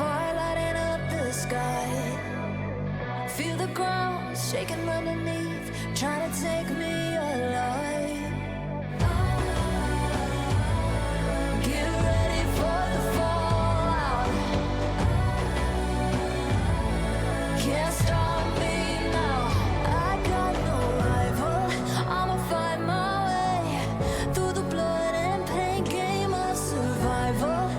fire lighting up the sky. Feel the ground shaking underneath, trying to take me alive. Get ready for the fallout. Can't stop me now. I got no rival. I'ma find my way through the blood and pain game of survival.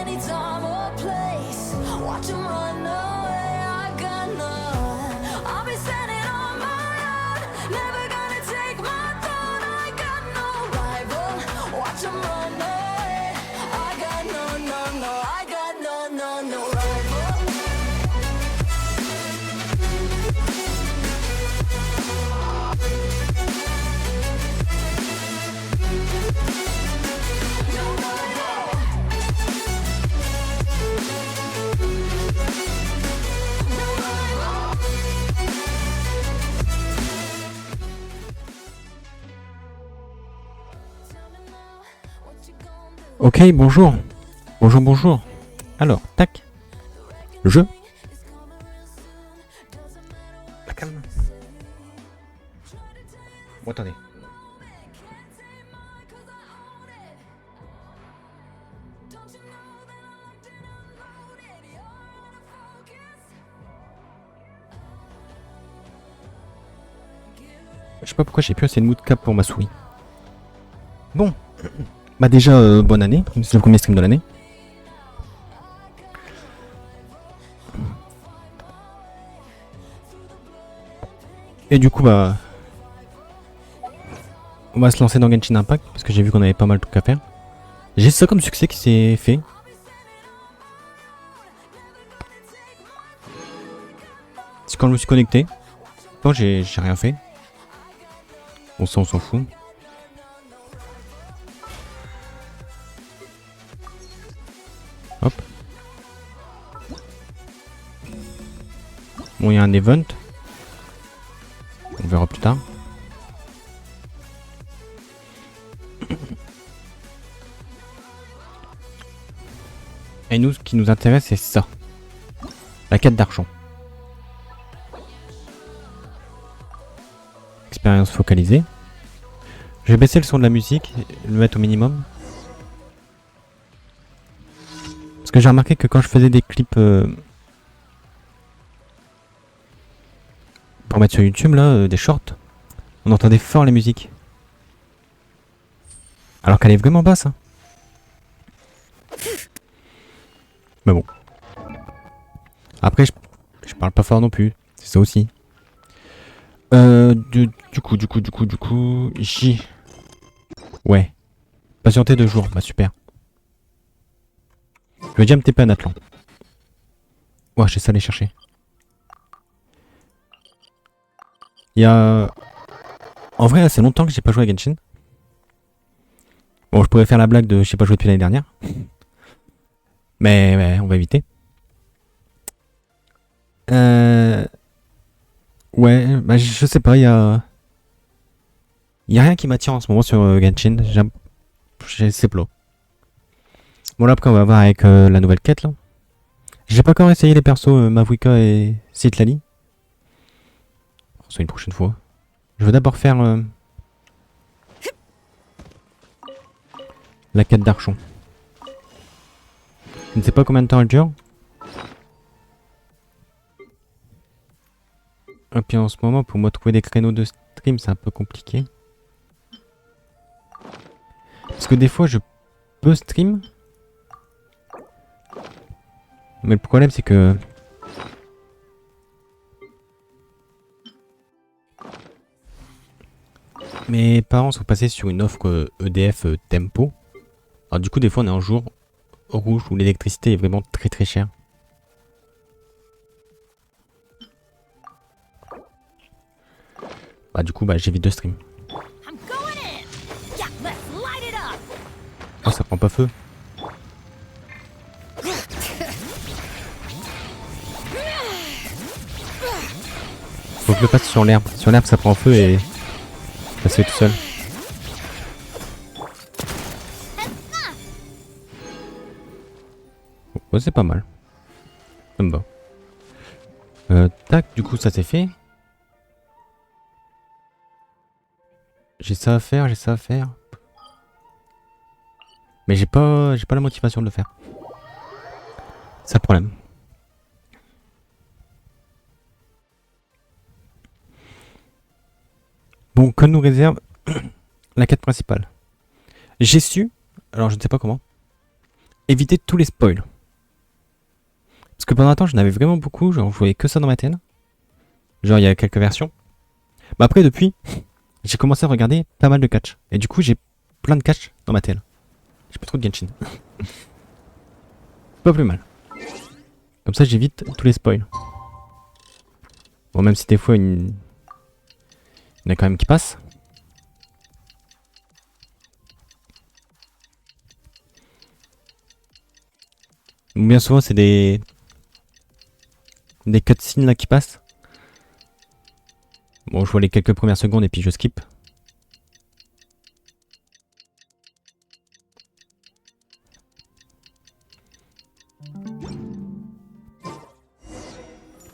Anytime or place, watch 'em run away. I got none. I'll be standing on my own, never gonna take my throne. I got no rival. Watch 'em run away. I got no, no, no. I got no, no, no rival. No rival. No rival. Tell me now what you gonna do. Ok, bonjour. Bonjour, bonjour. Alors, tac. Jeu. Ah, calme. Bon, attendez. Je sais pas pourquoi j'ai plus assez de mood cap pour ma souris. Bon. Bah déjà, bonne année. C'est le premier stream de l'année. Et du coup, bah... on va se lancer dans Genshin Impact, parce que j'ai vu qu'on avait pas mal de trucs à faire. J'ai ça comme succès qui s'est fait. C'est quand je me suis connecté. Bon, j'ai rien fait. Bon, ça, on s'en fout. Hop. Bon, il y a un event. On verra plus tard. Et nous, ce qui nous intéresse, c'est ça. La quête d'argent. Expérience focalisée. Je vais baisser le son de la musique, le mettre au minimum. Parce que j'ai remarqué que quand je faisais des clips pour mettre sur YouTube, là, des shorts, on entendait fort la musique. Alors qu'elle est vraiment basse. Hein. Mais bon. Après, je parle pas fort non plus. C'est ça aussi. Du coup, ici. Ouais. Patienter 2 jours. Bah super. Je vais déjà me TP à Natlan. Ouais, j'ai ça à aller chercher. Il y a... En vrai, c'est longtemps que j'ai pas joué à Genshin. Bon, je pourrais faire la blague de j'ai pas joué depuis l'année dernière. Mais on va éviter. Ouais, bah je sais pas, il y a rien qui m'attire en ce moment sur Genshin. C'est plat. Bon là après on va voir avec la nouvelle quête là. J'ai pas encore essayé les persos Mavuika et Citlali. C'est une prochaine fois. Je veux d'abord faire la quête d'Archon. Je ne sais pas combien de temps elle dure. Et puis en ce moment, pour moi trouver des créneaux de stream, c'est un peu compliqué. Parce que des fois, je peux stream. Mais le problème, c'est que... mes parents sont passés sur une offre EDF Tempo. Alors du coup, des fois, on est en jour rouge où l'électricité est vraiment très très chère. Bah du coup, bah j'évite de stream. Oh, ça prend pas feu. Faut que je le passe sur l'herbe. Sur l'herbe, ça prend feu et ça se fait tout seul. Ouais, c'est pas mal. Ça me va. Tac, du coup ça c'est fait. J'ai ça à faire, j'ai ça à faire. Mais j'ai pas la motivation de le faire. C'est le problème. Bon, que nous réserve la quête principale. J'ai su, alors je ne sais pas comment, éviter tous les spoils. Parce que pendant un temps, j'en avais vraiment beaucoup, genre je voyais que ça dans ma télé. Genre il y a quelques versions. Mais après, depuis, j'ai commencé à regarder pas mal de catch. Et du coup, j'ai plein de catch dans ma télé. J'ai pas trop de Genshin. Pas plus mal. Comme ça, j'évite tous les spoils. Bon, même si des fois, il y en a quand même qui passent. Bien souvent, c'est des cutscenes là qui passent. Bon, je vois les quelques premières secondes et puis je skip.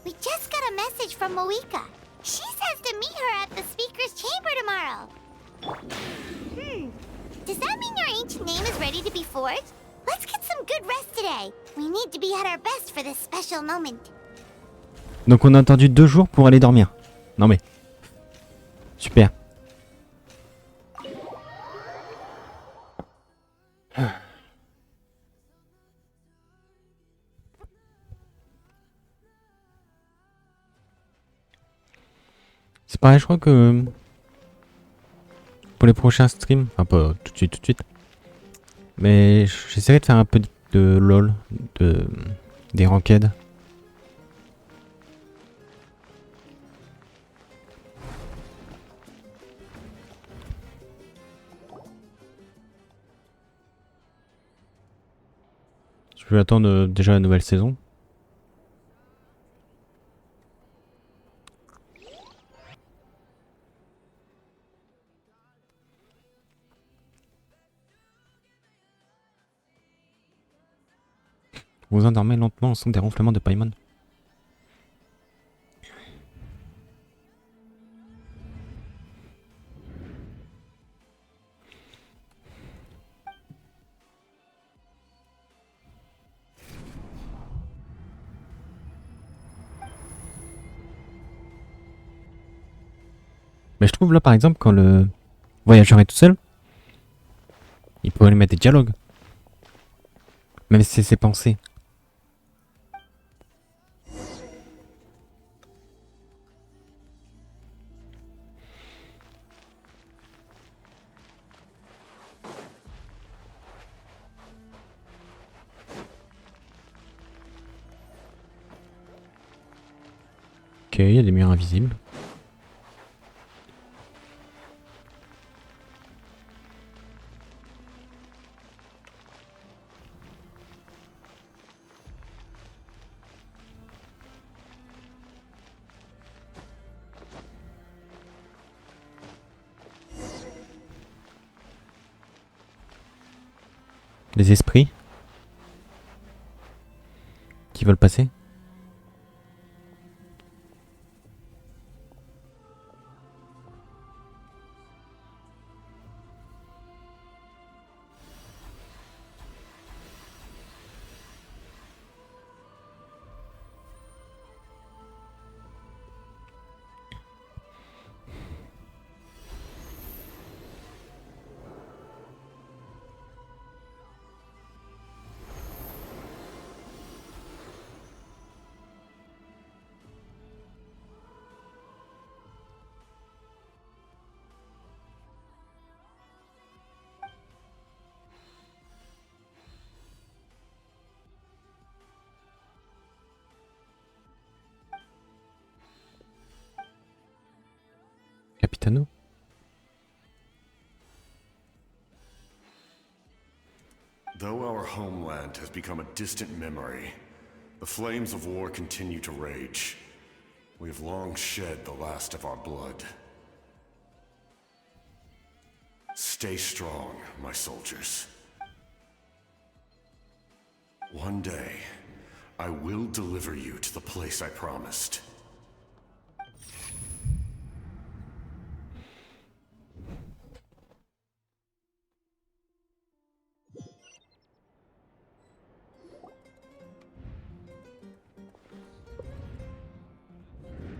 We just got a message from Moika. She says to meet her at the speaker's chamber tomorrow. Does that mean your ancient name is ready to be forged? Let's get some good rest today. We need to be at our best for this special moment. Donc on a attendu 2 jours pour aller dormir. Non mais... Super. C'est pareil, je crois que... Pour les prochains streams, enfin pas tout de suite. Mais j'essaierai de faire un peu de LOL, des ranked. Je vais attendre déjà la nouvelle saison. Vous endormez lentement au son des ronflements de Paimon. Mais je trouve là par exemple quand le voyageur est tout seul, il pourrait lui mettre des dialogues. Même si c'est ses pensées. Ok, il y a des murs invisibles. Les esprits qui veulent passer. Capitano. Though our homeland has become a distant memory, the flames of war continue to rage. We have long shed the last of our blood. Stay strong, my soldiers. One day, I will deliver you to the place I promised.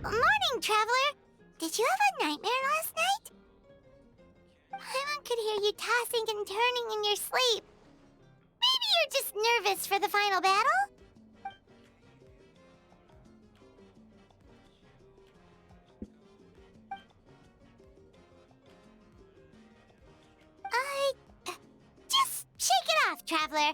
Morning, traveler! Did you have a nightmare last night? Paimon could hear you tossing and turning in your sleep. Maybe you're just nervous for the final battle? Just shake it off, traveler.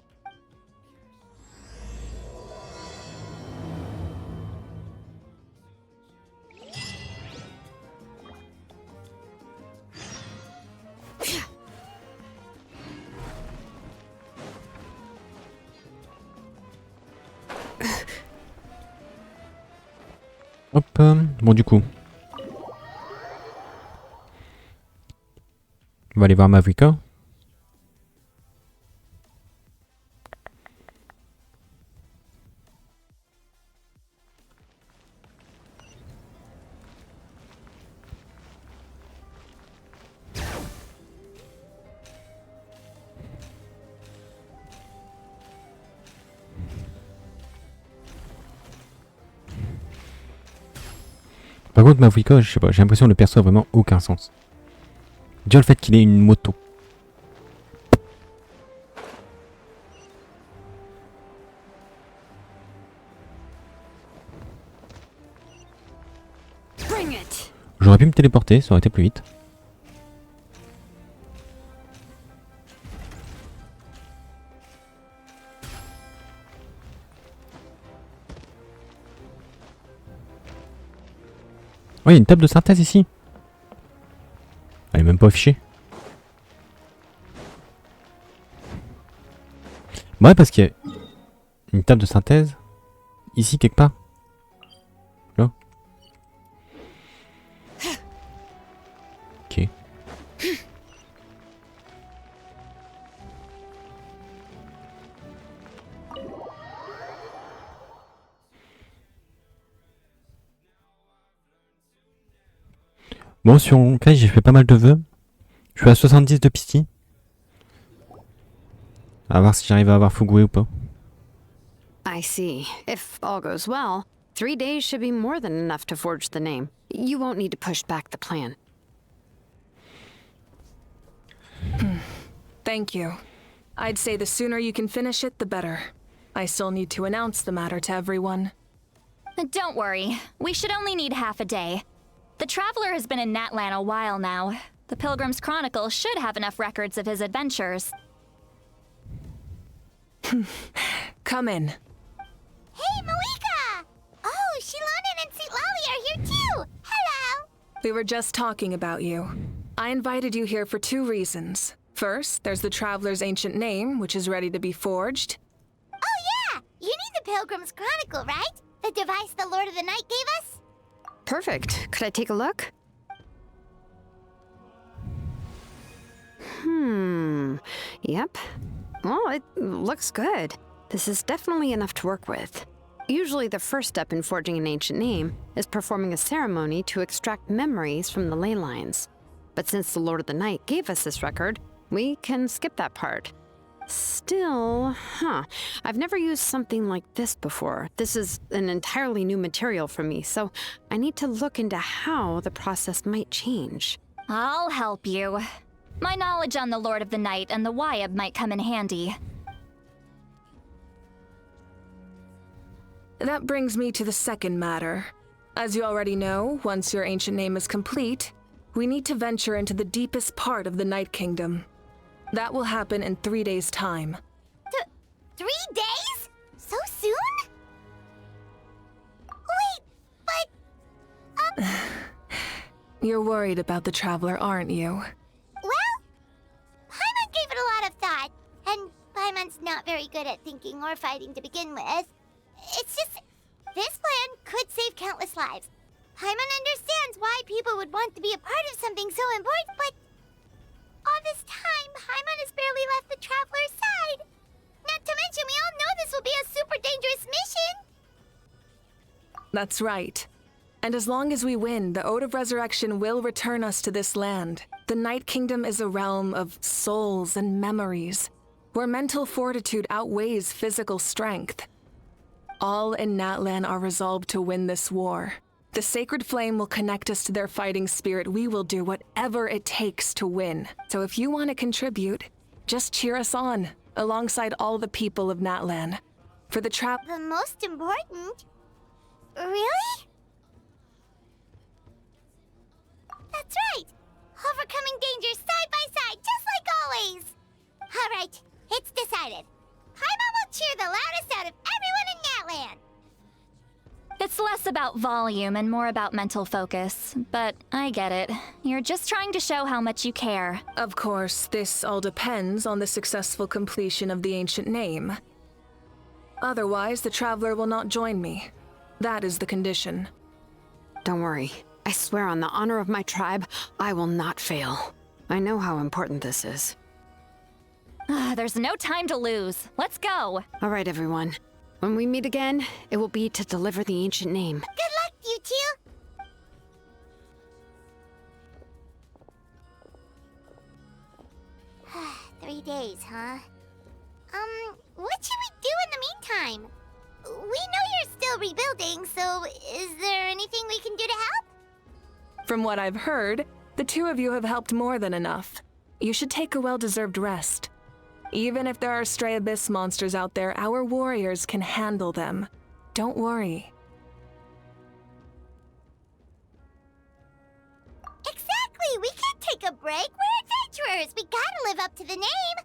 Hop, bon du coup. On va aller voir Mavrika. Par contre, Mavrika, je sais pas, j'ai l'impression que le perso a vraiment aucun sens. Déjà le fait qu'il ait une moto. J'aurais pu me téléporter, ça aurait été plus vite. Oh, il y a une table de synthèse ici. Elle est même pas affichée. Ouais, parce qu'il y a une table de synthèse ici quelque part. Là. Ok. Bon, sur mon cas, j'ai fait pas mal de vœux. Je suis à 70 de pistis. À voir si j'arrive à avoir Fugwe ou pas. I see. If all goes well, 3 days should be more than enough to forge the name. You won't need to push back the plan. Thank you. I'd say the sooner you can finish it, the better. I still need to announce the matter to everyone. Don't worry, we should only need half a day. The Traveler has been in Natlan a while now. The Pilgrim's Chronicle should have enough records of his adventures. Come in. Hey, Malika! Oh, Xilonen and Citlali are here too! Hello! We were just talking about you. I invited you here for 2 reasons. First, there's the Traveler's ancient name, which is ready to be forged. Oh yeah! You need the Pilgrim's Chronicle, right? The device the Lord of the Night gave us? Perfect. Could I take a look? Yep. Well, it looks good. This is definitely enough to work with. Usually the first step in forging an ancient name is performing a ceremony to extract memories from the ley lines. But since the Lord of the Night gave us this record, we can skip that part. Still, I've never used something like this before. This is an entirely new material for me, so I need to look into how the process might change. I'll help you. My knowledge on the Lord of the Night and the Wyab might come in handy. That brings me to the second matter. As you already know, once your ancient name is complete, we need to venture into the deepest part of the Night Kingdom. That will happen in 3 days' time. 3 days? So soon? Wait, but... You're worried about the Traveler, aren't you? Well, Paimon gave it a lot of thought, and Paimon's not very good at thinking or fighting to begin with. It's just, this plan could save countless lives. Paimon understands why people would want to be a part of something so important, but all this time, Paimon has barely left the Traveler's side. Not to mention, we all know this will be a super dangerous mission. That's right. And as long as we win, the Ode of Resurrection will return us to this land. The Night Kingdom is a realm of souls and memories, where mental fortitude outweighs physical strength. All in Natlan are resolved to win this war. The sacred flame will connect us to their fighting spirit. We will do whatever it takes to win. So if you want to contribute, just cheer us on, alongside all the people of Natlan. For the The most important? Really? That's right! Overcoming dangers side by side, just like always! Alright, it's decided. Paimon will cheer the loudest out of everyone in Natlan! It's less about volume and more about mental focus, but I get it. You're just trying to show how much you care. Of course, this all depends on the successful completion of the ancient name. Otherwise, the Traveler will not join me. That is the condition. Don't worry. I swear on the honor of my tribe, I will not fail. I know how important this is. There's no time to lose. Let's go. All right, everyone. When we meet again, it will be to deliver the ancient name. Good luck, you two! 3 days, huh? What should we do in the meantime? We know you're still rebuilding, so is there anything we can do to help? From what I've heard, the two of you have helped more than enough. You should take a well-deserved rest. Even if there are stray abyss monsters out there, our warriors can handle them. Don't worry. Exactly! We can't take a break! We're adventurers! We gotta live up to the name!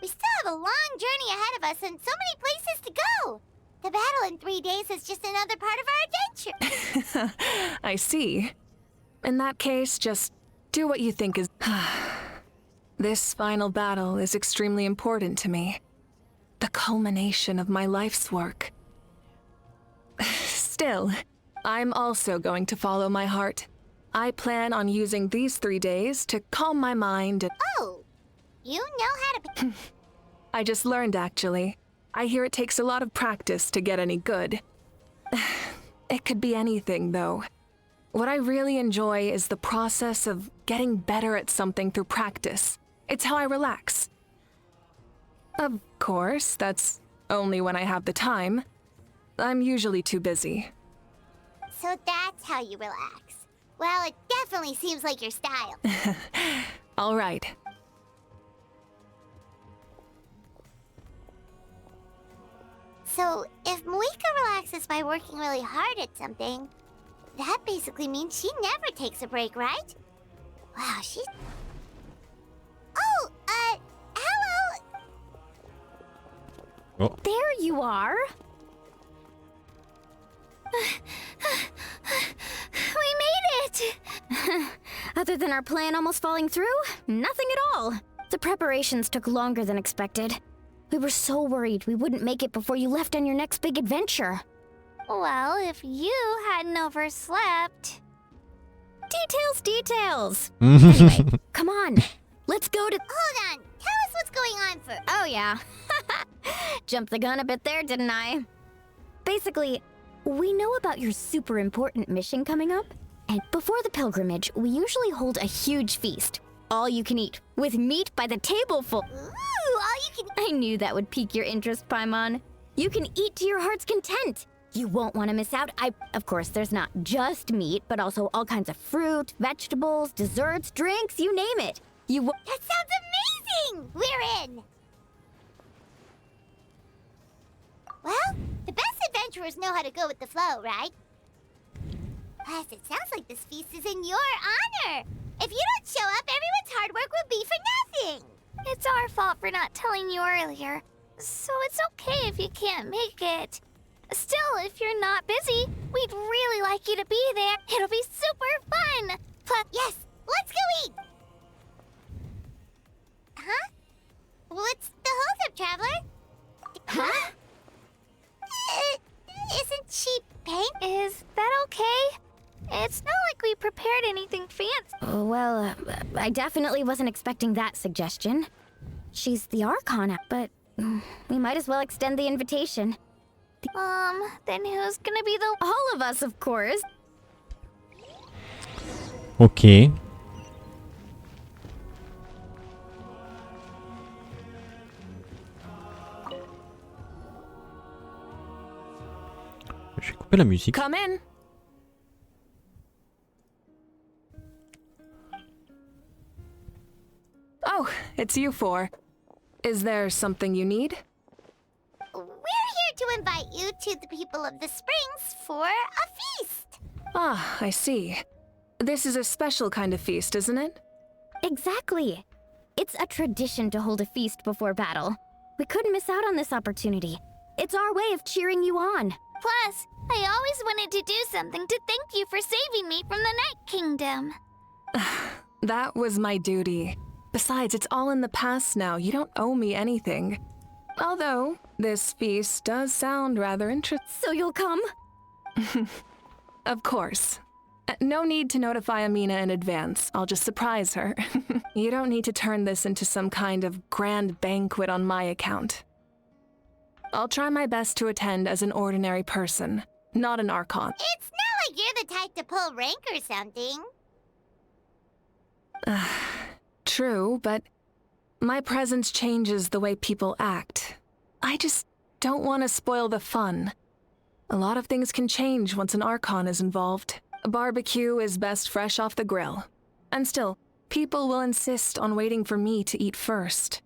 We still have a long journey ahead of us and so many places to go! The battle in 3 days is just another part of our adventure! I see. In that case, just do what you think is... This final battle is extremely important to me. The culmination of my life's work. Still, I'm also going to follow my heart. I plan on using these 3 days to calm my mind and... Oh! You know how to... I just learned, actually. I hear it takes a lot of practice to get any good. It could be anything, though. What I really enjoy is the process of getting better at something through practice. It's how I relax. Of course, that's only when I have the time. I'm usually too busy. So that's how you relax. Well, it definitely seems like your style. All right. So, if Moika relaxes by working really hard at something, that basically means she never takes a break, right? Wow, she's... Oh, hello! Oh. There you are. We made it! Other than our plan almost falling through, nothing at all. The preparations took longer than expected. We were so worried we wouldn't make it before you left on your next big adventure. Well, if you hadn't overslept... Details! Anyway, come on. Let's go to... Hold on, tell us what's going on first. Oh, yeah. Jumped the gun a bit there, didn't I? Basically, we know about your super important mission coming up, and before the pilgrimage, we usually hold a huge feast. All you can eat, with meat by the tableful. Ooh, all you can... I knew that would pique your interest, Paimon. You can eat to your heart's content. You won't want to miss out. Of course, there's not just meat, but also all kinds of fruit, vegetables, desserts, drinks, you name it. That sounds amazing! We're in! Well, the best adventurers know how to go with the flow, right? Plus, it sounds like this feast is in your honor! If you don't show up, everyone's hard work will be for nothing! It's our fault for not telling you earlier, so it's okay if you can't make it. Still, if you're not busy, we'd really like you to be there. It'll be super fun! Plus, Yes, let's go eat! Huh? What's the holdup, Traveler? Huh? Isn't she pink? Is that okay? It's not like we prepared anything fancy. Well, I definitely wasn't expecting that suggestion. She's the Archon, but we might as well extend the invitation. Then who's gonna be the... All of us, of course. Ok. Je vais couper la musique. Come in. Oh, it's you four. Is there something you need? We're here to invite you to the people of the Springs for a feast. Ah, I see. This is a special kind of feast, isn't it? Exactly. It's a tradition to hold a feast before battle. We couldn't miss out on this opportunity. It's our way of cheering you on. Plus, I always wanted to do something to thank you for saving me from the Night Kingdom. That was my duty. Besides, it's all in the past now. You don't owe me anything. Although, this feast does sound rather interesting. So you'll come? Of course. No need to notify Amina in advance. I'll just surprise her. You don't need to turn this into some kind of grand banquet on my account. I'll try my best to attend as an ordinary person, not an Archon. It's not like you're the type to pull rank or something. True, but my presence changes the way people act. I just don't want to spoil the fun. A lot of things can change once an Archon is involved. A barbecue is best fresh off the grill. And still, people will insist on waiting for me to eat first.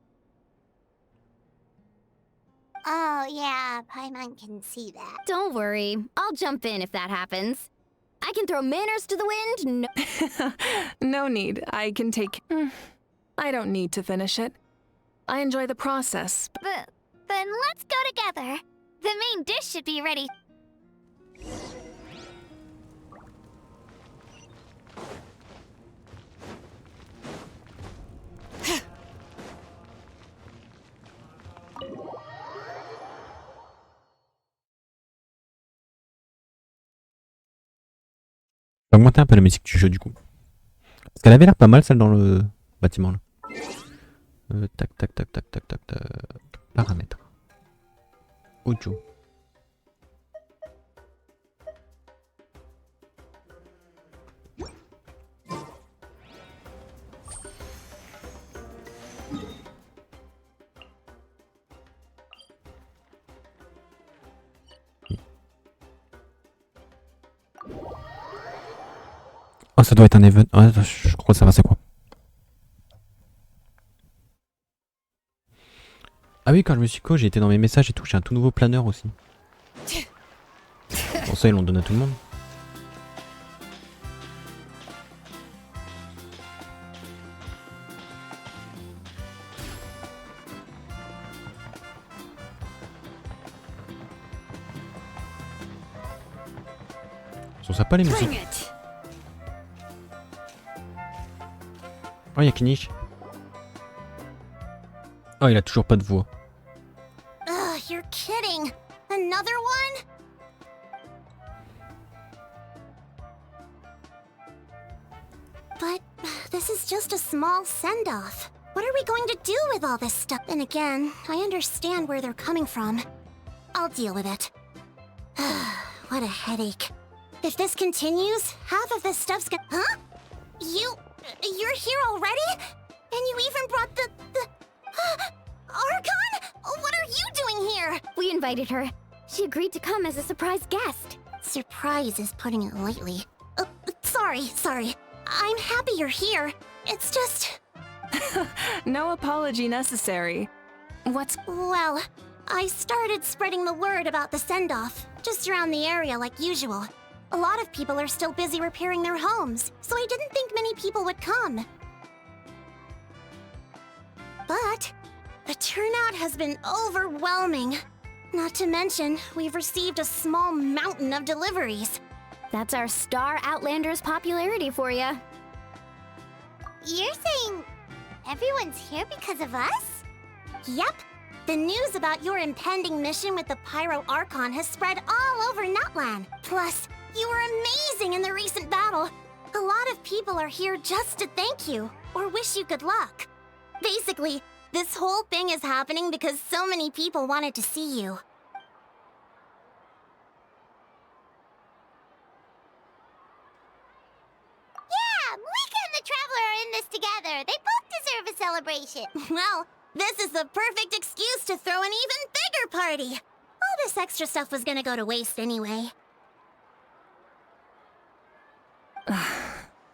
Oh, yeah, Paimon can see that. Don't worry. I'll jump in if that happens. I can throw manners to the wind. No. No need. I can take... I don't need to finish it. I enjoy the process. Then let's go together. The main dish should be ready. Je vais augmenter un peu la musique du jeu du coup. Parce qu'elle avait l'air pas mal celle dans le bâtiment là. Tac tac tac tac tac tac tac. Paramètres. Audio. Oh, ça doit être un event. Ouais, je crois que ça va, c'est quoi? Ah oui, quand je me suis co, j'ai été dans mes messages et tout, j'ai un tout nouveau planeur aussi. Bon, ça, ils l'ont donné à tout le monde. Ils sont sympas les musiques. Oh, y'a Knish. Oh, il a toujours pas de voix. Ugh, you're kidding. Another one? But this is just a small send-off. What are we going to do with all this stuff? And again, I understand where they're coming from. I'll deal with it. What a headache. If this continues, half of this stuff's gonna... Huh? You're here already? And you even brought the... Archon? What are you doing here? We invited her. She agreed to come as a surprise guest. Surprise is putting it lightly. Sorry. I'm happy you're here. It's just... No apology necessary. Well, I started spreading the word about the send-off, just around the area like usual. A lot of people are still busy repairing their homes, so I didn't think many people would come. But the turnout has been overwhelming. Not to mention, we've received a small mountain of deliveries. That's our Star Outlander's popularity for you. You're saying everyone's here because of us? Yep. The news about your impending mission with the Pyro Archon has spread all over Natlan. Plus, you were amazing in the recent battle. A lot of people are here just to thank you, or wish you good luck. Basically, this whole thing is happening because so many people wanted to see you. together. They both deserve a celebration. Well, this is the perfect excuse to throw an even bigger party. All this extra stuff was gonna go to waste anyway.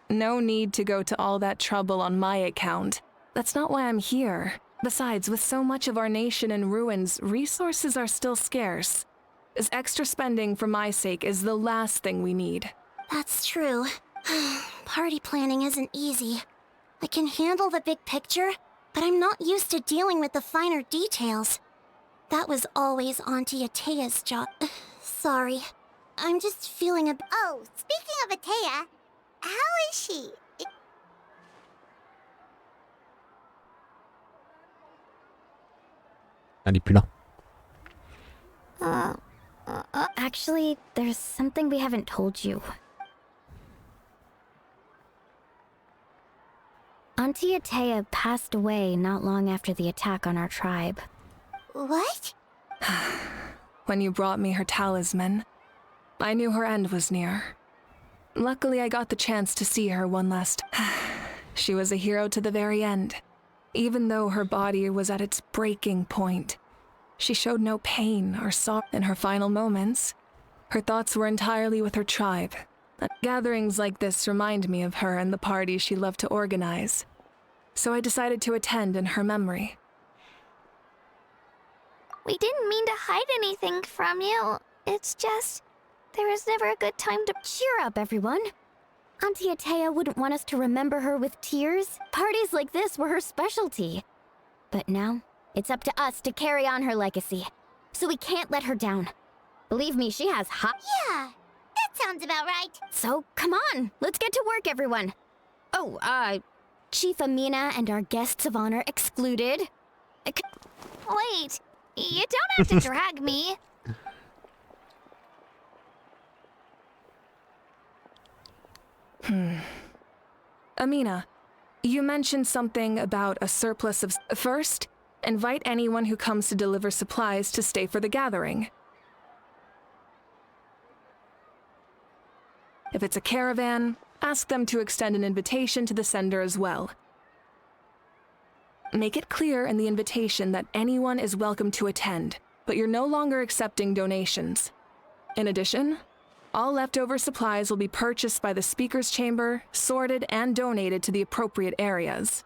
No need to go to all that trouble on my account. That's not why I'm here. Besides, with so much of our nation in ruins, resources are still scarce. This extra spending for my sake is the last thing we need. That's true. Party planning isn't easy. I can handle the big picture, but I'm not used to dealing with the finer details. That was always Auntie Atea's job. Sorry. I'm just feeling a... Oh, speaking of Atea, how is she? Elle est plus là. Actually, there's something we haven't told you. Auntie Atea passed away not long after the attack on our tribe. What? When you brought me her talisman, I knew her end was near. Luckily, I got the chance to see her one last... She was a hero to the very end. Even though her body was at its breaking point, she showed no pain or sorrow in her final moments. Her thoughts were entirely with her tribe. Gatherings like this remind me of her and the parties she loved to organize. So I decided to attend in her memory. We didn't mean to hide anything from you. It's just... there was never a good time to... Cheer up, everyone. Auntie Atea wouldn't want us to remember her with tears. Parties like this were her specialty. But now, it's up to us to carry on her legacy. So we can't let her down. Believe me, she has hot... Yeah, that sounds about right. So, come on, let's get to work, everyone. Oh, Chief Amina and our guests of honor excluded. Wait, you don't have to drag me. Amina, you mentioned something about a surplus of... First, invite anyone who comes to deliver supplies to stay for the gathering. If it's a caravan, ask them to extend an invitation to the sender as well. Make it clear in the invitation that anyone is welcome to attend, but you're no longer accepting donations. In addition, all leftover supplies will be purchased by the speaker's chamber, sorted, and donated to the appropriate areas.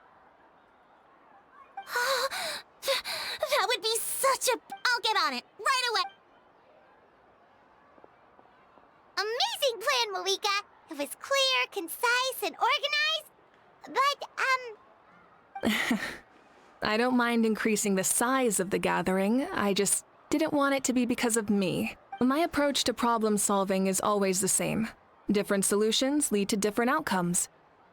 That would be such a... I'll get on it, right away. Amazing plan, Malika. It was clear, concise, and organized. But, I don't mind increasing the size of the gathering, I just didn't want it to be because of me. My approach to problem solving is always the same. Different solutions lead to different outcomes.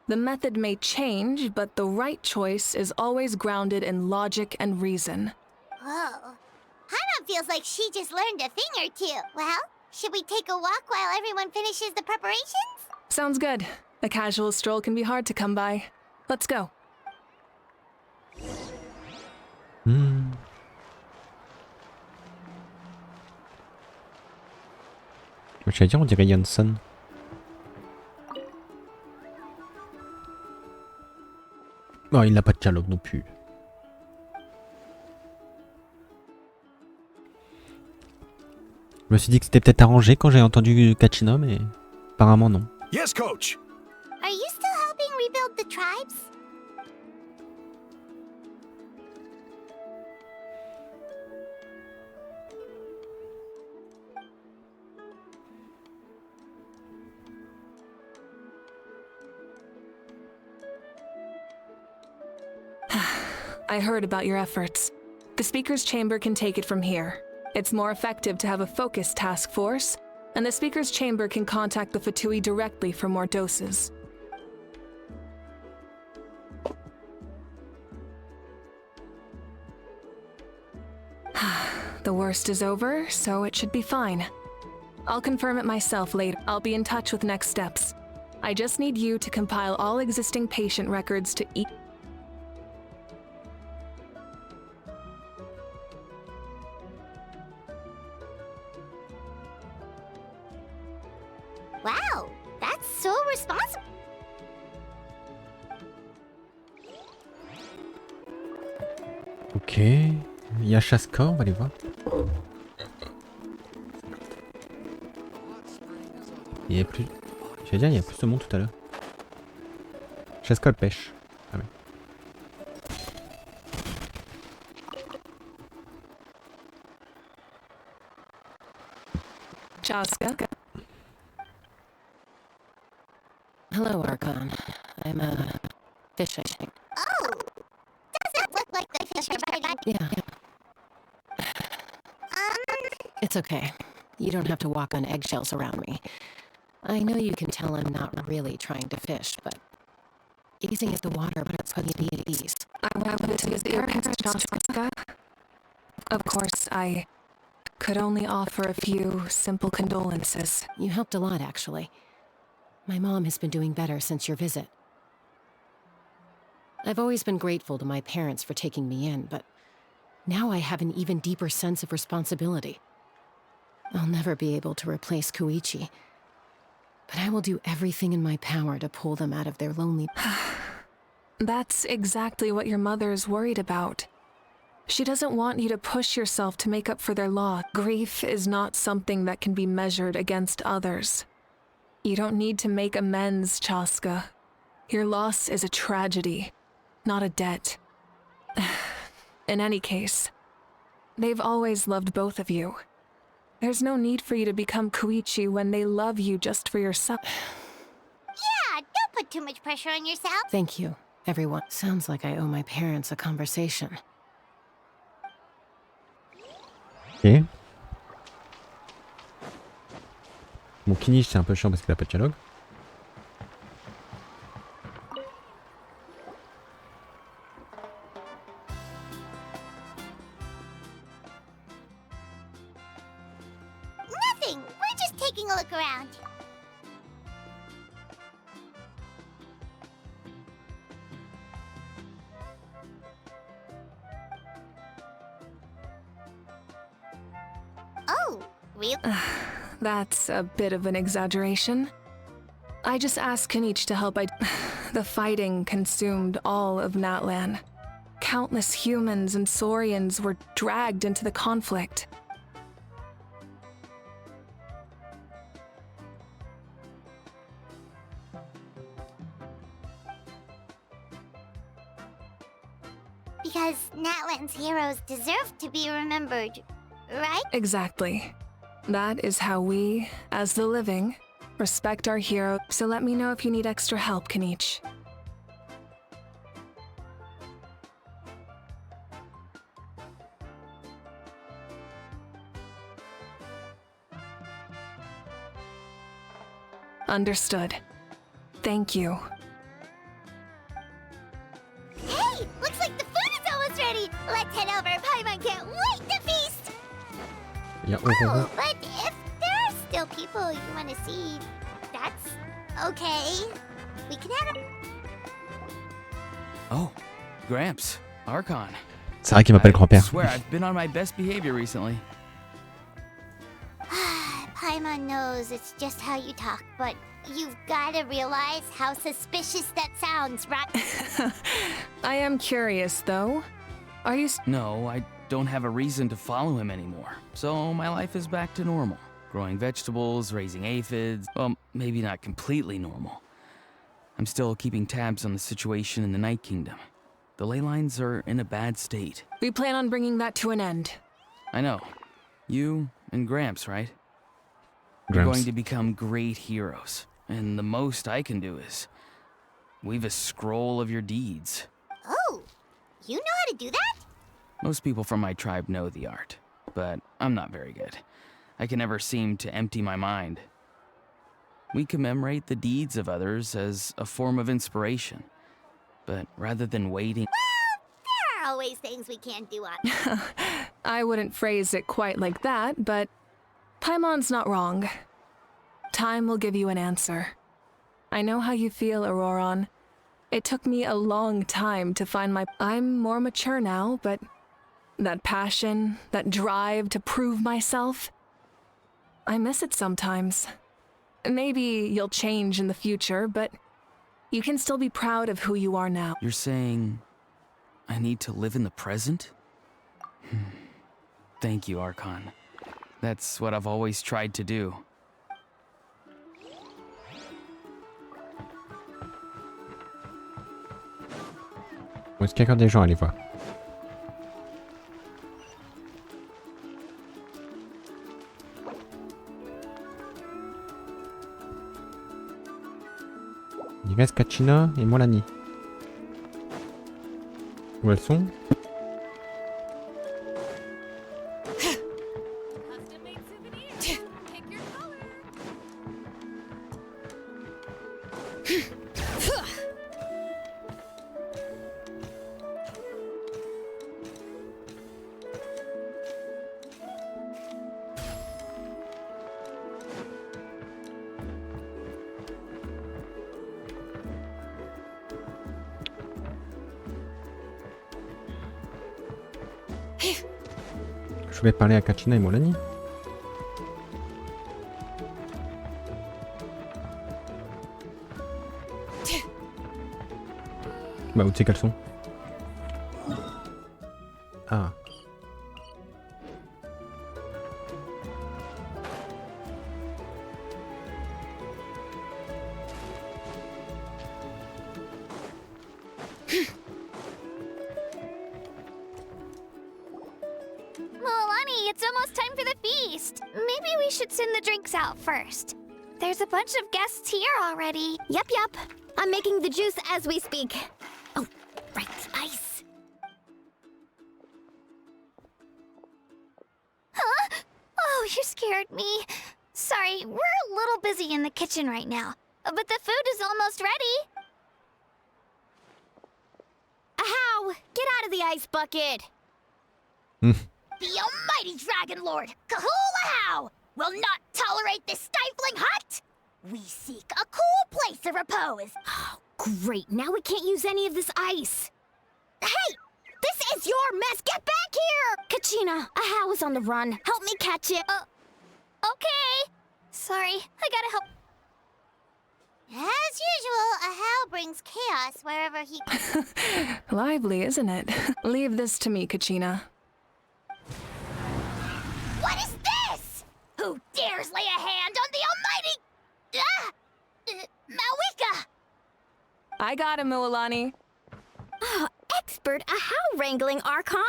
The method may change, but the right choice is always grounded in logic and reason. Whoa. Hana feels like she just learned a thing or two. Well, should we take a walk while everyone finishes the preparations? Sounds good. A casual stroll can be hard to come by. Let's go. J'allais dire, on dirait Janssen. Bon, il n'a pas de dialogue non plus. Je me suis dit que c'était peut-être arrangé quand j'ai entendu Capitano, mais apparemment non. Yes, coach. Are you still helping rebuild the tribes? I heard about your efforts. The Speaker's Chamber can take it from here. It's more effective to have a focused task force, and the Speaker's Chamber can contact the Fatui directly for more doses. The worst is over, so it should be fine. I'll confirm it myself later. I'll be in touch with next steps. I just need you to compile all existing patient records to each... Wow, that's so responsible. Ok. Il y a Chaska, on va aller voir. Il y a plus... J'allais dire, il y a plus de monde tout à l'heure. Chaska le pêche. Ah ouais. Chaska. Hello, Archon. I'm fishing. Oh! Doesn't look like the fish are biting. Yeah. It's okay. You don't have to walk on eggshells around me. I know you can tell I'm not really trying to fish, but gazing at the water puts me at ease. I wanted to visit your parents, Chaska. Of course, I could only offer a few simple condolences. You helped a lot, actually. My mom has been doing better since your visit. I've always been grateful to my parents for taking me in, but now I have an even deeper sense of responsibility. I'll never be able to replace Koichi, but I will do everything in my power to pull them out of their lonely... That's exactly what your mother is worried about. She doesn't want you to push yourself to make up for their loss. Grief is not something that can be measured against others. You don't need to make amends, Chaska. Your loss is a tragedy, not a debt. In any case, they've always loved both of you. There's no need for you to become Koichi when they love you just for yourself. Yeah, don't put too much pressure on yourself. Thank you, everyone. Sounds like I owe my parents a conversation. Ok. Bon, Kinish c'est un peu chiant parce qu'il a pas de dialogue. Nothing. We're just taking a look around. Oh, really? That's a bit of an exaggeration. I just asked Kanich to help. The fighting consumed all of Natlan. Countless humans and Saurians were dragged into the conflict. Because Natlan's heroes deserve to be remembered, right? Exactly. That is how we, as the living, respect our hero. So let me know if you need extra help, Kanich. Understood. Thank you. Hey, looks like the food is almost ready. Let's head over. Paimon can't wait to feast. Yeah, Oh, but if there are still people you want to see, that's okay. We can have a... Oh, Gramps, Archon. C'est vrai qu'il m'appelle I grand-père. swear I've been on my best behavior recently. Paimon knows it's just how you talk, but you've gotta realize how suspicious that sounds, right? I am curious, though. Are you... No, I don't have a reason to follow him anymore. So my life is back to normal. Growing vegetables, raising aphids. Well, maybe not completely normal. I'm still keeping tabs on the situation in the Night Kingdom. The ley lines are in a bad state. We plan on bringing that to an end. I know. You and Gramps, right? You're going to become great heroes. And the most I can do is weave a scroll of your deeds. Oh, you know how to do that? Most people from my tribe know the art, but I'm not very good. I can never seem to empty my mind. We commemorate the deeds of others as a form of inspiration, but rather than waiting... There are always things we can't do on. I wouldn't phrase it quite like that, but Paimon's not wrong. Time will give you an answer. I know how you feel, Auroron. It took me a long time to find my... I'm more mature now, but that passion, that drive to prove myself, I miss it sometimes. Maybe you'll change in the future, but you can still be proud of who you are now. You're saying I need to live in the present? Thank you, Archon. That's what I've always tried to do. Est-ce qu'il y a encore des gens à aller voir? Il reste Kachina et Molani. Où elles sont? Je vais parler à Kachina et Molani. Bah où tu sais qu'elles sont? Ah. Milani, it's almost time for the feast. Maybe we should send the drinks out first. There's a bunch of guests here already. Yup. I'm making the juice as we speak. Oh, right, ice. Huh? Oh, you scared me. Sorry, we're a little busy in the kitchen right now. But the food is almost ready. Ahow! Get out of the ice bucket! The almighty Dragon Lord, Kahul will not tolerate this stifling hut. We seek a cool place of repose. Oh, great. Now we can't use any of this ice. Hey, this is your mess. Get back here. Kachina, Ahow is on the run. Help me catch it. Okay. Sorry, I gotta help. As usual, Ahow brings chaos wherever he goes. Lively, isn't it? Leave this to me, Kachina. What is this? Who dares lay a hand on the almighty... Mawika? I got him, Mualani. Oh, expert Ahow wrangling, Archon.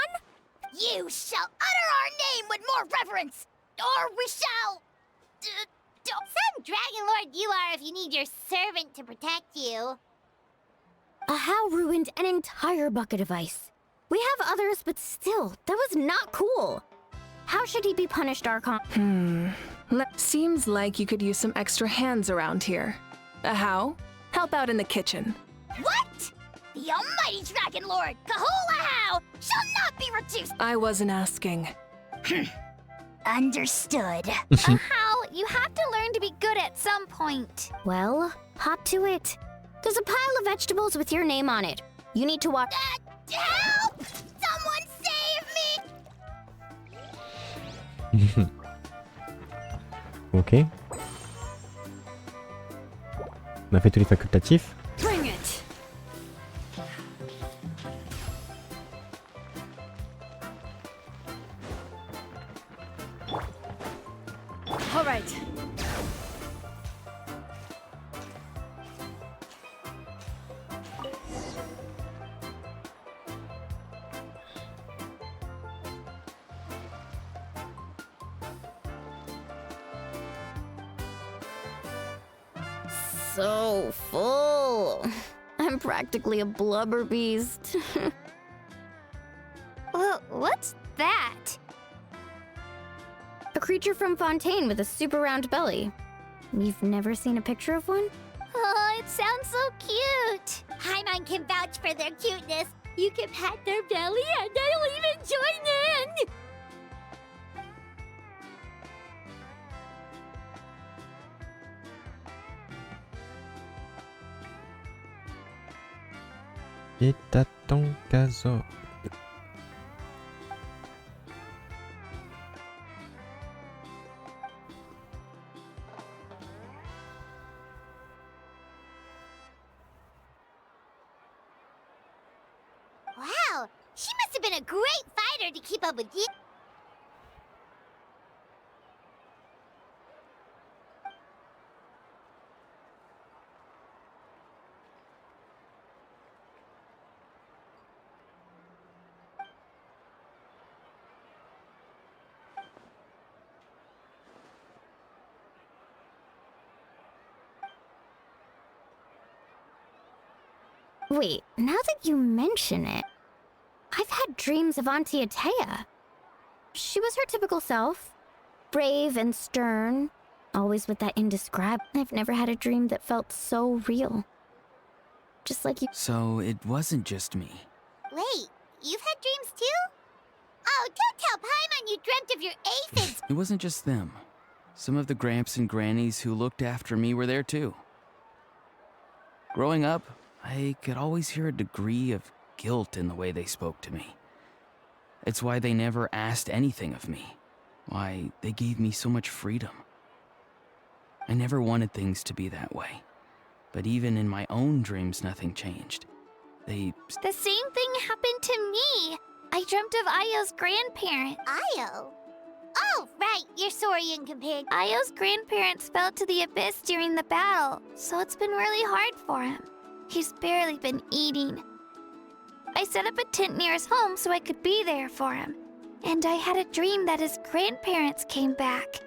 You shall utter our name with more reverence, or we shall... Some Dragon Lord you are if you need your servant to protect you. Ahow ruined an entire bucket of ice. We have others, but still, that was not cool. How should he be punished, Archon? Seems like you could use some extra hands around here. Ahow, help out in the kitchen. What? The almighty Dragon Lord, Kahul Ahow, shall not be reduced. I wasn't asking. Understood. Ahow, you have to learn to be good at some point. Well, hop to it. There's a pile of vegetables with your name on it. You need to walk. Help! Someone save me! Ok. On a fait tous les facultatifs. Bring it. All right. So full. I'm practically a blubber beast. What's that? A creature from Fontaine with a super round belly. You've never seen a picture of one? Oh, it sounds so cute. Paimon can vouch for their cuteness. You can pat their belly and I'll even join in. Et à ton casor. Wow, she must have been a great harder to keep up with you. Wait, now that you mention it, I've had dreams of Auntie Atea. She was her typical self, brave and stern, always with that indescribable. I've never had a dream that felt so real. Just like you. So it wasn't just me. Wait, you've had dreams too? Oh, don't tell Paimon you dreamt of your aphids. It wasn't just them. Some of the gramps and grannies who looked after me were there too. Growing up, I could always hear a degree of guilt in the way they spoke to me. It's why they never asked anything of me. Why they gave me so much freedom. I never wanted things to be that way. But even in my own dreams, nothing changed. The same thing happened to me. I dreamt of Io's grandparents. Io? Oh, right, your Saurian companion. Io's grandparents fell to the abyss during the battle, so it's been really hard for him. He's barely been eating. I set up a tent near his home so I could be there for him. And I had a dream that his grandparents came back.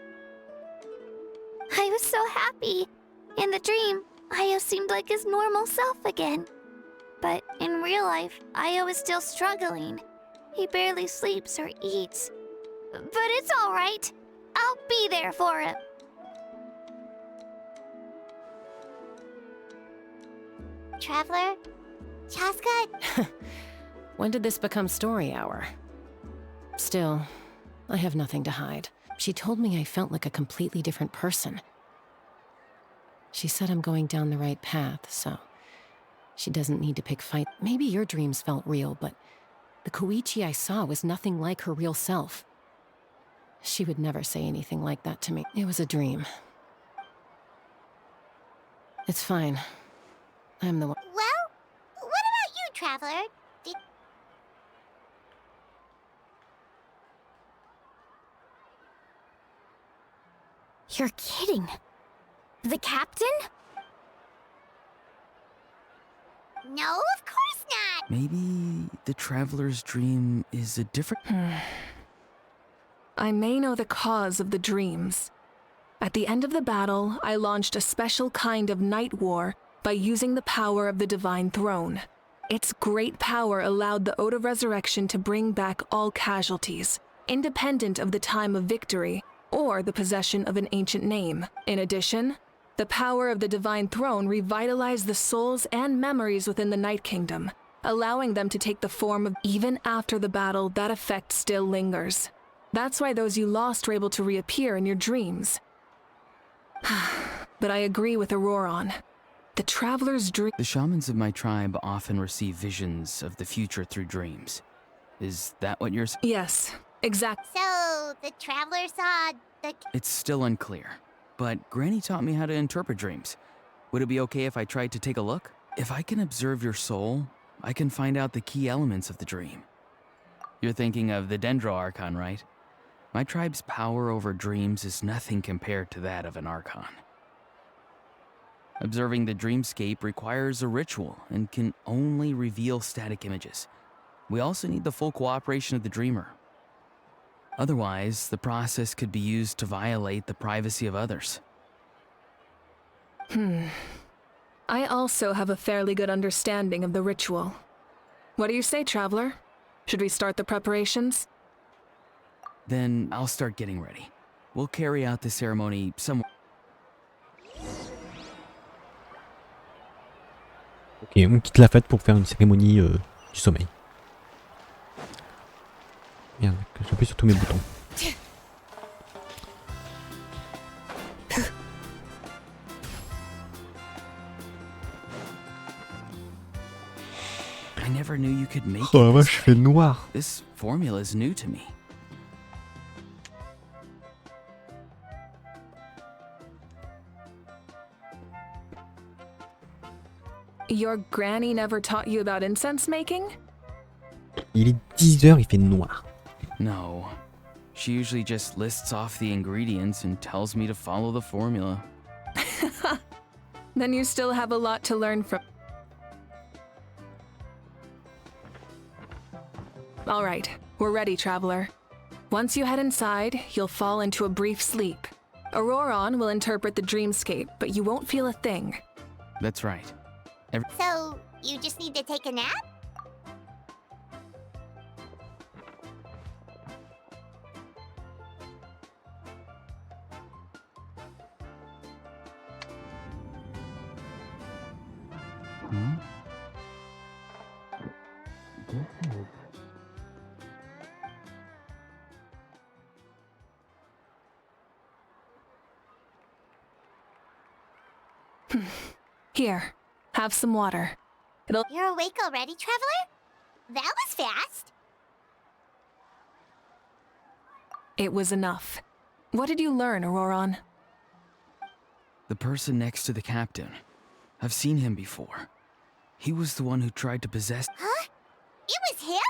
I was so happy. In the dream, Io seemed like his normal self again. But in real life, Io is still struggling. He barely sleeps or eats. But it's all right. I'll be there for him. Traveler? Chaska? When did this become story hour? Still, I have nothing to hide. She told me I felt like a completely different person. She said I'm going down the right path, so she doesn't need to pick fight. Maybe your dreams felt real, but the Koichi I saw was nothing like her real self. She would never say anything like that to me. It was a dream. It's fine. I'm the one. Well, what about you, Traveler? You're kidding. The captain? No, of course not. Maybe the traveler's dream is a different... I may know the cause of the dreams. At the end of the battle, I launched a special kind of night war by using the power of the Divine Throne. Its great power allowed the Ode of Resurrection to bring back all casualties, independent of the time of victory or the possession of an ancient name. In addition, the power of the Divine Throne revitalized the souls and memories within the Night Kingdom, allowing them to take the form of even after the battle. That effect still lingers. That's why those you lost were able to reappear in your dreams. But I agree with Auroron. The traveler's dream... The shamans of my tribe often receive visions of the future through dreams. Is that what you're saying? Yes, exactly. So, the Traveler saw the... It's still unclear, but Granny taught me how to interpret dreams. Would it be okay if I tried to take a look? If I can observe your soul, I can find out the key elements of the dream. You're thinking of the Dendro Archon, right? My tribe's power over dreams is nothing compared to that of an Archon. Observing the dreamscape requires a ritual and can only reveal static images. We also need the full cooperation of the dreamer. Otherwise, the process could be used to violate the privacy of others. I also have a fairly good understanding of the ritual. What do you say, Traveler? Should we start the preparations? Then I'll start getting ready. We'll carry out the ceremony somewhere. Ok, on quitte la fête pour faire une cérémonie du sommeil. Merde, j'appuie sur tous mes boutons. I never knew you could make Oh la it vache, il fait noir. This formula is new to me. Your granny never taught you about incense making? Il est 10h, il fait noir. No. She usually just lists off the ingredients and tells me to follow the formula. Then you still have a lot to learn from. All right, we're ready, traveler. Once you head inside, you'll fall into a brief sleep. Auroron will interpret the dreamscape, but you won't feel a thing. That's right. So, you just need to take a nap? Here, have some water. You're awake already, traveler? That was fast. It was enough. What did you learn, Auroron? The person next to the captain. I've seen him before. He was the one who tried to possess... Huh? It was him?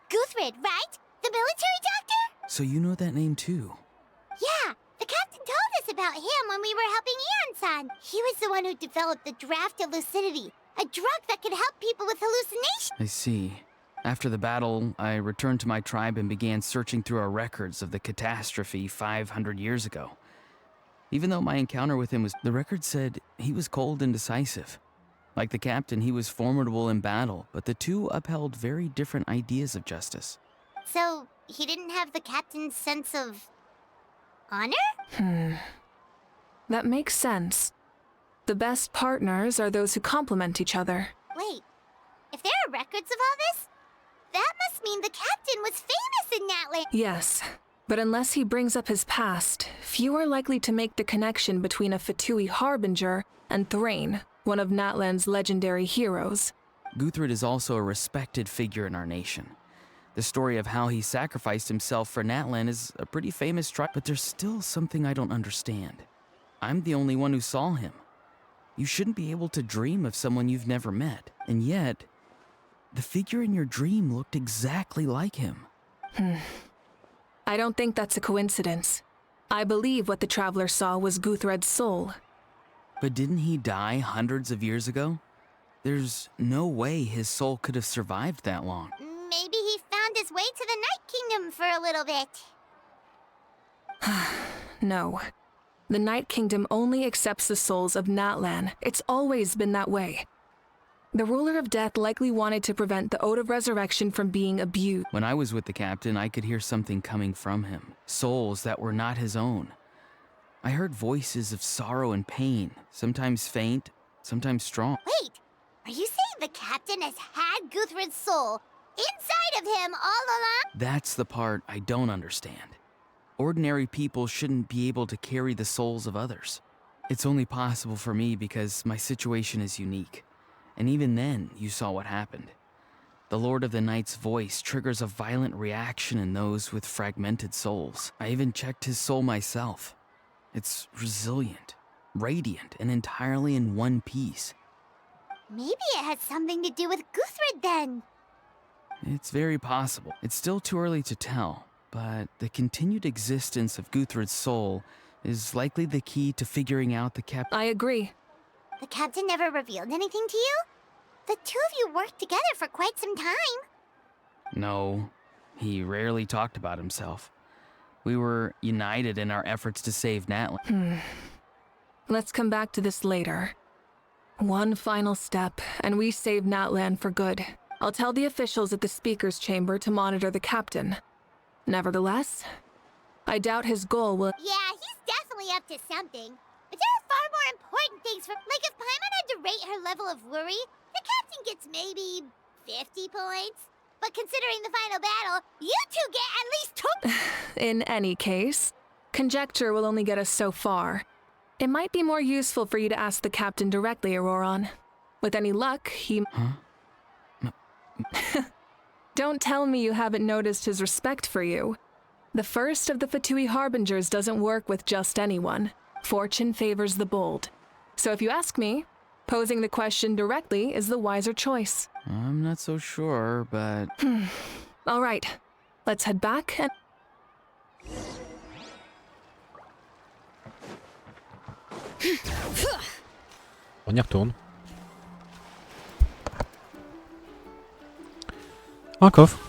Guthred, right? The military doctor? So you know that name too? Yeah, the captain told us about him when we were helping Eon-san. He was the one who developed the draft of lucidity, a drug that could help people with hallucinations. I see. After the battle, I returned to my tribe and began searching through our records of the catastrophe 500 years ago. Even though my encounter with him was... The record said he was cold and decisive. Like the captain, he was formidable in battle, but the two upheld very different ideas of justice. So, he didn't have the captain's sense of... honor? That makes sense. The best partners are those who complement each other. Wait, if there are records of all this, that must mean the captain was famous in Natlan. Yes, but unless he brings up his past, few are likely to make the connection between a Fatui harbinger and Thrain, one of Natlan's legendary heroes. Guthred is also a respected figure in our nation. The story of how he sacrificed himself for Natlan is a pretty famous tribe, but there's still something I don't understand. I'm the only one who saw him. You shouldn't be able to dream of someone you've never met, and yet, the figure in your dream looked exactly like him. I don't think that's a coincidence. I believe what the traveler saw was Guthred's soul. But didn't he die hundreds of years ago? There's no way his soul could have survived that long. Maybe he found his way to the Night Kingdom for a little bit. No. The Night Kingdom only accepts the souls of Natlan. It's always been that way. The ruler of death likely wanted to prevent the Ode of Resurrection from being abused. When I was with the captain, I could hear something coming from him. Souls that were not his own. I heard voices of sorrow and pain, sometimes faint, sometimes strong. Wait, are you saying the captain has had Guthred's soul inside of him all along? That's the part I don't understand. Ordinary people shouldn't be able to carry the souls of others. It's only possible for me because my situation is unique. And even then, you saw what happened. The Lord of the Night's voice triggers a violent reaction in those with fragmented souls. I even checked his soul myself. It's resilient, radiant, and entirely in one piece. Maybe it has something to do with Guthred then. It's very possible. It's still too early to tell, but the continued existence of Guthred's soul is likely the key to figuring out the I agree. The captain never revealed anything to you? The two of you worked together for quite some time. No, he rarely talked about himself. We were united in our efforts to save Natlan. Let's come back to this later. One final step, and we save Natlan for good. I'll tell the officials at the speaker's chamber to monitor the captain. Nevertheless, I doubt his goal will... Yeah, he's definitely up to something. But there are far more important things for... Like if Paimon had to rate her level of worry, the captain gets maybe 50 points. But considering the final battle, you two get at least 2... In any case, conjecture will only get us so far. It might be more useful for you to ask the captain directly, Auroron. With any luck, he... Huh? Don't tell me you haven't noticed his respect for you. The first of the Fatui Harbingers doesn't work with just anyone. Fortune favors the bold. So if you ask me, posing the question directly is the wiser choice. I'm not so sure, but... All right. let's head back and... On y retourne. Un coffre.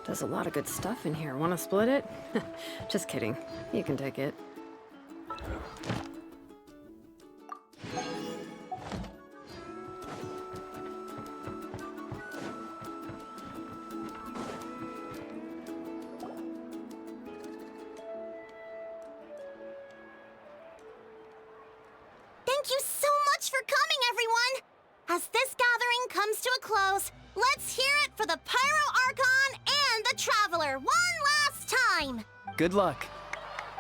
There's a lot of good stuff in here. Want to split it? Just kidding. You can take it. Thank you so much for coming, everyone! As this gathering comes to a close, let's hear it for the Pyro Archon and the Traveler one last time! Good luck.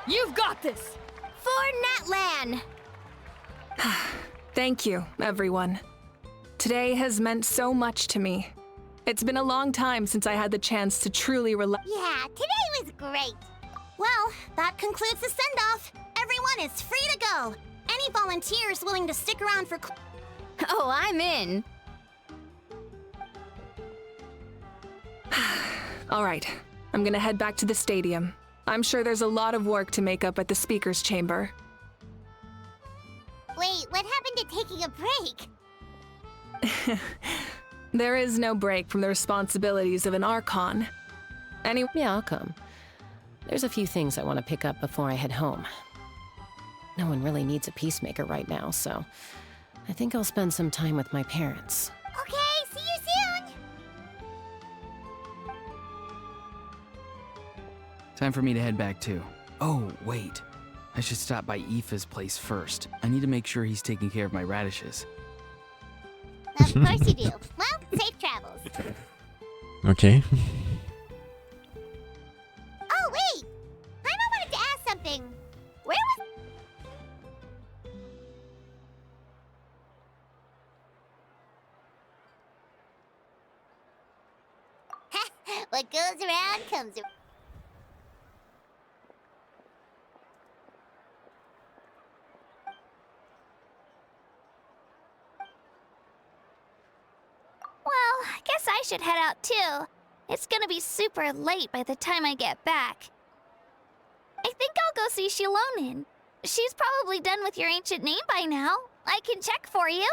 You've got this! For Natlan! Thank you, everyone. Today has meant so much to me. It's been a long time since I had the chance to truly relax. Yeah, today was great. Well, that concludes the send-off. Everyone is free to go. Any volunteers willing to stick around for... Oh, I'm in. All right, I'm gonna head back to the stadium. I'm sure there's a lot of work to make up at the speaker's chamber. Wait, what happened to taking a break? There is no break from the responsibilities of an Archon. Anyway, Yeah, I'll come. There's a few things I want to pick up before I head home. No one really needs a peacemaker right now, so I think I'll spend some time with my parents. Okay, see you soon! Time for me to head back too. Oh, wait. I should stop by Aoife's place first. I need to make sure he's taking care of my radishes. Of course you do. Well, safe travels. Ok. Oh, wait! I wanted to ask something. Where was... What goes around comes around. Well, I guess I should head out too. It's gonna be super late by the time I get back. I think I'll go see Xilonen. She's probably done with your ancient name by now. I can check for you.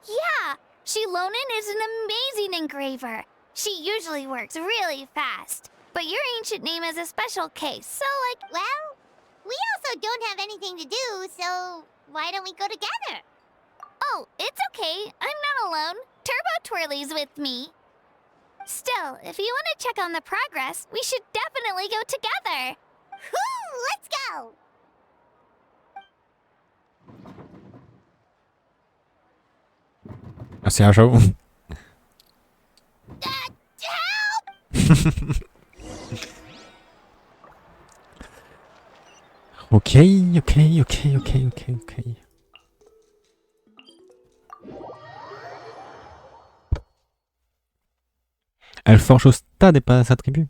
Yeah, Xilonen is an amazing engraver. She usually works really fast. But your ancient name is a special case, so Well, we also don't have anything to do, so why don't we go together? Oh, it's okay. I'm not alone. Turbo Twirly's with me. Still, if you want to check on the progress, we should definitely go together. Whoo, let's go! Merci à chaud. Help! Ok. Elle forge au stade et pas à sa tribu.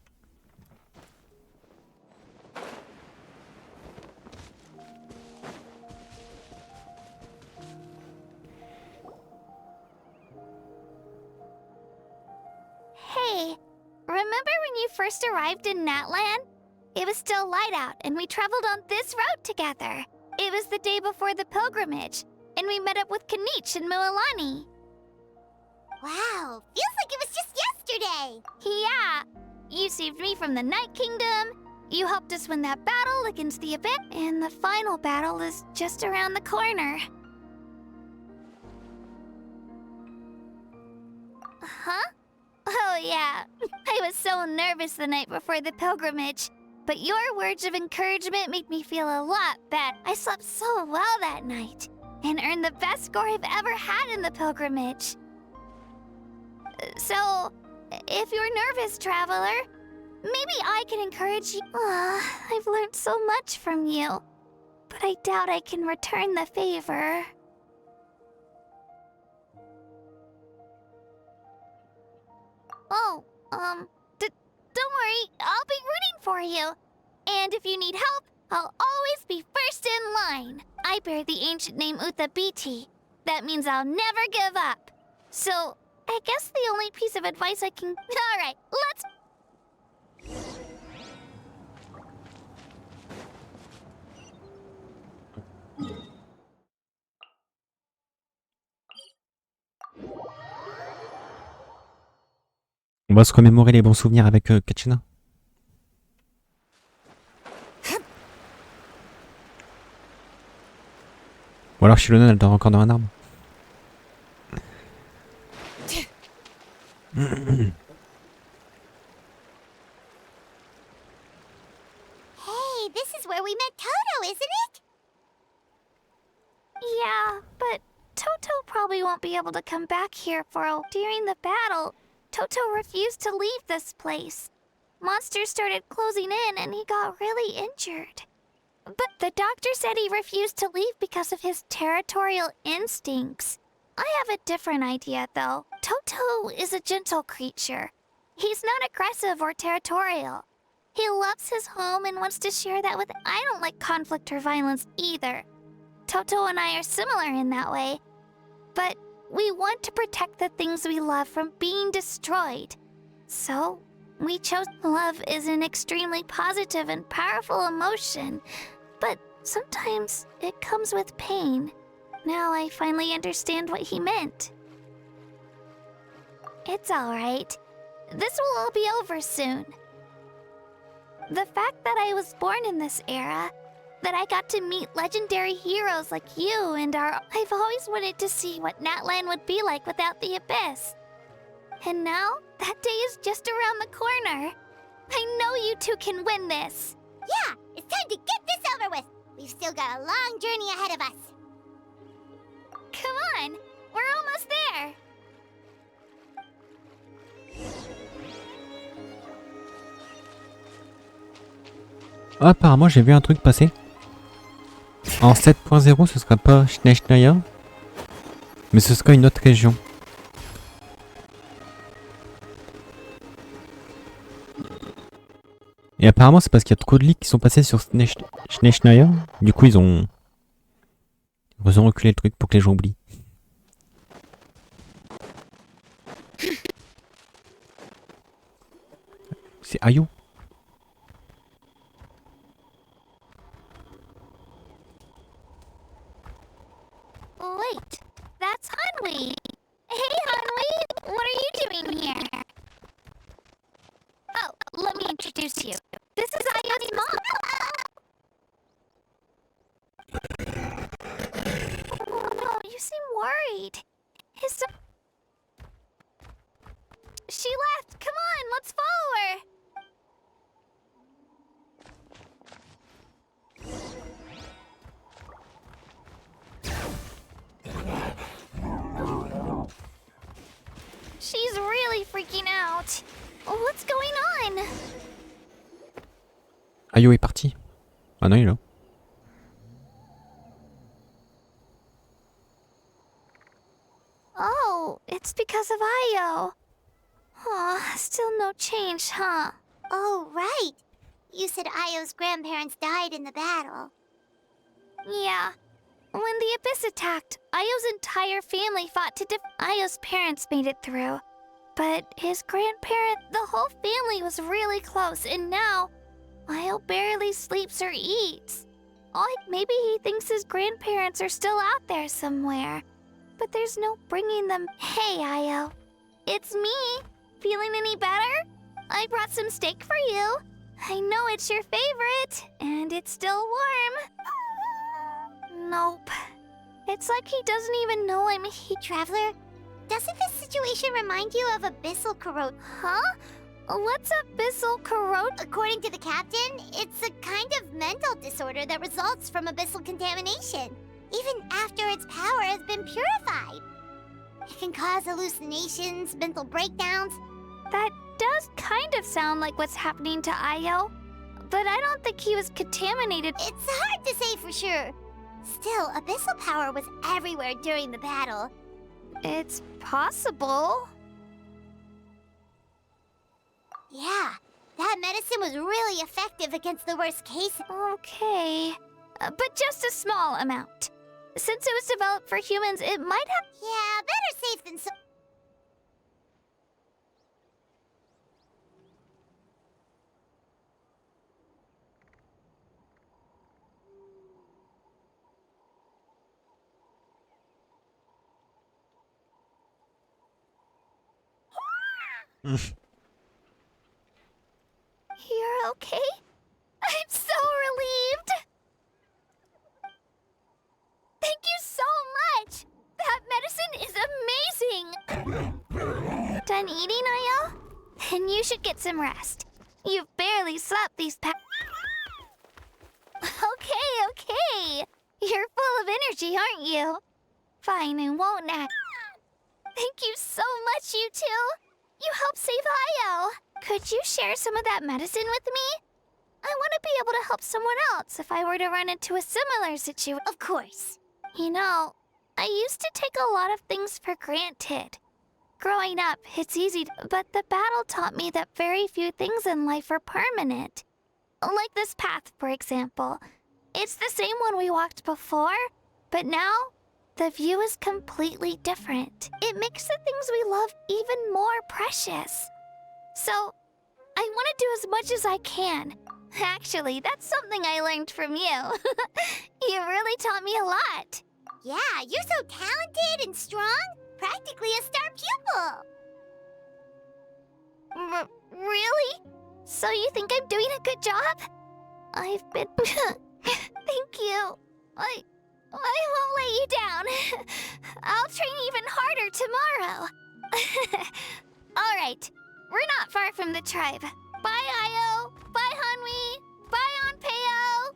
Hey, remember when you first arrived in Natlan? It was still light out, and we traveled on this road together. It was the day before the pilgrimage, and we met up with Kanich and Mualani. Wow, feels like it was just yesterday. Yeah, you saved me from the Night Kingdom, you helped us win that battle against the Abyss, and the final battle is just around the corner. Huh? Oh yeah, I was so nervous the night before the pilgrimage. But your words of encouragement made me feel a lot better. I slept so well that night, and earned the best score I've ever had in the pilgrimage. So, if you're nervous, traveler, maybe I can encourage you. I've learned so much from you, but I doubt I can return the favor. Oh, don't worry, I'll be rooting for you. And if you need help, I'll always be first in line. I bear the ancient name Uthabiti. That means I'll never give up. So, I guess the only piece of advice I can... Alright, let's... On va se remémorer les bons souvenirs avec Kachina. Ou alors Xilonen, elle dort encore dans un arbre. Hey, this is where we met Toto, isn't it? Yeah, but Toto probably won't be able to come back here during the battle. Toto refused to leave this place. Monsters started closing in and he got really injured. But the doctor said he refused to leave because of his territorial instincts. I have a different idea, though. Toto is a gentle creature. He's not aggressive or territorial. He loves his home and wants to share that with... I don't like conflict or violence either. Toto and I are similar in that way. But we want to protect the things we love from being destroyed. So, we chose... Love is an extremely positive and powerful emotion. But sometimes it comes with pain. Now I finally understand what he meant. It's alright. This will all be over soon. The fact that I was born in this era, that I got to meet legendary heroes like you and I've always wanted to see what Natlan would be like without the Abyss. And now, that day is just around the corner. I know you two can win this. Yeah, it's time to get this over with. We've still got a long journey ahead of us. Come on, we're almost there. Ah, apparemment, j'ai vu un truc passer. En 7.0, ce sera pas Schnechnaya, mais ce sera une autre région. Et apparemment, c'est parce qu'il y a trop de leaks qui sont passés sur Schnechnaya. Du coup, ils ont reculé le truc pour que les gens oublient. C'est Ayo. Wait, that's Hanwi. Hey, Hanwi, what are you doing here? Oh, let me introduce you. This is Ayo's mom. Oh no, you seem worried. She left. Come on, let's follow her. She's really freaking out. What's going on? Ayo est parti. Ah non, il est là. Oh, it's because of Ayo. Oh, still no change, huh? Oh, right. You said Ayo's grandparents died in the battle. Yeah. When the Abyss attacked, Ayo's entire family fought to Ayo's parents made it through. But his the whole family was really close, and now Ayo barely sleeps or eats. Maybe he thinks his grandparents are still out there somewhere. But there's no bringing them. Hey, Ayo. It's me. Feeling any better? I brought some steak for you. I know it's your favorite, and it's still warm. Nope. It's like he doesn't even know I'm here. Traveler, doesn't this situation remind you of abyssal corrode? Huh? What's abyssal corrode? According to the captain, it's a kind of mental disorder that results from abyssal contamination, even after its power has been purified. It can cause hallucinations, mental breakdowns. That does kind of sound like what's happening to Ayo. But I don't think he was contaminated. It's hard to say for sure. Still, abyssal power was everywhere during the battle. It's possible. Yeah, that medicine was really effective against the worst case. Okay. But just a small amount. Since it was developed for humans, it might have... Yeah, better safe than sorry. okay? I'm so relieved! Thank you so much! That medicine is amazing! Done eating, Ayo? Then you should get some rest. You've barely slept these Okay. You're full of energy, aren't you? Fine, I won't nag. Thank you so much, you two! You helped save Ayo! Could you share some of that medicine with me? I want to be able to help someone else if I were to run into a similar situation. Of course. You know, I used to take a lot of things for granted. Growing up, it's easy, but the battle taught me that very few things in life are permanent. Like this path, for example. It's the same one we walked before, but now, the view is completely different. It makes the things we love even more precious. So, I want to do as much as I can. Actually, that's something I learned from you. You really taught me a lot. Yeah, you're so talented and strong. Practically a star pupil. Really? So you think I'm doing a good job? I've been... Thank you. I won't let you down. I'll train even harder tomorrow. Alright, we're not far from the tribe. Bye, Ayo. Bye, Hanwi. Bye, Anpeo.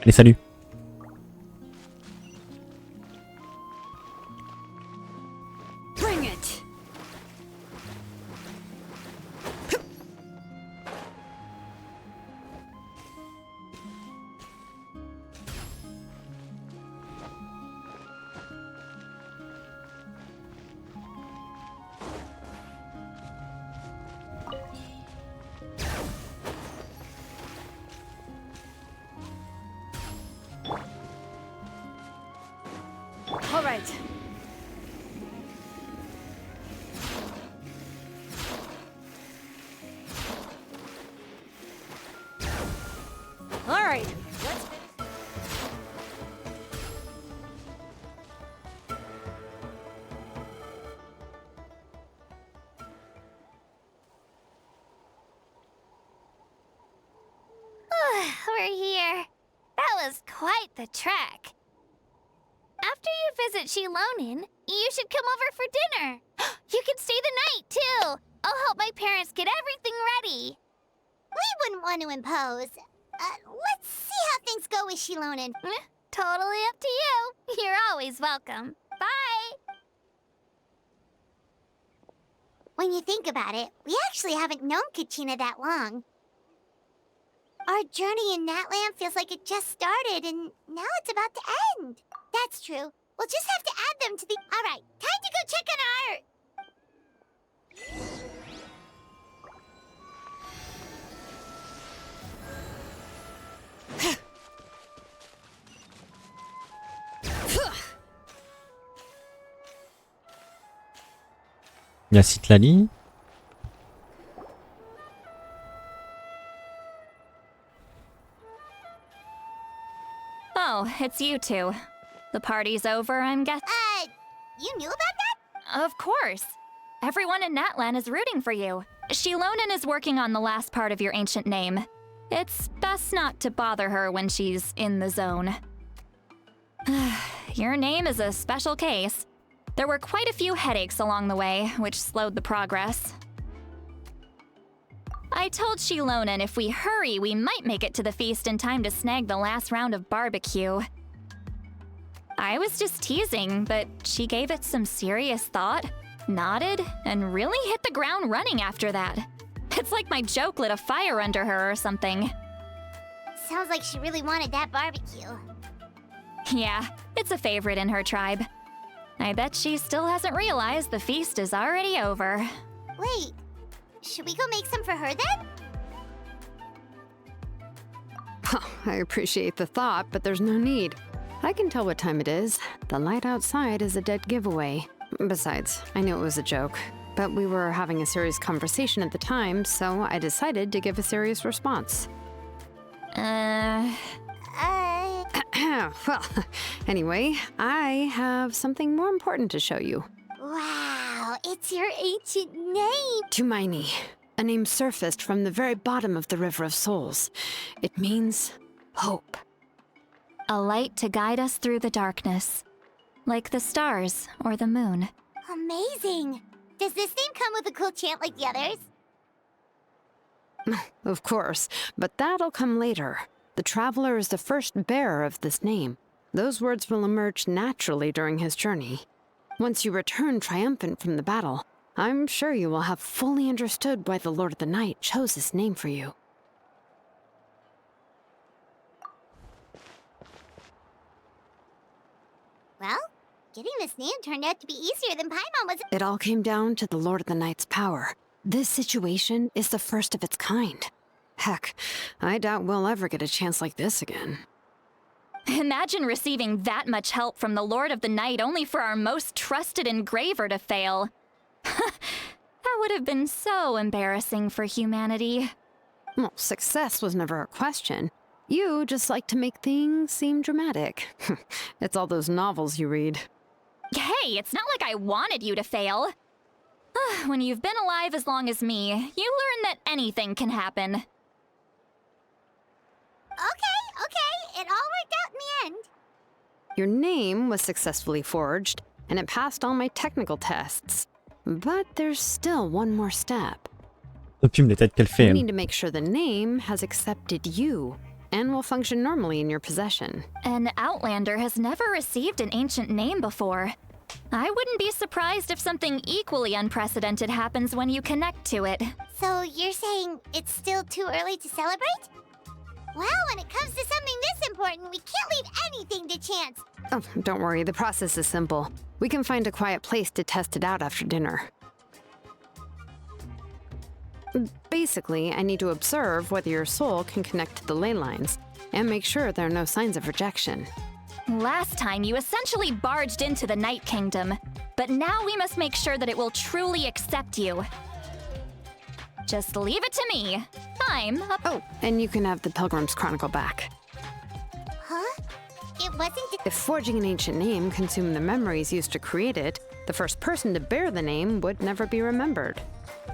Allez, salut. Bring it! All right. All right. Let's We're here. That was quite the trek. After you visit Xilonen, you should come over for dinner. You can stay the night, too. I'll help my parents get everything ready. We wouldn't want to impose. Let's see how things go with Xilonen. Totally up to you. You're always welcome. Bye. When you think about it, we actually haven't known Kachina that long. Our journey in Natlan feels like it just started, and now it's about to end. That's true. We'll just have to add them to the... Alright, time to go check on our... Il y a Citlali. Oh, it's you two. The party's over, I'm guessing. You knew about that? Of course. Everyone in Natlan is rooting for you. Xilonen is working on the last part of your ancient name. It's best not to bother her when she's in the zone. Your name is a special case. There were quite a few headaches along the way, which slowed the progress. I told Xilonen if we hurry, we might make it to the feast in time to snag the last round of barbecue. I was just teasing, but she gave it some serious thought, nodded, and really hit the ground running after that. It's like my joke lit a fire under her or something. Sounds like she really wanted that barbecue. Yeah, it's a favorite in her tribe. I bet she still hasn't realized the feast is already over. Wait, should we go make some for her then? I appreciate the thought, but there's no need. I can tell what time it is. The light outside is a dead giveaway. Besides, I knew it was a joke, but we were having a serious conversation at the time, so I decided to give a serious response. Well, anyway, I have something more important to show you. Wow, it's your ancient name. Tumaini. A name surfaced from the very bottom of the River of Souls. It means hope. A light to guide us through the darkness, like the stars or the moon. Amazing! Does this name come with a cool chant like the others? Of course, but that'll come later. The Traveler is the first bearer of this name. Those words will emerge naturally during his journey. Once you return triumphant from the battle, I'm sure you will have fully understood why the Lord of the Night chose this name for you. Well, getting this name turned out to be easier than Paimon was. It all came down to the Lord of the Night's power. This situation is the first of its kind. Heck, I doubt we'll ever get a chance like this again. Imagine receiving that much help from the Lord of the Night only for our most trusted engraver to fail. That would have been so embarrassing for humanity. Well, success was never a question. You just like to make things seem dramatic. It's all those novels you read. Hey, it's not like I wanted you to fail. When you've been alive as long as me, you learn that anything can happen. Okay, it all worked out in the end. Your name was successfully forged, and it passed all my technical tests. But there's still one more step. Opium, les têtes qu'elle fait, We elle. need to make sure the name has accepted you, and will function normally in your possession. An Outlander has never received an ancient name before. I wouldn't be surprised if something equally unprecedented happens when you connect to it. So you're saying it's still too early to celebrate? Well, when it comes to something this important, we can't leave anything to chance. Oh, don't worry, the process is simple. We can find a quiet place to test it out after dinner. Basically, I need to observe whether your soul can connect to the ley lines, and make sure there are no signs of rejection. Last time, you essentially barged into the Night Kingdom, but now we must make sure that it will truly accept you. Just leave it to me. I'm a... Oh, and you can have the Pilgrim's Chronicle back. Huh? It wasn't. If forging an ancient name consumed the memories used to create it, the first person to bear the name would never be remembered.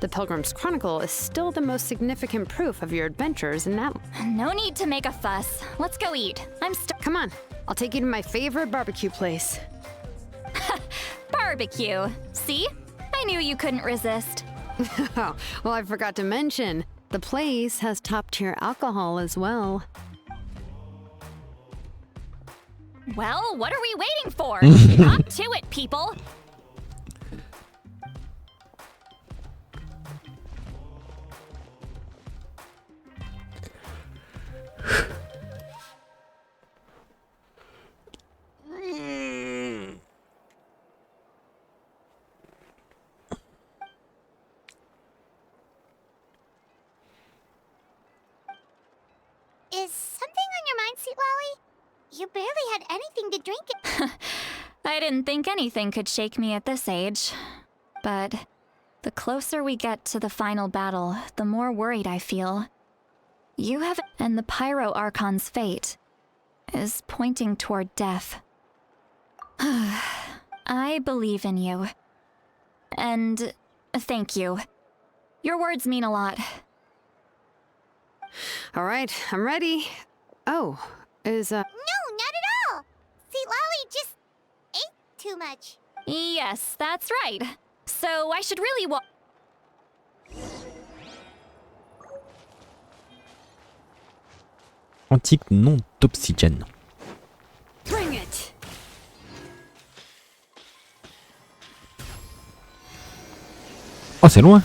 The Pilgrim's Chronicle is still the most significant proof of your adventures in Natlan. No need to make a fuss. Let's go eat. Come on, I'll take you to my favorite barbecue place. Barbecue. See? I knew you couldn't resist. Oh, well, I forgot to mention, the place has top-tier alcohol as well. Well, what are we waiting for? Hop to it, people! Is something on your mind, Citlali? You barely had anything to drink. I didn't think anything could shake me at this age. But the closer we get to the final battle, the more worried I feel. You have... And the Pyro Archon's fate is pointing toward death. I believe in you. And thank you. Your words mean a lot. All right, I'm ready. Oh, is, No, not at all! Citlali just ate too much. Yes, that's right. So I should really Antique nom d'oxygène. Bring it! Oh, c'est loin.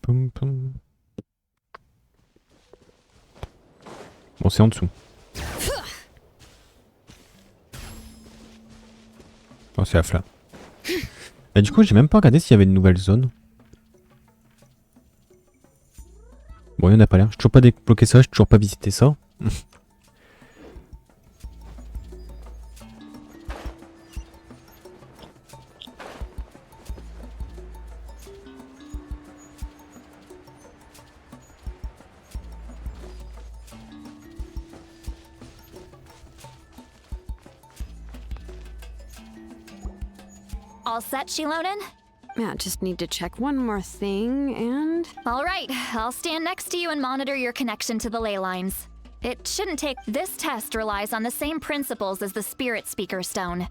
Poum, poum. Bon, c'est en dessous. Oh, c'est à flat. Et du coup, j'ai même pas regardé s'il y avait une nouvelle zone. Bon, il n'y en a pas l'air. J'ai toujours pas débloqué ça, j'ai toujours pas visité ça. All set, Xilonen? Yeah, just need to check one more thing, and... All right, I'll stand next to you and monitor your connection to the ley lines. It shouldn't take... This test relies on the same principles as the Spirit Speaker Stone.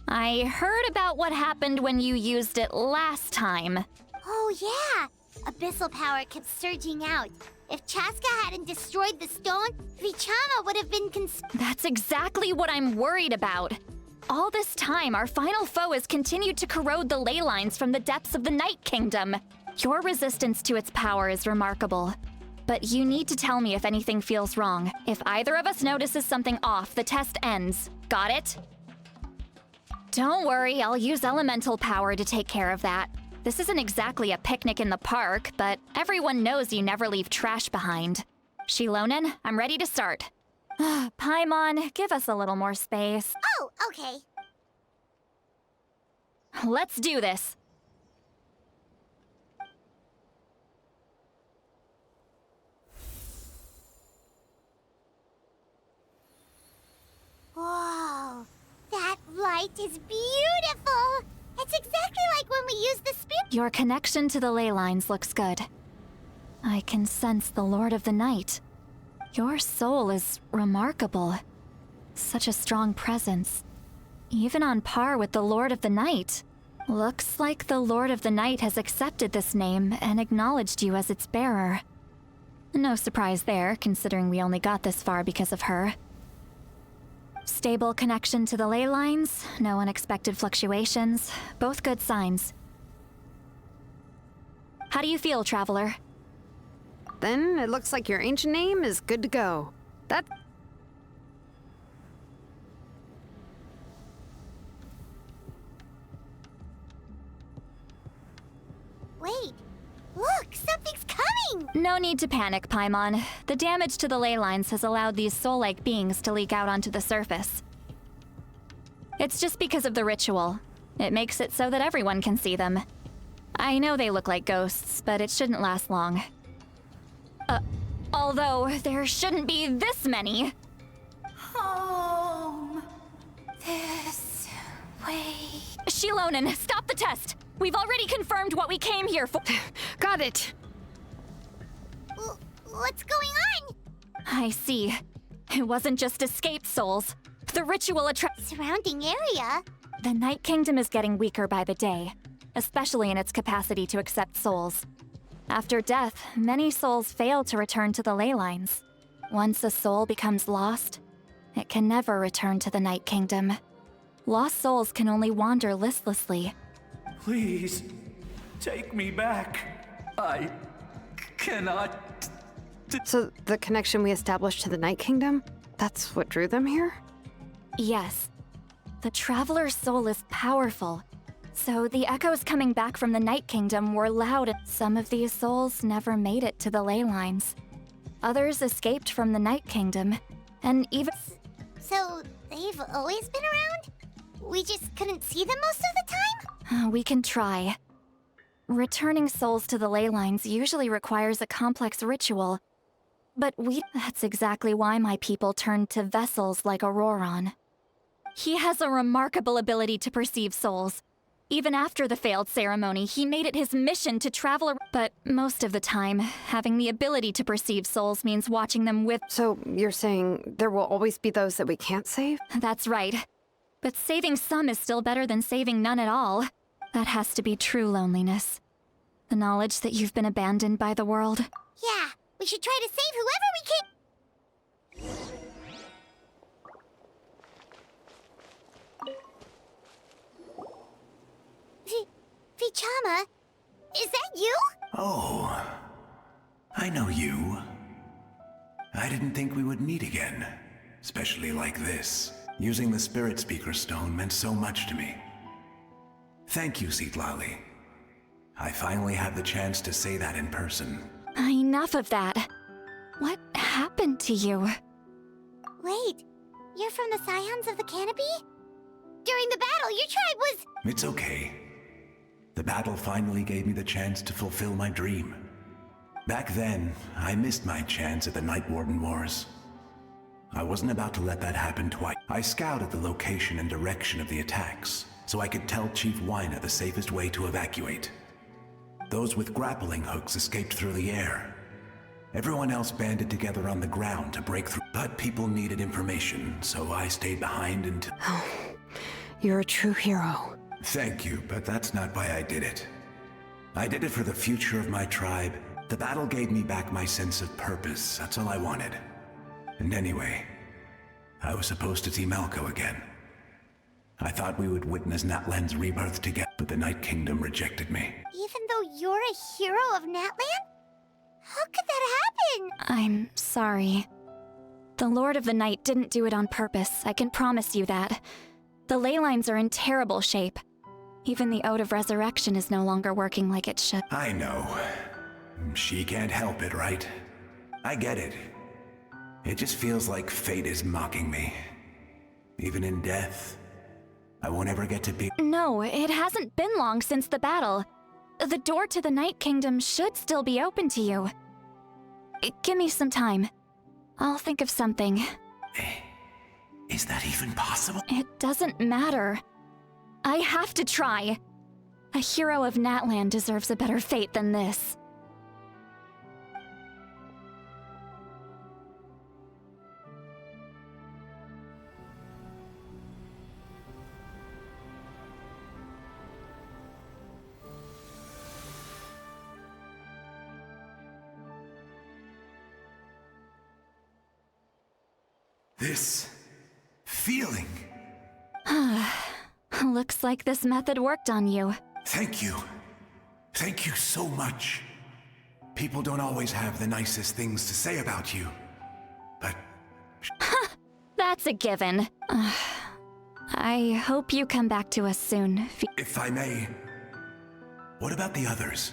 I heard about what happened when you used it last time. Oh yeah! Abyssal power kept surging out. If Chaska hadn't destroyed the stone, Vichama would have been That's exactly what I'm worried about. All this time, our final foe has continued to corrode the ley lines from the depths of the Night Kingdom. Your resistance to its power is remarkable. But you need to tell me if anything feels wrong. If either of us notices something off, the test ends. Got it? Don't worry, I'll use elemental power to take care of that. This isn't exactly a picnic in the park, but everyone knows you never leave trash behind. Xilonen, I'm ready to start. Paimon, give us a little more space. Oh, okay. Let's do this. Whoa, that light is beautiful! It's exactly like when we used the spirit. Your connection to the ley lines looks good. I can sense the Lord of the Night. Your soul is remarkable. Such a strong presence. Even on par with the Lord of the Night. Looks like the Lord of the Night has accepted this name and acknowledged you as its bearer. No surprise there, considering we only got this far because of her. Stable connection to the ley lines, no unexpected fluctuations, both good signs. How do you feel, Traveler? Then it looks like your ancient name is good to go. That... Wait, look, something's coming! No need to panic, Paimon. The damage to the ley lines has allowed these soul-like beings to leak out onto the surface. It's just because of the ritual. It makes it so that everyone can see them. I know they look like ghosts, but it shouldn't last long. Although there shouldn't be this many. Home. This way. Xilonen, stop the test! We've already confirmed what we came here for. Got it! What's going on? I see. It wasn't just escaped souls. The ritual Surrounding area? The Night Kingdom is getting weaker by the day, especially in its capacity to accept souls. After death, many souls fail to return to the ley lines. Once a soul becomes lost, it can never return to the Night Kingdom. Lost souls can only wander listlessly. Please, take me back. I cannot... So the connection we established to the Night Kingdom, that's what drew them here? Yes. The Traveler's soul is powerful, so the echoes coming back from the Night Kingdom were loud, and some of these souls never made it to the ley lines. Others escaped from the Night Kingdom, and even... So, they've always been around? We just couldn't see them most of the time? We can try. Returning souls to the ley lines usually requires a complex ritual, but that's exactly why my people turned to vessels like Auroron. He has a remarkable ability to perceive souls. Even after the failed ceremony, he made it his mission to travel but most of the time, having the ability to perceive souls means watching them with... So you're saying there will always be those that we can't save? That's right. But saving some is still better than saving none at all. That has to be true loneliness. The knowledge that you've been abandoned by the world. Yeah, we should try to save whoever we can. Vichama, is that you? Oh, I know you. I didn't think we would meet again, especially like this. Using the Spirit Speaker Stone meant so much to me. Thank you, Citlali. I finally had the chance to say that in person. Enough of that. What happened to you? Wait, you're from the Scions of the Canopy? During the battle, your tribe was... It's okay. The battle finally gave me the chance to fulfill my dream. Back then, I missed my chance at the Night Warden Wars. I wasn't about to let that happen twice. I scouted the location and direction of the attacks, so I could tell Chief Wyna the safest way to evacuate. Those with grappling hooks escaped through the air. Everyone else banded together on the ground to break through, but people needed information, so I stayed behind until... Oh, you're a true hero. Thank you, but that's not why I did it. I did it for the future of my tribe. The battle gave me back my sense of purpose, that's all I wanted. And anyway, I was supposed to see Malco again. I thought we would witness Natlan's rebirth together, but the Night Kingdom rejected me. Even though you're a hero of Natlan? How could that happen? I'm sorry. The Lord of the Night didn't do it on purpose, I can promise you that. The ley lines are in terrible shape. Even the Ode of Resurrection is no longer working like it should. I know. She can't help it, right? I get it. It just feels like fate is mocking me. Even in death, I won't ever get to be... No, it hasn't been long since the battle. The door to the Night Kingdom should still be open to you. Give me some time. I'll think of something. Is that even possible? It doesn't matter. I have to try. A hero of Natlan deserves a better fate than this. This feeling. Looks like this method worked on you. Thank you. Thank you so much. People don't always have the nicest things to say about you. But... That's a given. I hope you come back to us soon. If I may, what about the others?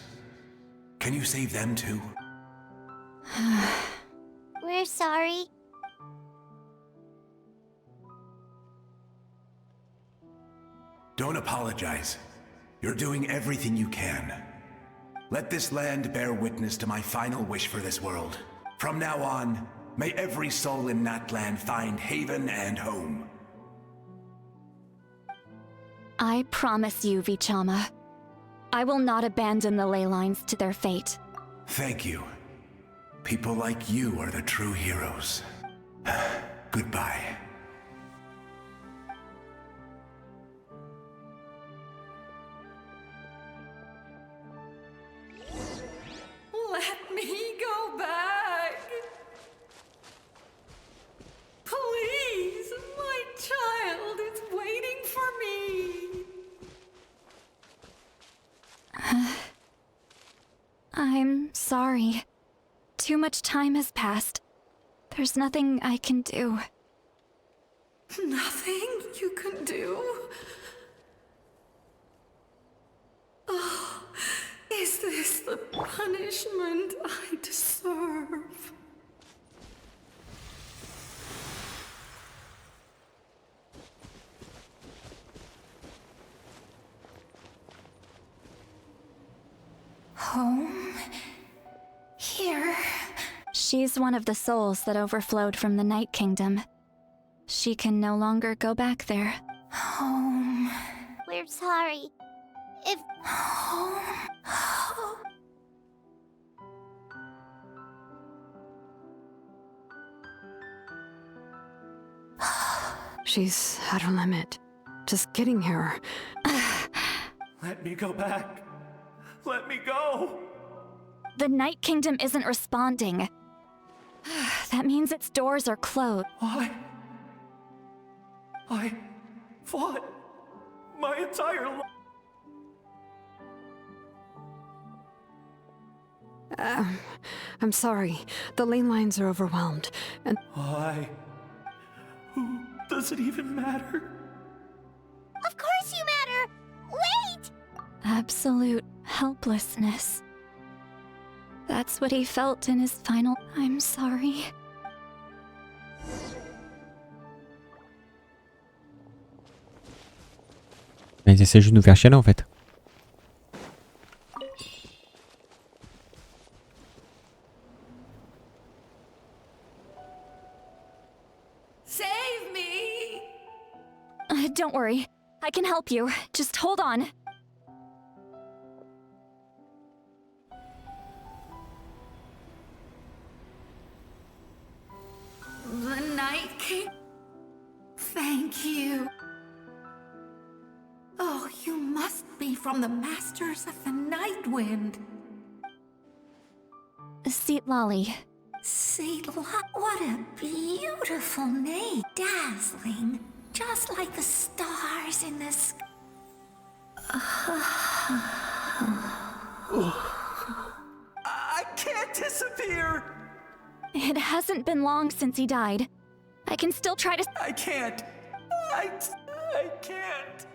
Can you save them too? We're sorry. Don't apologize. You're doing everything you can. Let this land bear witness to my final wish for this world. From now on, may every soul in Natlan find haven and home. I promise you, Vichama. I will not abandon the ley lines to their fate. Thank you. People like you are the true heroes. Goodbye. Let me go back. Please, my child is waiting for me. I'm sorry. Too much time has passed. There's nothing I can do. Nothing you can do? Oh, is this the punishment I deserve? Home? Here? She's one of the souls that overflowed from the Night Kingdom. She can no longer go back there. Home. We're sorry. If... Home. She's at her limit. Just getting here. Let me go back. Let me go. The Night Kingdom isn't responding. That means its doors are closed. Why? I fought my entire life. I'm sorry. The lane lines are overwhelmed, and... Why? Who does it even matter? Of course you matter! Wait! Absolute helplessness. That's what he felt in his final... I'm sorry. Ils essaient juste de nous faire chialer en fait. Save me! Don't worry. I can help you. Just hold on. The Night King? Thank you. Oh, you must be from the Masters of the Night Wind. Citlali. Citlali, what a beautiful name. Dazzling, just like the stars in the sky. I can't disappear! It hasn't been long since he died. I can still try to— I can't. I can't.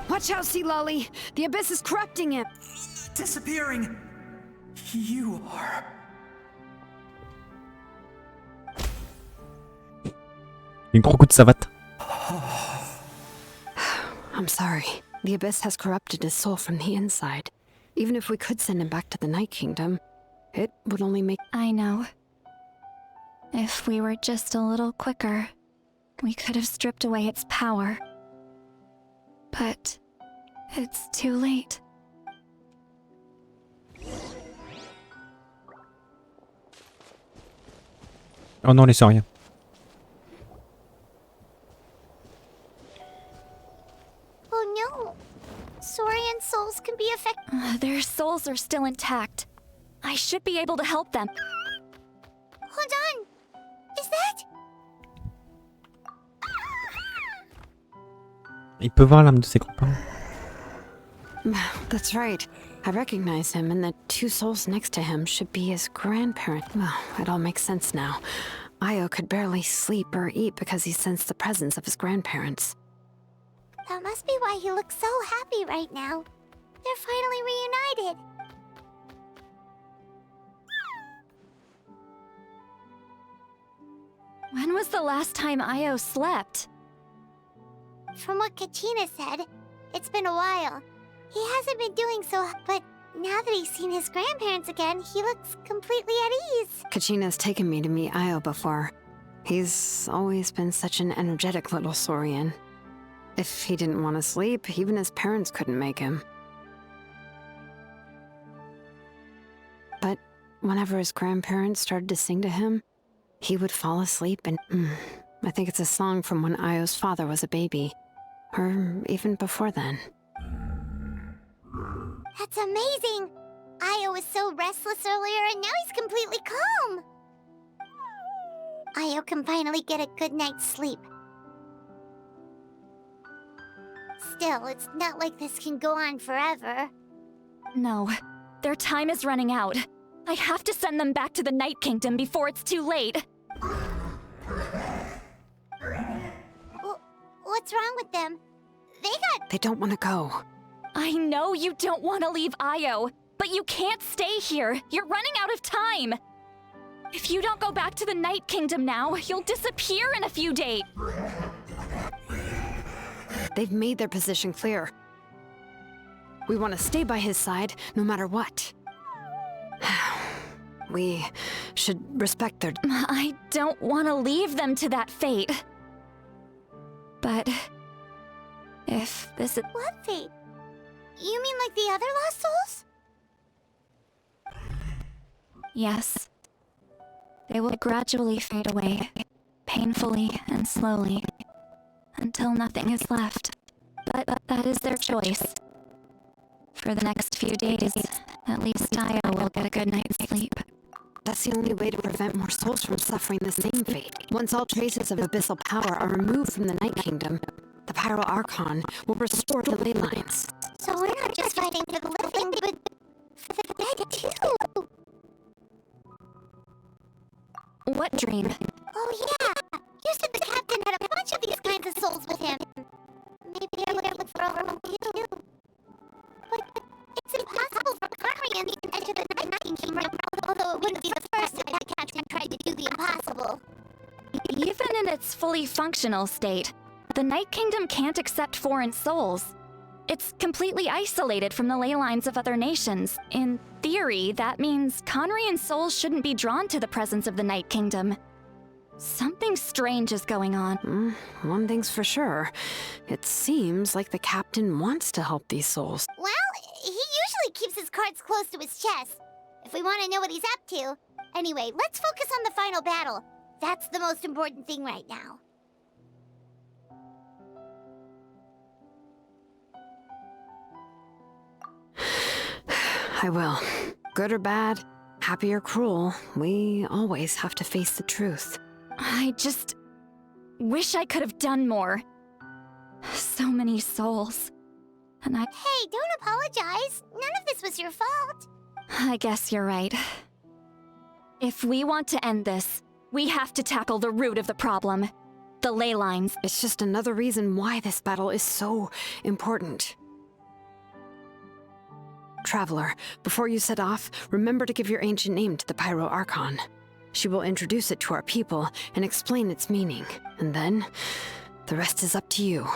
Watch out, Citlali! The abyss is corrupting him! Disappearing. You are. Un gros coup de savate. I'm sorry. The abyss has corrupted his soul from the inside. Even if we could send him back to the Night Kingdom, it would only make— I know. If we were just a little quicker, we could have stripped away its power. But it's too late. Oh non, les sauriens. Oh no! Saurian souls can be affected. Their souls are still intact. I should be able to help them. Hold on! Is that? Il peut voir l'âme de ses compagnons. That's right. I recognize him, and the two souls next to him should be his grandparents. Well, it all makes sense now. Io could barely sleep or eat because he sensed the presence of his grandparents. That must be why he looks so happy right now. They're finally reunited. When was the last time Io slept? From what Kachina said, it's been a while. He hasn't been doing so, but now that he's seen his grandparents again, he looks completely at ease. Kachina's taken me to meet Io before. He's always been such an energetic little saurian. If he didn't want to sleep, even his parents couldn't make him. But whenever his grandparents started to sing to him, he would fall asleep and I think it's a song from when Io's father was a baby. Or even before then. That's amazing! Io was so restless earlier and now he's completely calm! Io can finally get a good night's sleep. Still, it's not like this can go on forever. No, their time is running out. I have to send them back to the Night Kingdom before it's too late. What's wrong with them? They don't want to go. I know you don't want to leave Io, but you can't stay here. You're running out of time. If you don't go back to the Night Kingdom now, you'll disappear in a few days. They've made their position clear. We want to stay by his side, no matter what. We should respect their— I don't want to leave them to that fate. But if this is— What fate? You mean like the other lost souls? Yes. They will gradually fade away, painfully and slowly, until nothing is left. But that is their choice. For the next few days, at least Io will get a good night's sleep. That's the only way to prevent more souls from suffering the same fate. Once all traces of abyssal power are removed from the Night Kingdom, the Pyro Archon will restore the ley lines. So we're not just fighting for the living, but for the dead too! What dream? Oh yeah! You said the captain had a bunch of these kinds of souls with him. Maybe I would look for overwhelmed too. But it's impossible for Conrians to enter the Night Kingdom, although it wouldn't be the first time the captain tried to do the impossible. Even in its fully functional state, the Night Kingdom can't accept foreign souls. It's completely isolated from the ley lines of other nations. In theory, that means Conrian souls shouldn't be drawn to the presence of the Night Kingdom. Something strange is going on. One thing's for sure. It seems like the captain wants to help these souls. Well, he usually keeps his cards close to his chest. If we want to know what he's up to. Anyway, let's focus on the final battle. That's the most important thing right now. I will. Good or bad, happy or cruel, we always have to face the truth. I just wish I could have done more. So many souls. And Hey, don't apologize. None of this was your fault. I guess you're right. If we want to end this, we have to tackle the root of the problem. The ley lines. It's just another reason why this battle is so important. Traveler, before you set off, remember to give your ancient name to the Pyro Archon. She will introduce it to our people and explain its meaning. And then, the rest is up to you.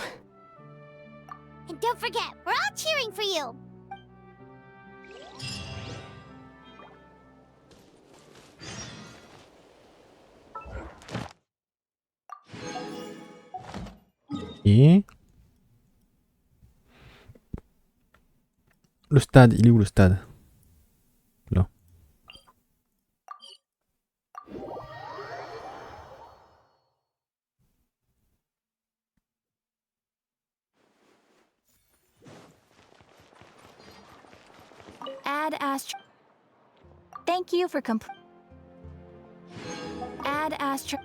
And don't forget, we're all cheering for you. Et... Le stade, il est où le stade? Là. Add astro. Thank you for Add astro.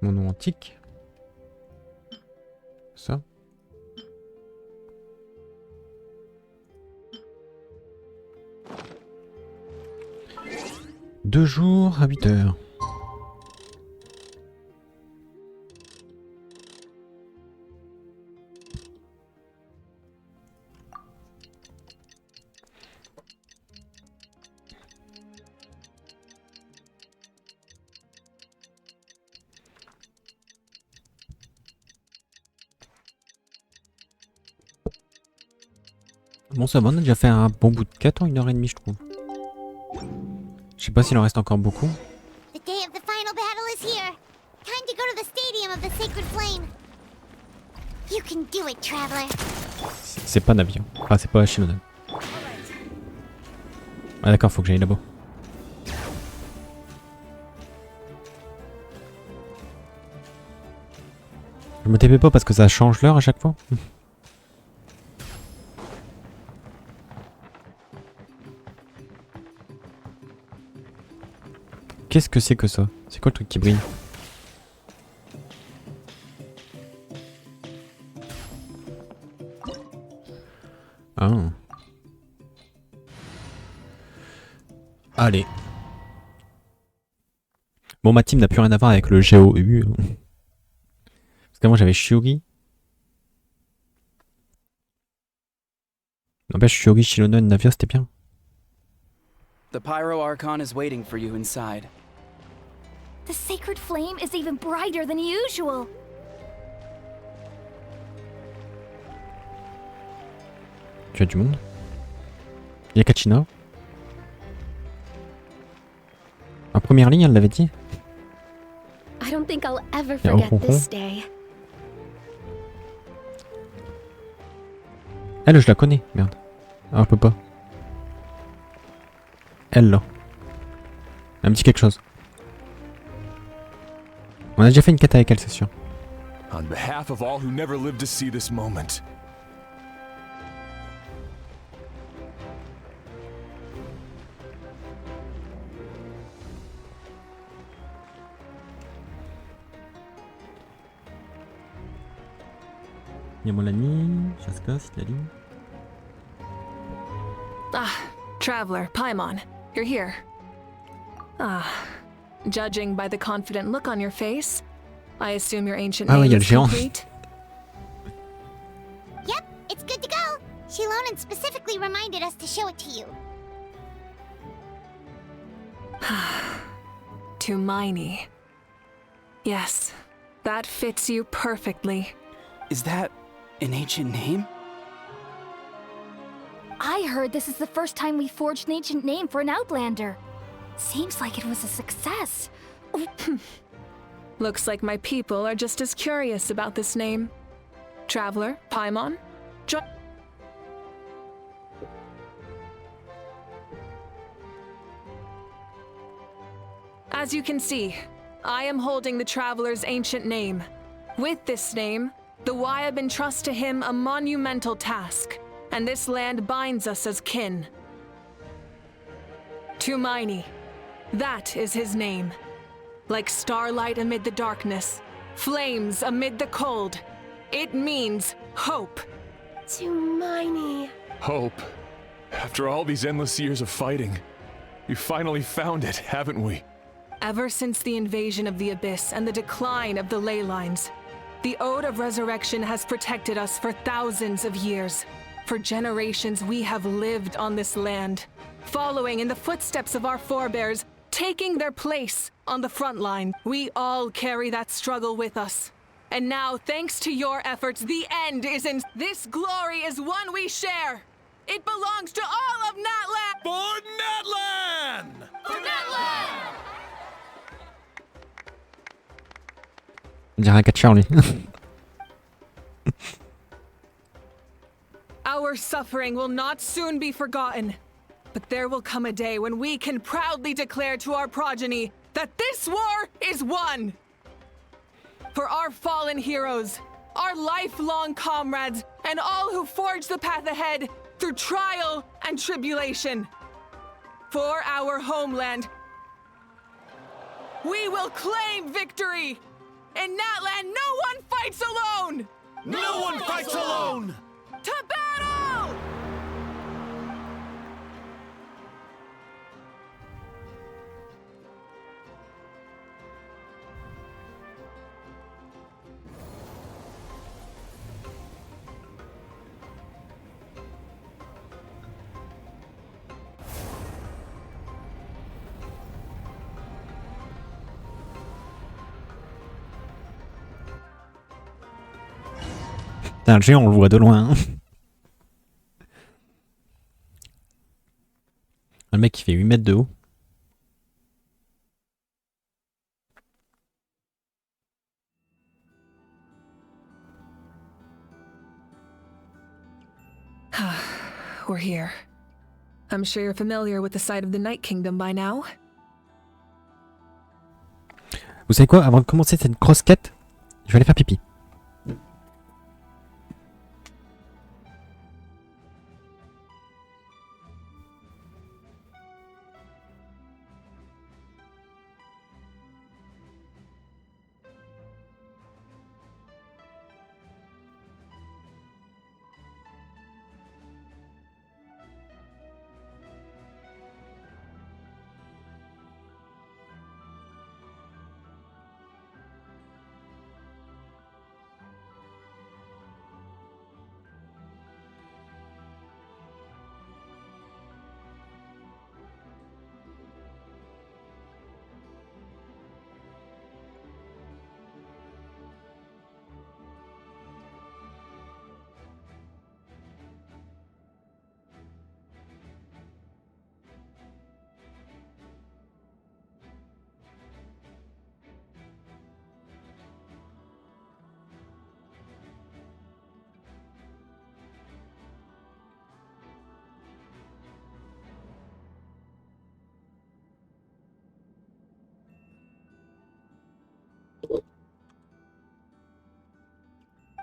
Mon nom antique. Ça. Deux jours à 8 heures. Bon, ça va, on a déjà fait un bon bout de 4 ans, 1h30 je trouve. Je sais pas s'il en reste encore beaucoup. The day of the final battle is here. Time to go to the stadium of the sacred flame. You can do it, traveler. C'est pas Navi, hein. Enfin, c'est pas Xilonen. Ah d'accord, faut que j'aille là-bas. Je me TP pas parce que ça change l'heure à chaque fois. Qu'est-ce que c'est que ça? C'est quoi le truc qui brille? Ah. Allez. Bon, ma team n'a plus rien à voir avec le GOU. Parce qu'avant j'avais Shiori. N'empêche, Shiori, Xilonen, Navia, c'était bien. The Pyro Archon is waiting for you inside. The sacred flame is even brighter than usual. Tu as du monde? Il y a Kachina. En première ligne, elle l'avait dit. I don't think I'll ever Il y a forget Ronron. this day. Elle, je la connais, merde. Ah, je peux pas. Elle, là. Un petit quelque chose. On a déjà fait une quête avec elle, c'est sûr. On behalf of all who never lived to see this moment. Il y a Molani, Chaska, Citlali. Ah, traveler, Paimon, you're here. Ah, judging by the confident look on your face, I assume your ancient name is complete? Yep, it's good to go. Xilonen specifically reminded us to show it to you. To Miney. Yes, that fits you perfectly. Is that an ancient name? I heard this is the first time we forged an ancient name for an Outlander. Seems like it was a success. Looks like my people are just as curious about this name. Traveler, Paimon, As you can see, I am holding the Traveler's ancient name. With this name, the Wyab entrust to him a monumental task, and this land binds us as kin. Tumaini, that is his name. Like starlight amid the darkness, flames amid the cold, it means hope. Tumaini. Hope. After all these endless years of fighting, we finally found it, haven't we? Ever since the invasion of the Abyss and the decline of the ley lines, the Ode of Resurrection has protected us for thousands of years. For generations we have lived on this land, following in the footsteps of our forebears, taking their place on the front line. We all carry that struggle with us. And now, thanks to your efforts, the end is in. This glory is one we share. It belongs to all of Natlan! For Natlan! For Natlan! On dirait un catcheur, lui. Our suffering will not soon be forgotten. But there will come a day when we can proudly declare to our progeny that this war is won! For our fallen heroes, our lifelong comrades, and all who forge the path ahead through trial and tribulation. For our homeland, we will claim victory! In Natlan, no one fights alone! No one fights alone! To battle! Putain, le géant, on le voit de loin. Hein. Le mec qui fait 8 mètres de haut. We're here. I'm sure you're familiar with the site of the Night Kingdom by now. Vous savez quoi? Avant de commencer cette grosse quête, je vais aller faire pipi.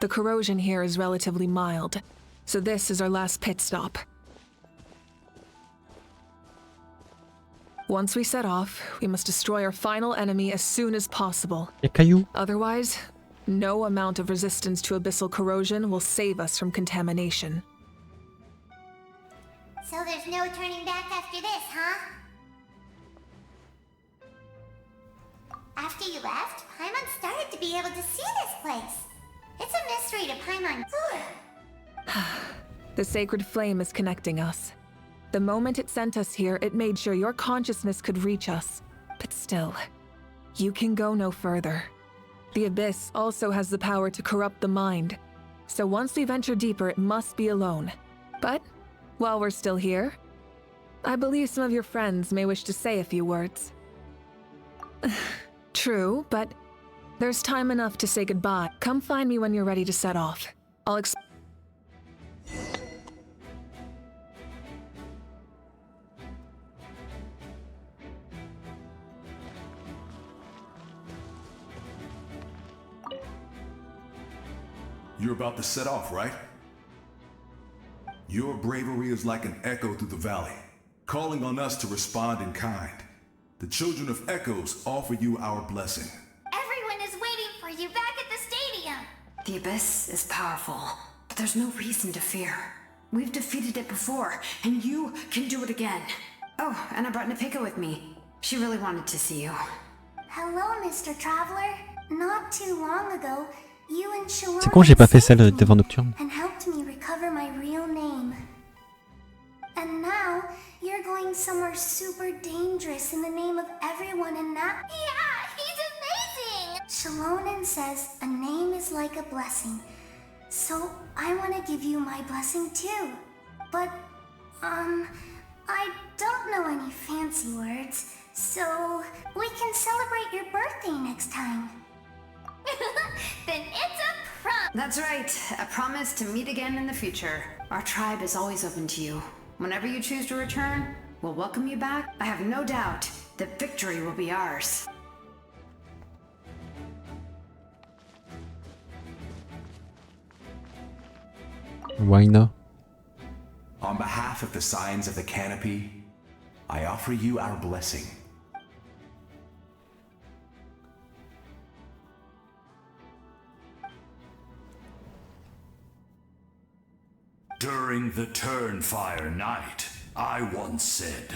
The corrosion here is relatively mild, so this is our last pit stop. Once we set off, we must destroy our final enemy as soon as possible. Otherwise, no amount of resistance to abyssal corrosion will save us from contamination. So there's no turning back after this, huh? After you left, Paimon started to be able to see this place. It's a mystery to Paimon. The sacred flame is connecting us. The moment it sent us here, it made sure your consciousness could reach us. But still, you can go no further. The Abyss also has the power to corrupt the mind. So once we venture deeper, it must be alone. But while we're still here, I believe some of your friends may wish to say a few words. True, but there's time enough to say goodbye. Come find me when you're ready to set off. I'll You're about to set off, right? Your bravery is like an echo through the valley, calling on us to respond in kind. The children of Echoes offer you our blessing. Everyone is waiting for you back at the stadium. The Abyss is powerful, but there's no reason to fear. We've defeated it before, and you can do it again. Oh, and I brought Nepika with me. She really wanted to see you. Hello, Mr. Traveler. Not too long ago, you and Xilonen C'est con, j'ai pas fait celle d'Enfant Nocturne. and helped me recover my real name. And now, you're going somewhere super dangerous in the name of everyone in that. Yeah, he's amazing! Xilonen says a name is like a blessing. So, I want to give you my blessing too. But, I don't know any fancy words, so we can celebrate your birthday next time. Then it's a prom! That's right. A promise to meet again in the future. Our tribe is always open to you. Whenever you choose to return, we'll welcome you back. I have no doubt that victory will be ours. Why not? On behalf of the Signs of the Canopy, I offer you our blessing. During the Turnfire night, I once said,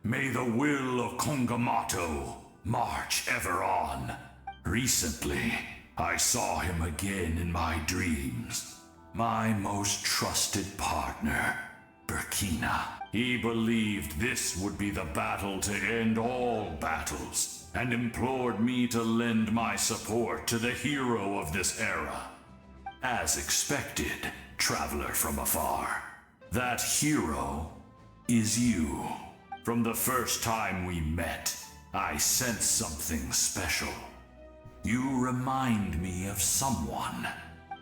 "May the will of Kongamato march ever on." Recently, I saw him again in my dreams. My most trusted partner, Burkina. He believed this would be the battle to end all battles, and implored me to lend my support to the hero of this era. As expected, traveler from afar, that hero is you. From the first time we met, I sensed something special. You remind me of someone.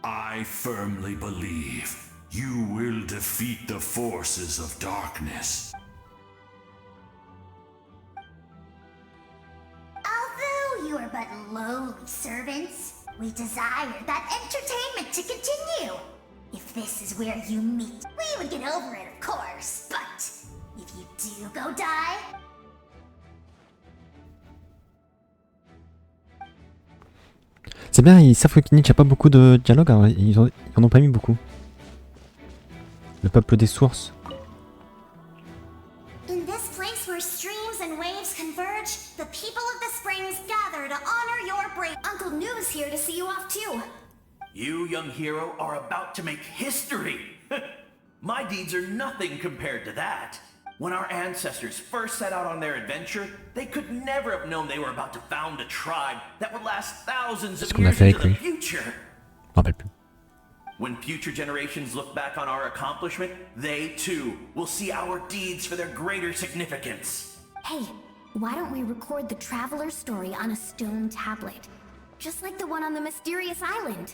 I firmly believe you will defeat the forces of darkness. Although you are but lowly servants, we desire that entertainment to continue. If this is where you meet, we would get over it, of course. But if you do go die, C'est bien, ils savent que Finit a pas beaucoup de dialogue, alors ils en ont pas mis beaucoup. Le peuple des sources. in this place where streams and waves converge, the people of the springs gather to honor your brave. Uncle New is here to see you off too. You, young hero, are about to make history. My deeds are nothing compared to that. When our ancestors first set out on their adventure, they could never have known they were about to found a tribe that would last thousands of years into the future. When future generations look back on our accomplishment, they too will see our deeds for their greater significance. Hey, why don't we record the traveler's story on a stone tablet? Just like the one on the mysterious island.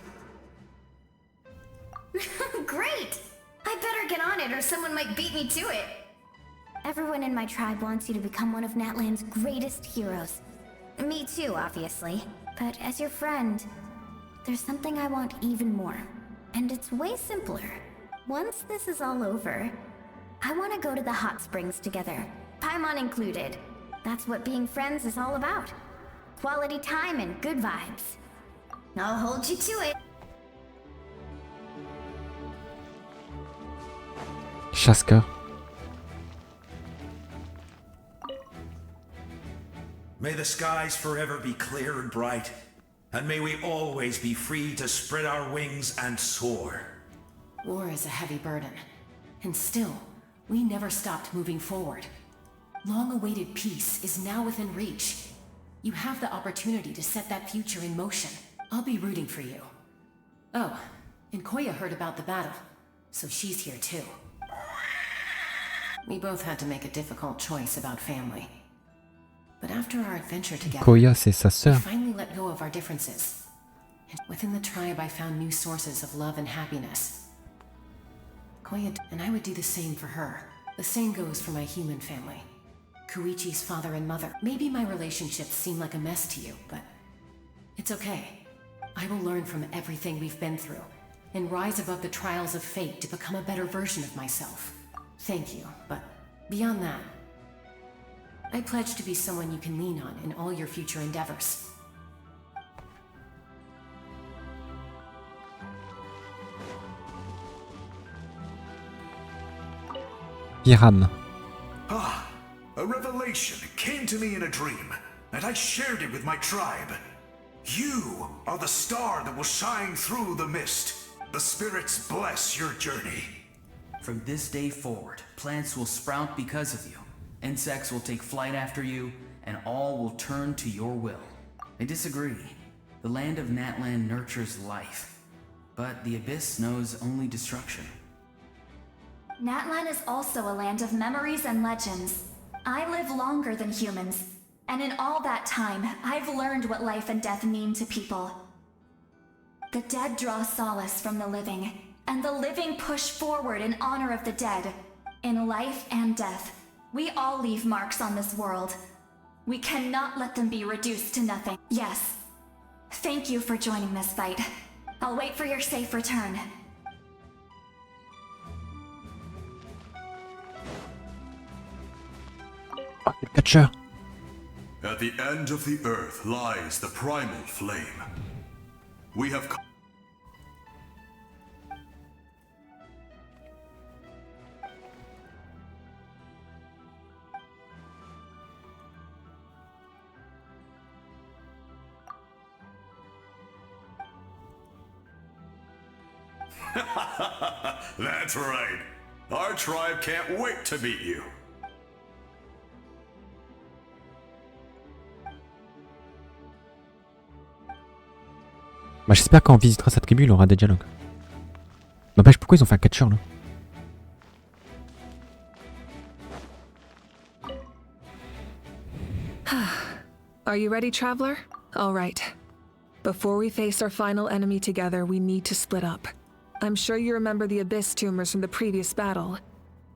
Great! I better get on it or someone might beat me to it. Everyone in my tribe wants you to become one of Natlan's greatest heroes. Me too, obviously. But as your friend, there's something I want even more. And it's way simpler. Once this is all over, I want to go to the hot springs together. Paimon included. That's what being friends is all about. Quality time and good vibes. I'll hold you to it. Chaska. May the skies forever be clear and bright, and may we always be free to spread our wings and soar. War is a heavy burden, and still, we never stopped moving forward. Long-awaited peace is now within reach. You have the opportunity to set that future in motion. I'll be rooting for you. Oh, and Koya heard about the battle, so she's here too. We both had to make a difficult choice about family. But after our adventure together, Koya, c'est sa we sœur. finally let go of our differences. And within the tribe, I found new sources of love and happiness. Koya, and I would do the same for her. The same goes for my human family. Koichi's father and mother. Maybe my relationships seem like a mess to you, but it's okay. I will learn from everything we've been through and rise above the trials of fate to become a better version of myself. Thank you, but beyond that, I pledge to be someone you can lean on in all your future endeavors. Piram. Ah, a revelation came to me in a dream, and I shared it with my tribe. You are the star that will shine through the mist. The spirits bless your journey. From this day forward, plants will sprout because of you. Insects will take flight after you, and all will turn to your will. I disagree. The land of Natlan nurtures life, but the Abyss knows only destruction. Natlan is also a land of memories and legends. I live longer than humans, and in all that time, I've learned what life and death mean to people. The dead draw solace from the living, and the living push forward in honor of the dead. In life and death, we all leave marks on this world. We cannot let them be reduced to nothing. Yes. Thank you for joining this fight. I'll wait for your safe return. Catcher. At the end of the earth lies the primal flame. We have That's right. Our tribe can't wait to meet you. Bah, j'espère quand on visitera sa tribu, il aura des dialogues. N'empêche, pourquoi ils ont fait un catcher là? Are you ready, traveler? All right. Before we face our final enemy together, we need to split up. I'm sure you remember the Abyss tumors from the previous battle.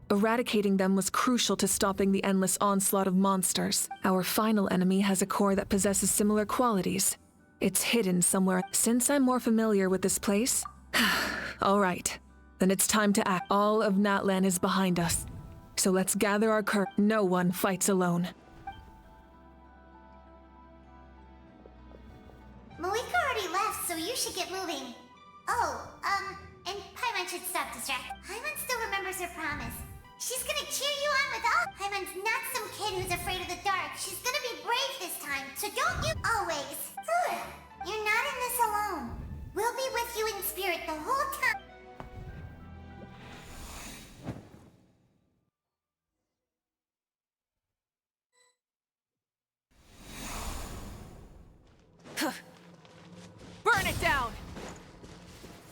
Eradicating them was crucial to stopping the endless onslaught of monsters. Our final enemy has a core that possesses similar qualities. It's hidden somewhere. Since I'm more familiar with this place, all right, then it's time to act. All of Natlan is behind us. So let's gather our courage. No one fights alone. Malika already left, so you should get moving. Oh, and Paimon should stop distracting. Paimon still remembers her promise. She's gonna cheer you on with all. Paimon's not some kid who's afraid of the dark. She's gonna be brave this time, so don't you always. You're not in this alone. We'll be with you in spirit the whole time. Burn it down!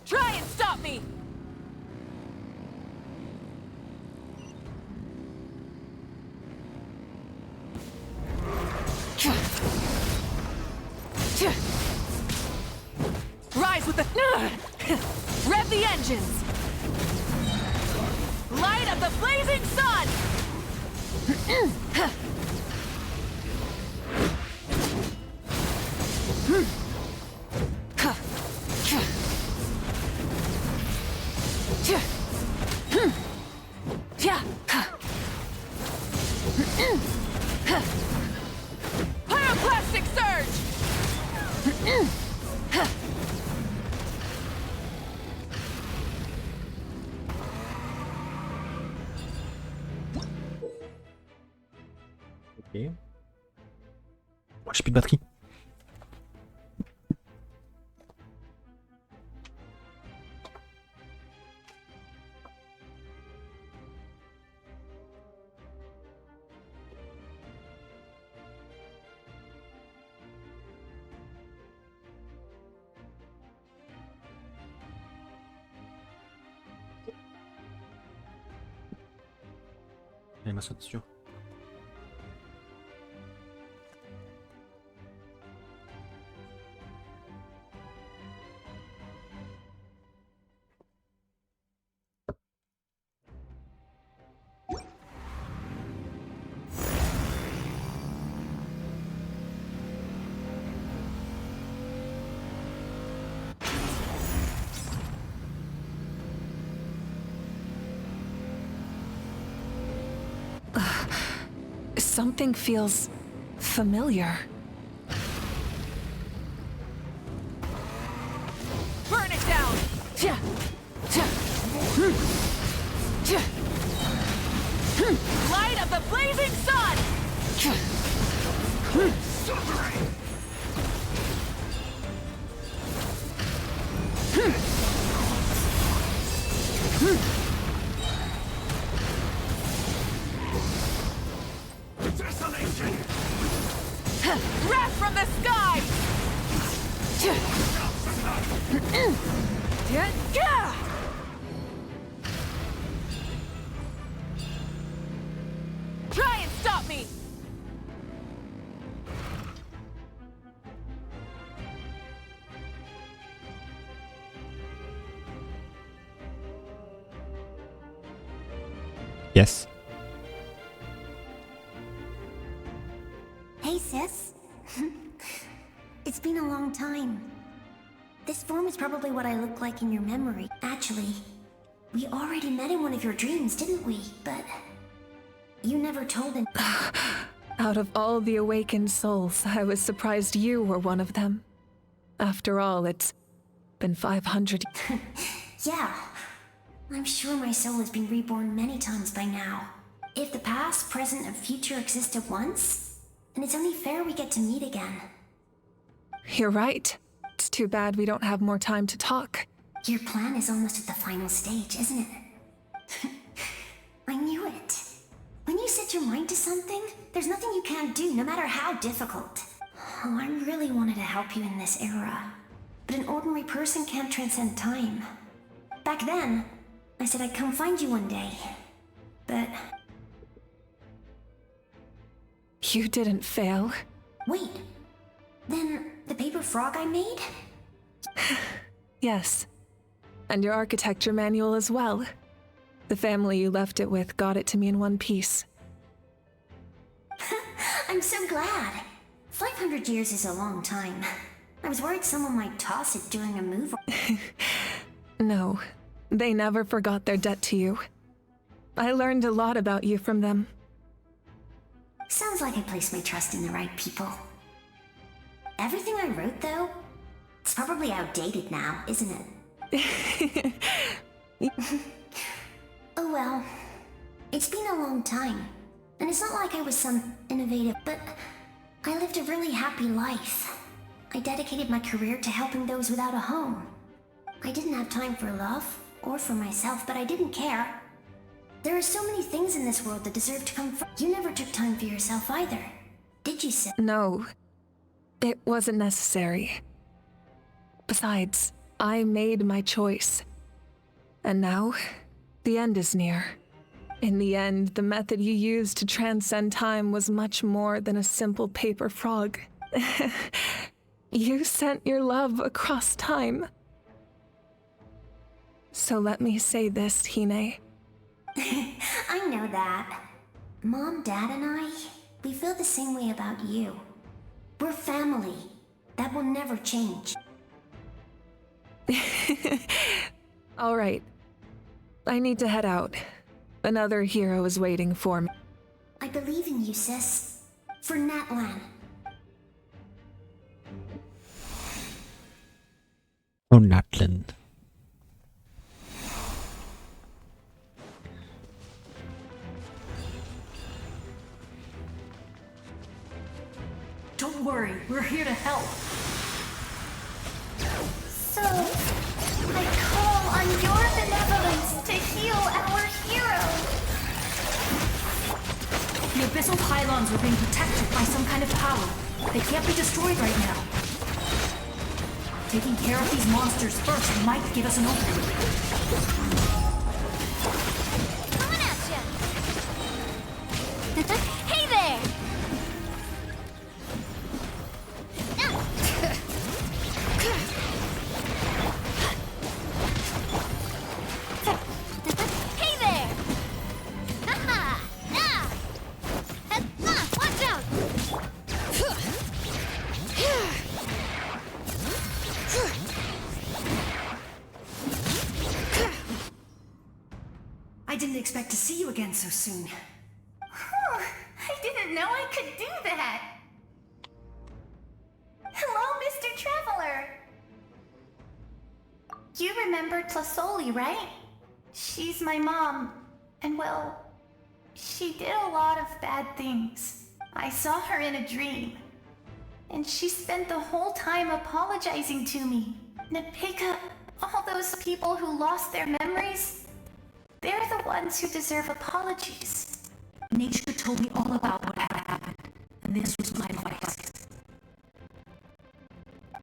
Try and stop me! Rise with the... Rev the engines! Light of the blazing sun! Pyroclastic surge! Ok. Oh, j'ai plus de batterie. J'avais ma sauce dessus. Something feels familiar. Burn it down! Light of the blazing sun! Wrath from the sky! Try and stop me! Yes. Hey, sis. It's been a long time. This form is probably what I look like in your memory. Actually, we already met in one of your dreams, didn't we? But you never told him. Out of all the awakened souls, I was surprised you were one of them. After all, it's been 500. Yeah. I'm sure my soul has been reborn many times by now. If the past, present, and future exist at once, then it's only fair we get to meet again. You're right. It's too bad we don't have more time to talk. Your plan is almost at the final stage, isn't it? I knew it. When you set your mind to something, there's nothing you can't do, no matter how difficult. Oh, I really wanted to help you in this era. But an ordinary person can't transcend time. Back then, I said I'd come find you one day. But... You didn't fail. Wait. Then, the paper frog I made? Yes. And your architecture manual as well. The family you left it with got it to me in one piece. I'm so glad. 500 years is a long time. I was worried someone might toss it during a move. No, they never forgot their debt to you. I learned a lot about you from them. Sounds like I placed my trust in the right people. Everything I wrote, though, it's probably outdated now, isn't it? Oh well. It's been a long time. And it's not like I was some innovative, but I lived a really happy life. I dedicated my career to helping those without a home. I didn't have time for love, or for myself, but I didn't care. There are so many things in this world that deserve to come first. You never took time for yourself either, did you, Sid? No. It wasn't necessary. Besides, I made my choice. And now, the end is near. In the end, the method you used to transcend time was much more than a simple paper frog. You sent your love across time. So let me say this, Hine. I know that. Mom, Dad, and I, we feel the same way about you. We're family. That will never change. All right. I need to head out. Another hero is waiting for me. I believe in you, sis. For Natlan. Oh, Natlan. Don't worry, we're here to help. So, I call on your benevolence to heal our hero. The abyssal pylons are being protected by some kind of power. They can't be destroyed right now. Taking care of these monsters first might give us an opening. Coming at ya! to see you again so soon. I didn't know I could do that. Hello, Mr. Traveler. You remember Tlasoli, right? She's my mom, and well, she did a lot of bad things. I saw her in a dream, and she spent the whole time apologizing to me. Napika, all those people who lost their memories, they're the ones who deserve apologies. Nature told me all about what had happened, and this was my advice.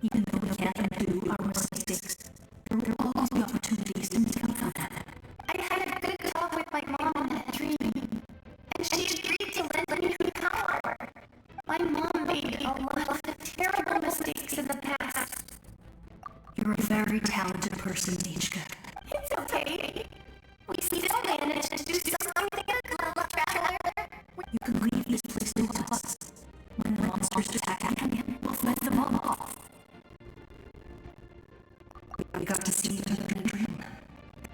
Even though we can't undo our mistakes, there will always be opportunities to make up for them. I had a good talk with my mom in that dream, and she agreed to lend me her power. My mom made a lot of terrible mistakes in the past. You're a very talented person, Nichka. It's okay. We still managed to do something good, little traveler. You can leave this place to us. When the monsters attack again, we'll fight them all off. We got to see each other in a dream.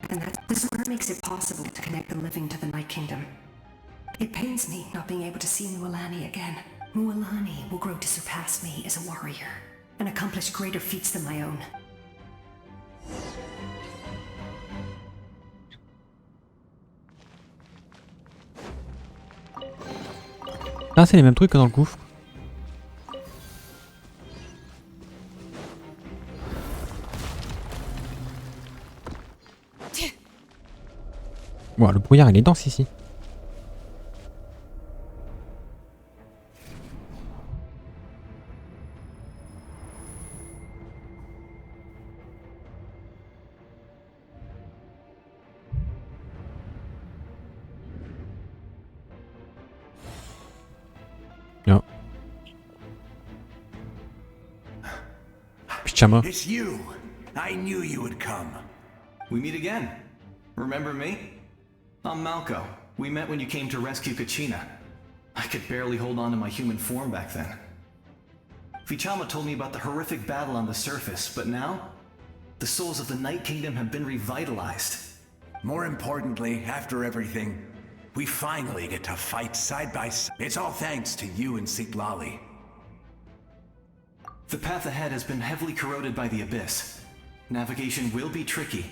And this is where it makes it possible to connect the living to the Night Kingdom. It pains me not being able to see Mualani again. Mualani will grow to surpass me as a warrior and accomplish greater feats than my own. Ah, c'est les mêmes trucs que dans le gouffre. Bon, le brouillard il est dense ici. Non. Pyjama. It's you. I knew you would come. We meet again. Remember me? I'm Malco. We met when you came to rescue Kachina. I could barely hold on to my human form back then. Fichama told me about the horrific battle on the surface, but now, the souls of the Night Kingdom have been revitalized. More importantly, after everything, we finally get to fight side by side. It's all thanks to you and Citlali. The path ahead has been heavily corroded by the Abyss. Navigation will be tricky.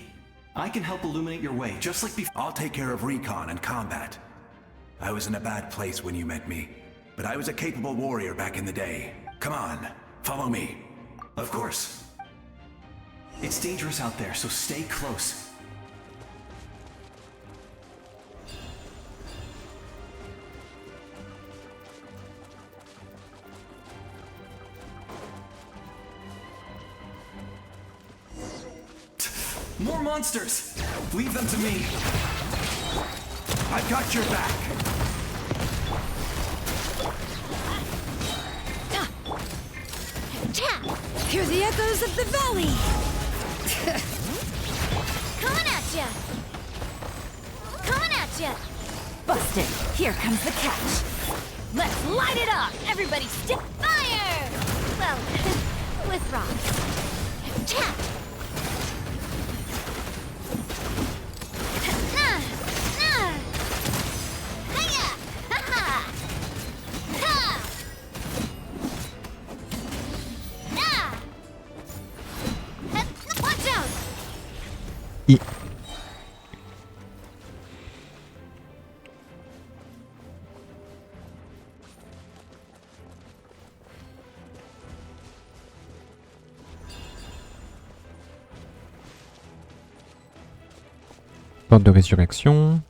I can help illuminate your way, just like before. I'll take care of recon and combat. I was in a bad place when you met me, but I was a capable warrior back in the day. Come on, follow me. Of course. It's dangerous out there, so stay close. More monsters! Leave them to me. I've got your back. Hear the echoes of the valley! Coming at ya! Coming at ya! Busted! Here comes the catch! Let's light it up! Everybody stick fire! Well, with rocks. Chat! Porte de résurrection.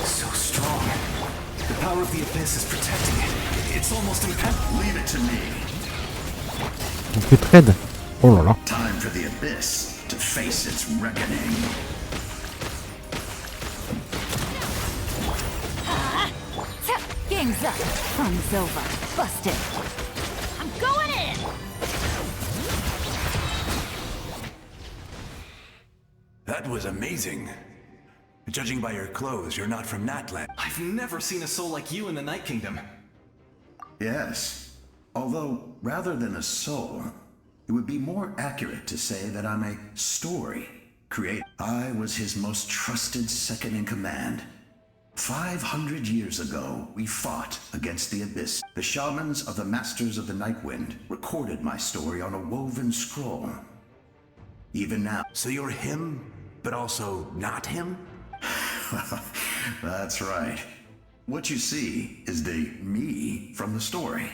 So strong. The power of the Abyss is protecting it. It's almost impenetrable. Leave it to me. Un peu de raid. Oh là là. Time for the Abyss to face its reckoning. Game's up. Fun's over. Busted. I'm going in! That was amazing. Judging by your clothes, you're not from Natlan. I've never seen a soul like you in the Night Kingdom. Yes. Although, rather than a soul, it would be more accurate to say that I'm a story created. I was his most trusted second-in-command. 500 years ago, we fought against the Abyss. The shamans of the Masters of the Nightwind recorded my story on a woven scroll. Even now. So you're him, but also not him? That's right. What you see is the me from the story.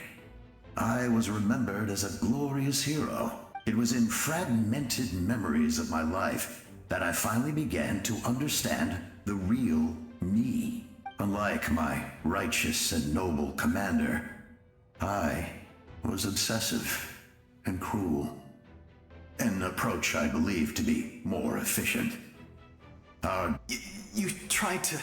I was remembered as a glorious hero. It was in fragmented memories of my life that I finally began to understand the real me. Unlike my righteous and noble commander, I was obsessive and cruel. An approach I believe to be more efficient. You tried to...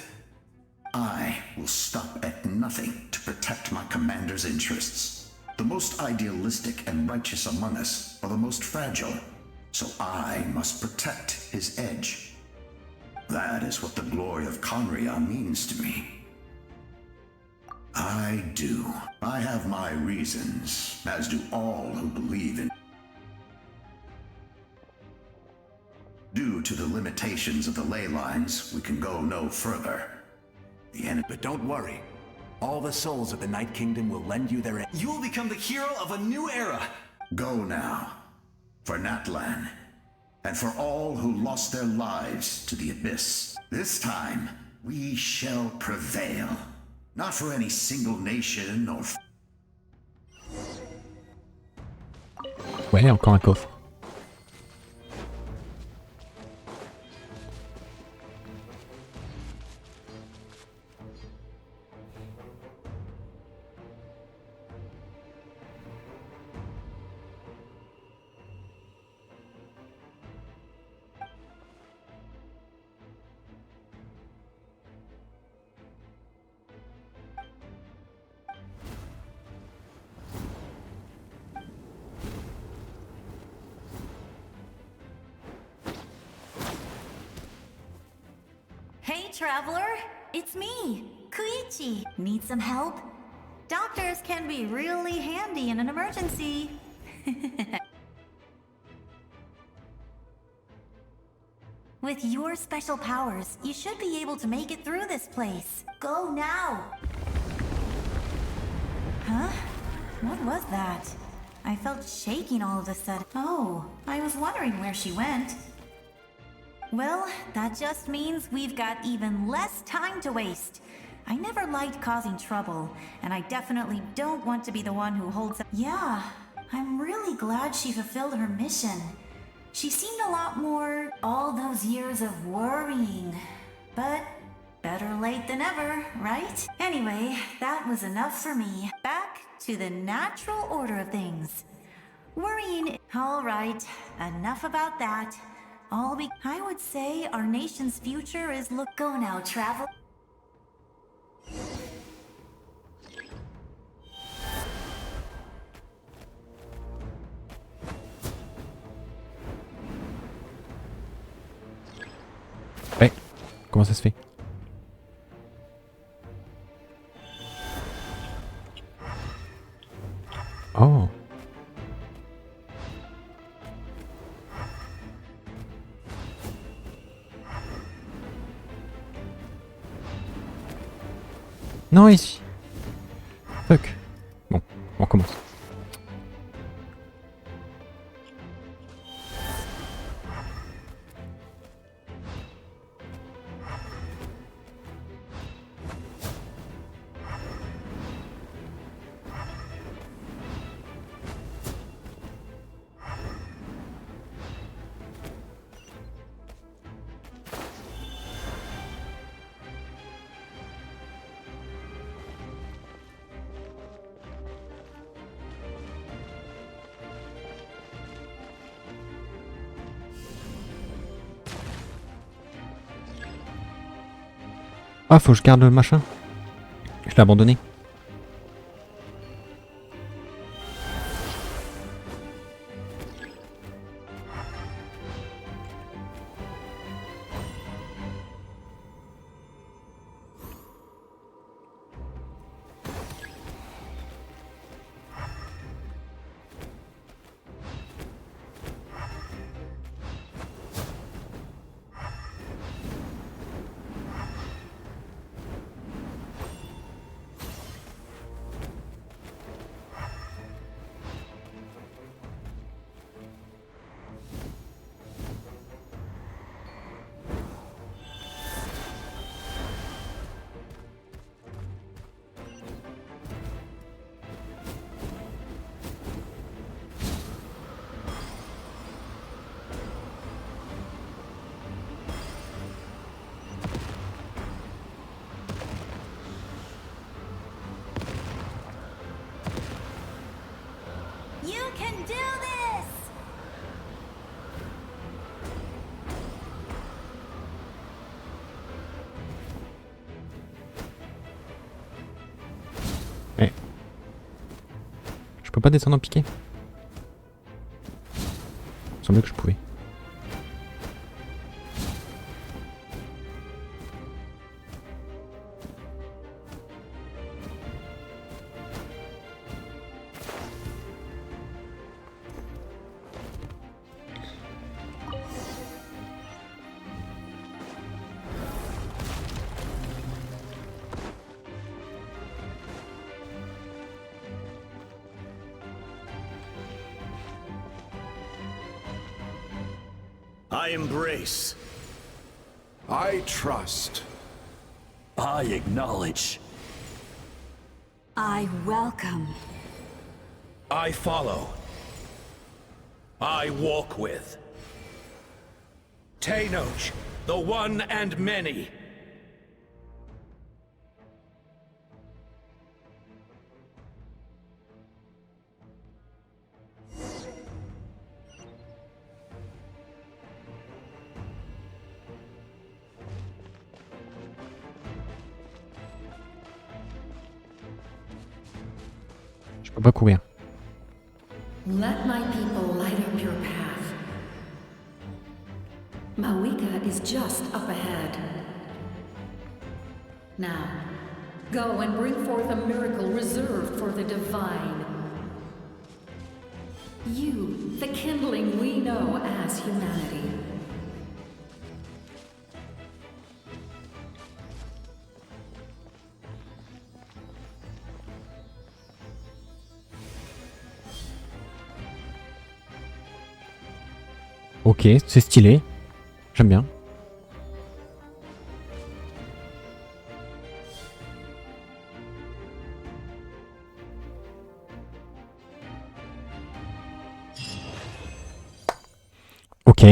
I will stop at nothing to protect my commander's interests. The most idealistic and righteous among us are the most fragile, so I must protect his edge. That is what the glory of Conria means to me. I do. I have my reasons, as do all who believe in. Due to the limitations of the ley lines, we can go no further. But don't worry. All the souls of the Night Kingdom will lend you their... You will become the hero of a new era! Go now. For Natlan. And for all who lost their lives to the Abyss. This time, we shall prevail. Not for any single nation or... Ouais, encore un coffre. Hey, traveler! It's me, Koichi. Need some help? Doctors can be really handy in an emergency. With your special powers, you should be able to make it through this place. Go now! Huh? What was that? I felt shaking all of a sudden. Oh, I was wondering where she went. Well, that just means we've got even less time to waste. I never liked causing trouble, and I definitely don't want to be the one who holds up. Yeah, I'm really glad she fulfilled her mission. She seemed a lot more... all those years of worrying. But better late than ever, right? Anyway, that was enough for me. Back to the natural order of things. Worrying... All right, enough about that. I would say our nation's future is Go now, travel. Ouais, comment ça se fait? Oh. Non, ici. Fuck. Bon, on recommence. Ah, faut que je garde le machin. Je l'ai abandonné. You can do this! Eh. Je peux pas descendre en piqué? Il me semblait que je pouvais. I embrace. I trust. I acknowledge. I welcome. I follow. I walk with. Tenoch, the one and many. Je peux pas courir. Let my people light up your path. Mawika is just up ahead. Now, go and bring forth a miracle reserved for the divine. You, the kindling we know as humanity. Ok, c'est stylé. J'aime bien. Ok.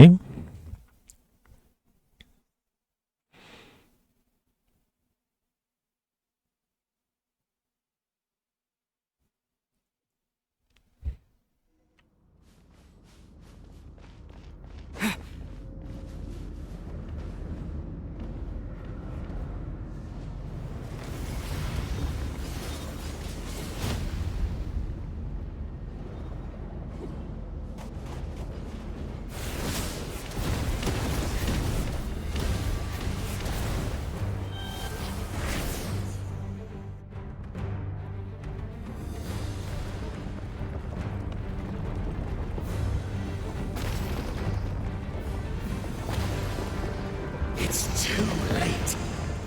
It's too late.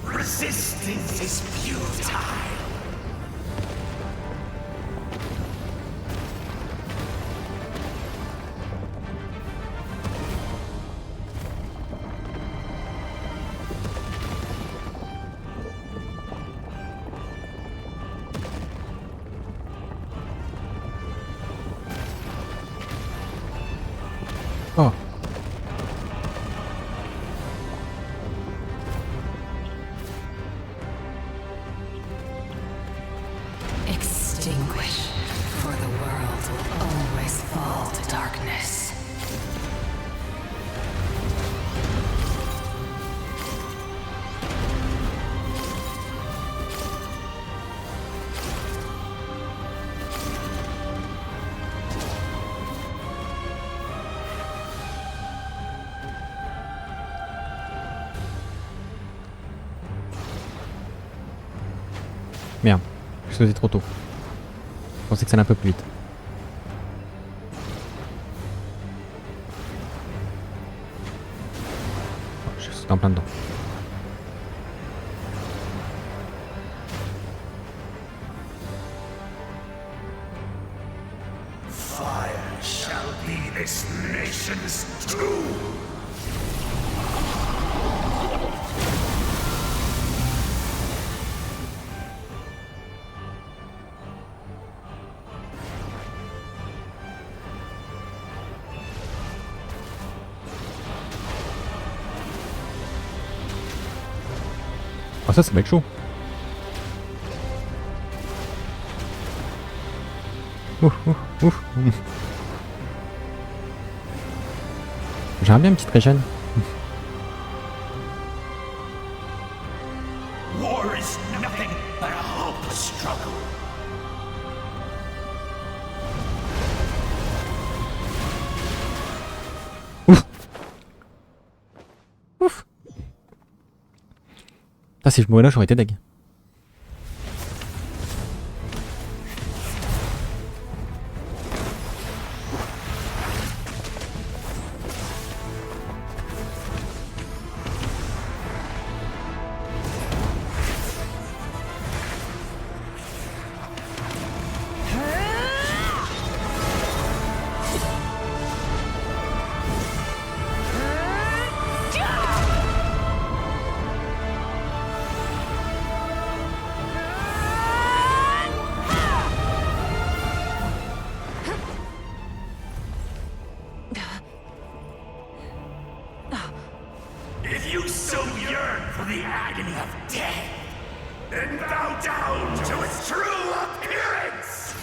Resistance is futile. Oh. Extinguish, for the world will always fall to darkness. Merde, je sautais trop tôt. Je pensais que ça allait un peu plus vite. Oh, je saute en plein dedans. Fire shall be this nation's tomb. Ah, ça va être chaud. J'aimerais bien une petite régène. War is nothing but a hopeless struggle. Ouf. Ah, si je mourais là, j'aurais été deg. If you so yearn for the agony of death, then bow down to its true appearance!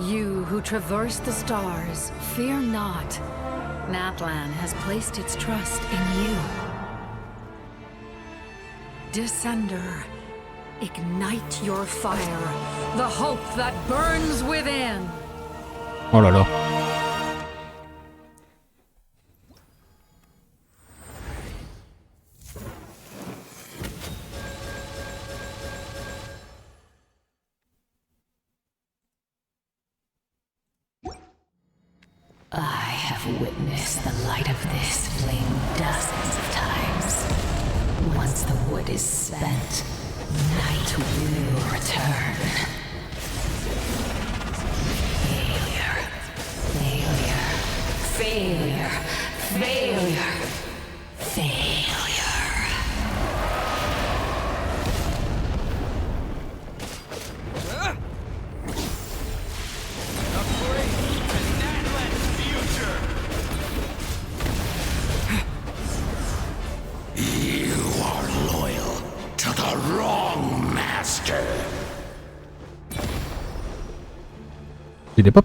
You who traverse the stars, fear not. Natlan has placed its trust in you. Descender, ignite your fire, the hope that burns within. Oh là là. I have witnessed the light of this flame dozens of times. Once the wood is spent, night will return. Failure. Failure. Failure. Failure. Failure. J'ai des pop.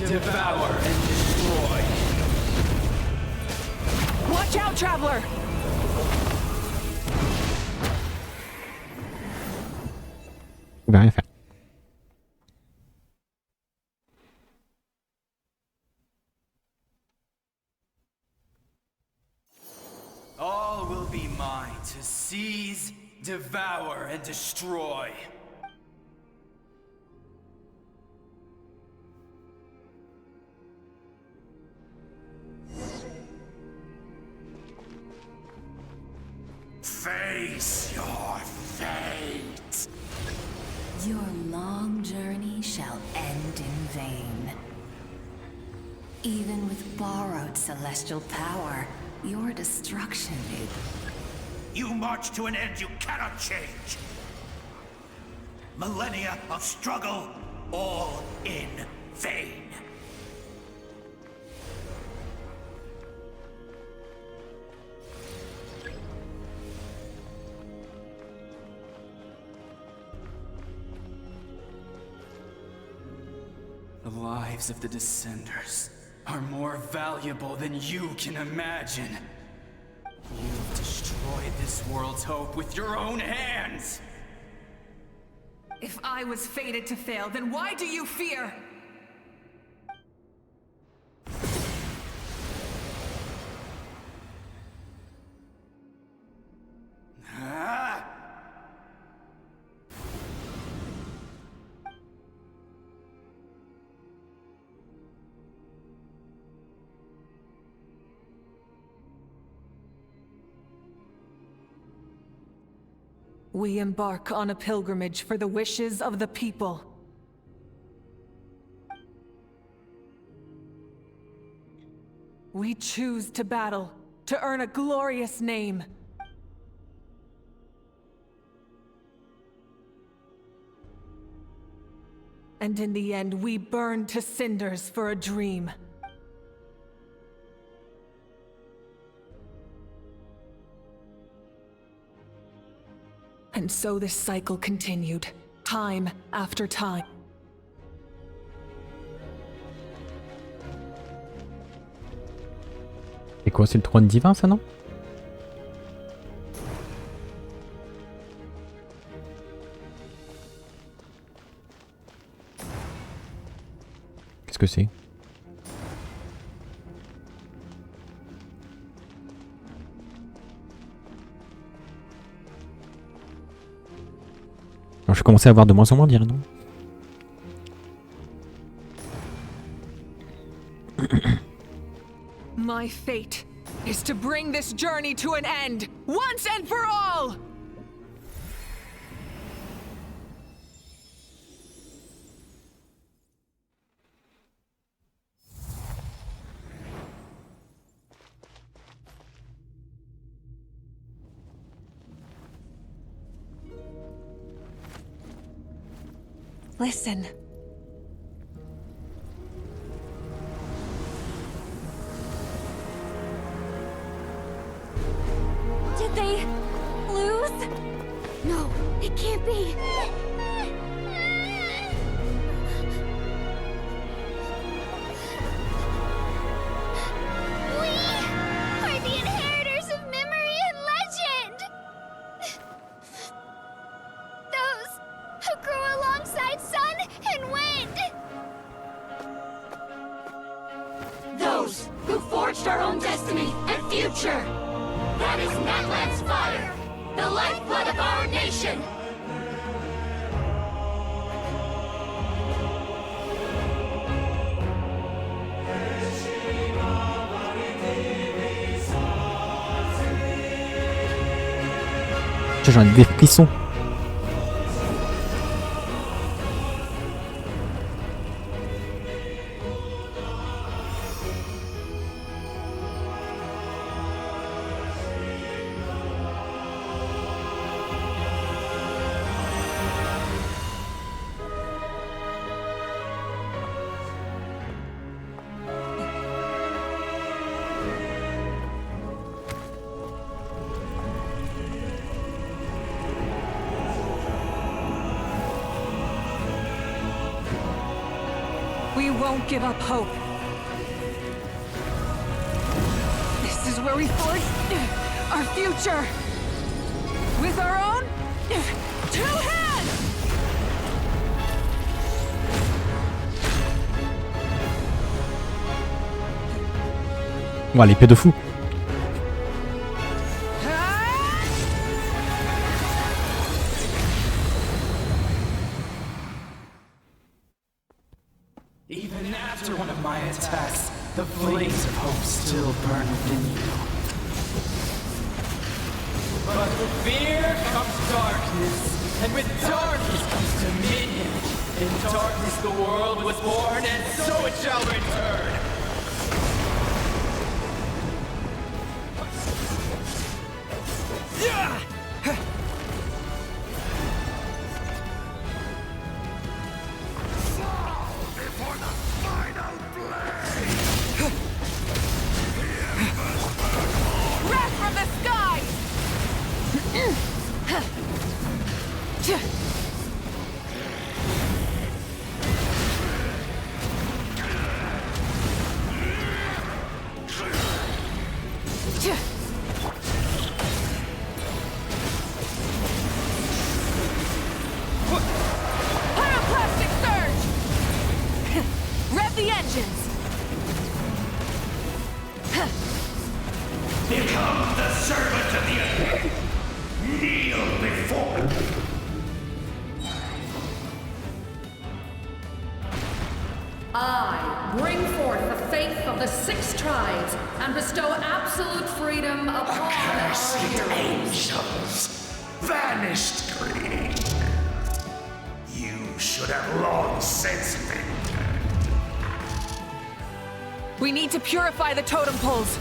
Devour and destroy. Watch out, traveler! Il va rien faire. All will be mine to seize, devour, and destroy. Face your fate. Your long journey shall end in vain. Even with borrowed celestial power, your destruction is... You march to an end you cannot change. Millennia of struggle, all in vain. The lives of the Descenders are more valuable than you can imagine. You've destroyed this world's hope with your own hands! If I was fated to fail, then why do you fear? We embark on a pilgrimage for the wishes of the people. We choose to battle, to earn a glorious name. And in the end, we burn to cinders for a dream. And so this cycle continued, time after time. C'est quoi, c'est le trône divin, ça, non? Qu'est-ce que c'est? Alors, je commençais à avoir de moins en moins dire, non? My fate is to bring this journey to an end, once and for all! Listen. Did they lose? No, it can't be. We are the inheritors of memory and legend! Those who grew alongside sun and wind! Those who forged our own destiny and future! That is Natlan's fire, the lifeblood of our nation! J'en ai des frissons. We won't give up hope. This is where we forge our future. With our own 2 hands! Ouah, l'épée de fou. Even after one of my attacks, the flames of hope still burn within you. But with fear comes darkness, and with darkness comes dominion. In darkness the world was born, and so it shall return. I bring forth the faith of the 6 tribes and bestow absolute freedom upon our heroes. Angels, vanished green. You should have long since been. We need to purify the totem poles.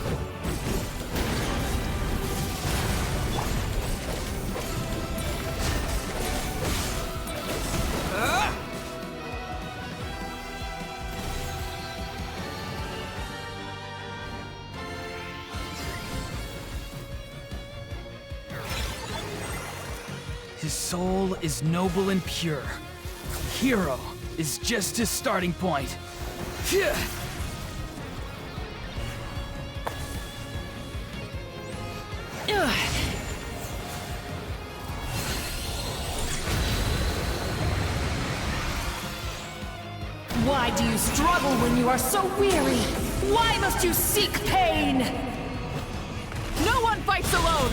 His soul is noble and pure. Hero is just his starting point. Phew. Why do you struggle when you are so weary? Why must you seek pain? No one fights alone!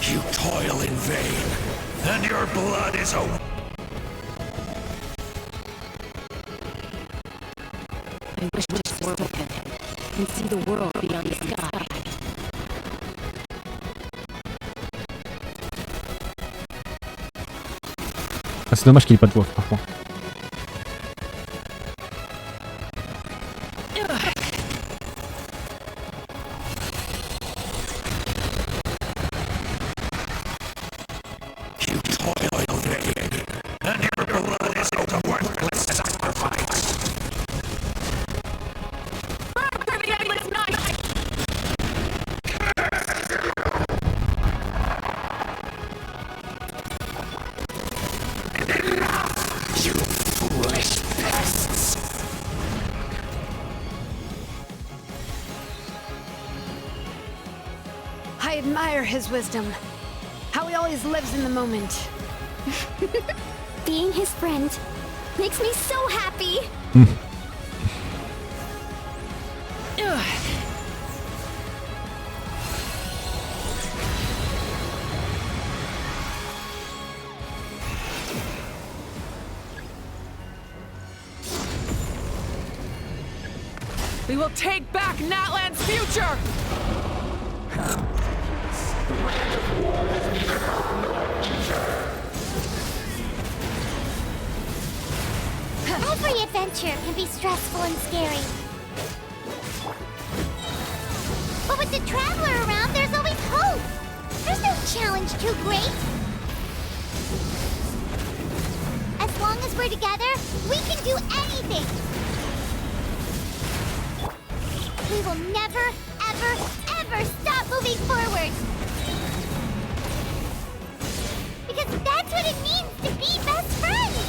You toil in vain, and your blood is a... I wish this world could and see the world beyond the sky. Ah, c'est dommage qu'il ait pas de voix, par contre. I admire his wisdom. How he always lives in the moment. Being his friend makes me so happy. We will take back Natlan's future! Every adventure can be stressful and scary. But with the Traveler around, there's always hope. There's no challenge too great. As long as we're together, we can do anything. We will never, ever, ever stop moving forward. Because that's what it means to be best friends.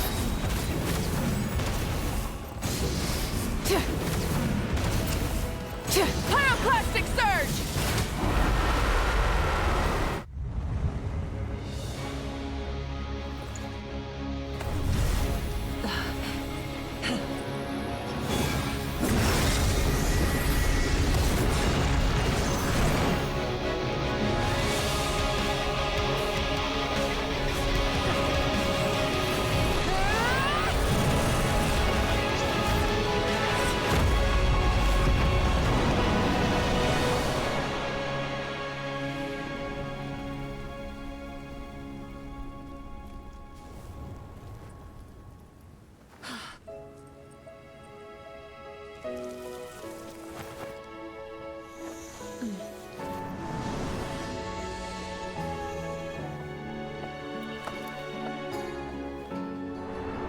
Pyroclastic surge!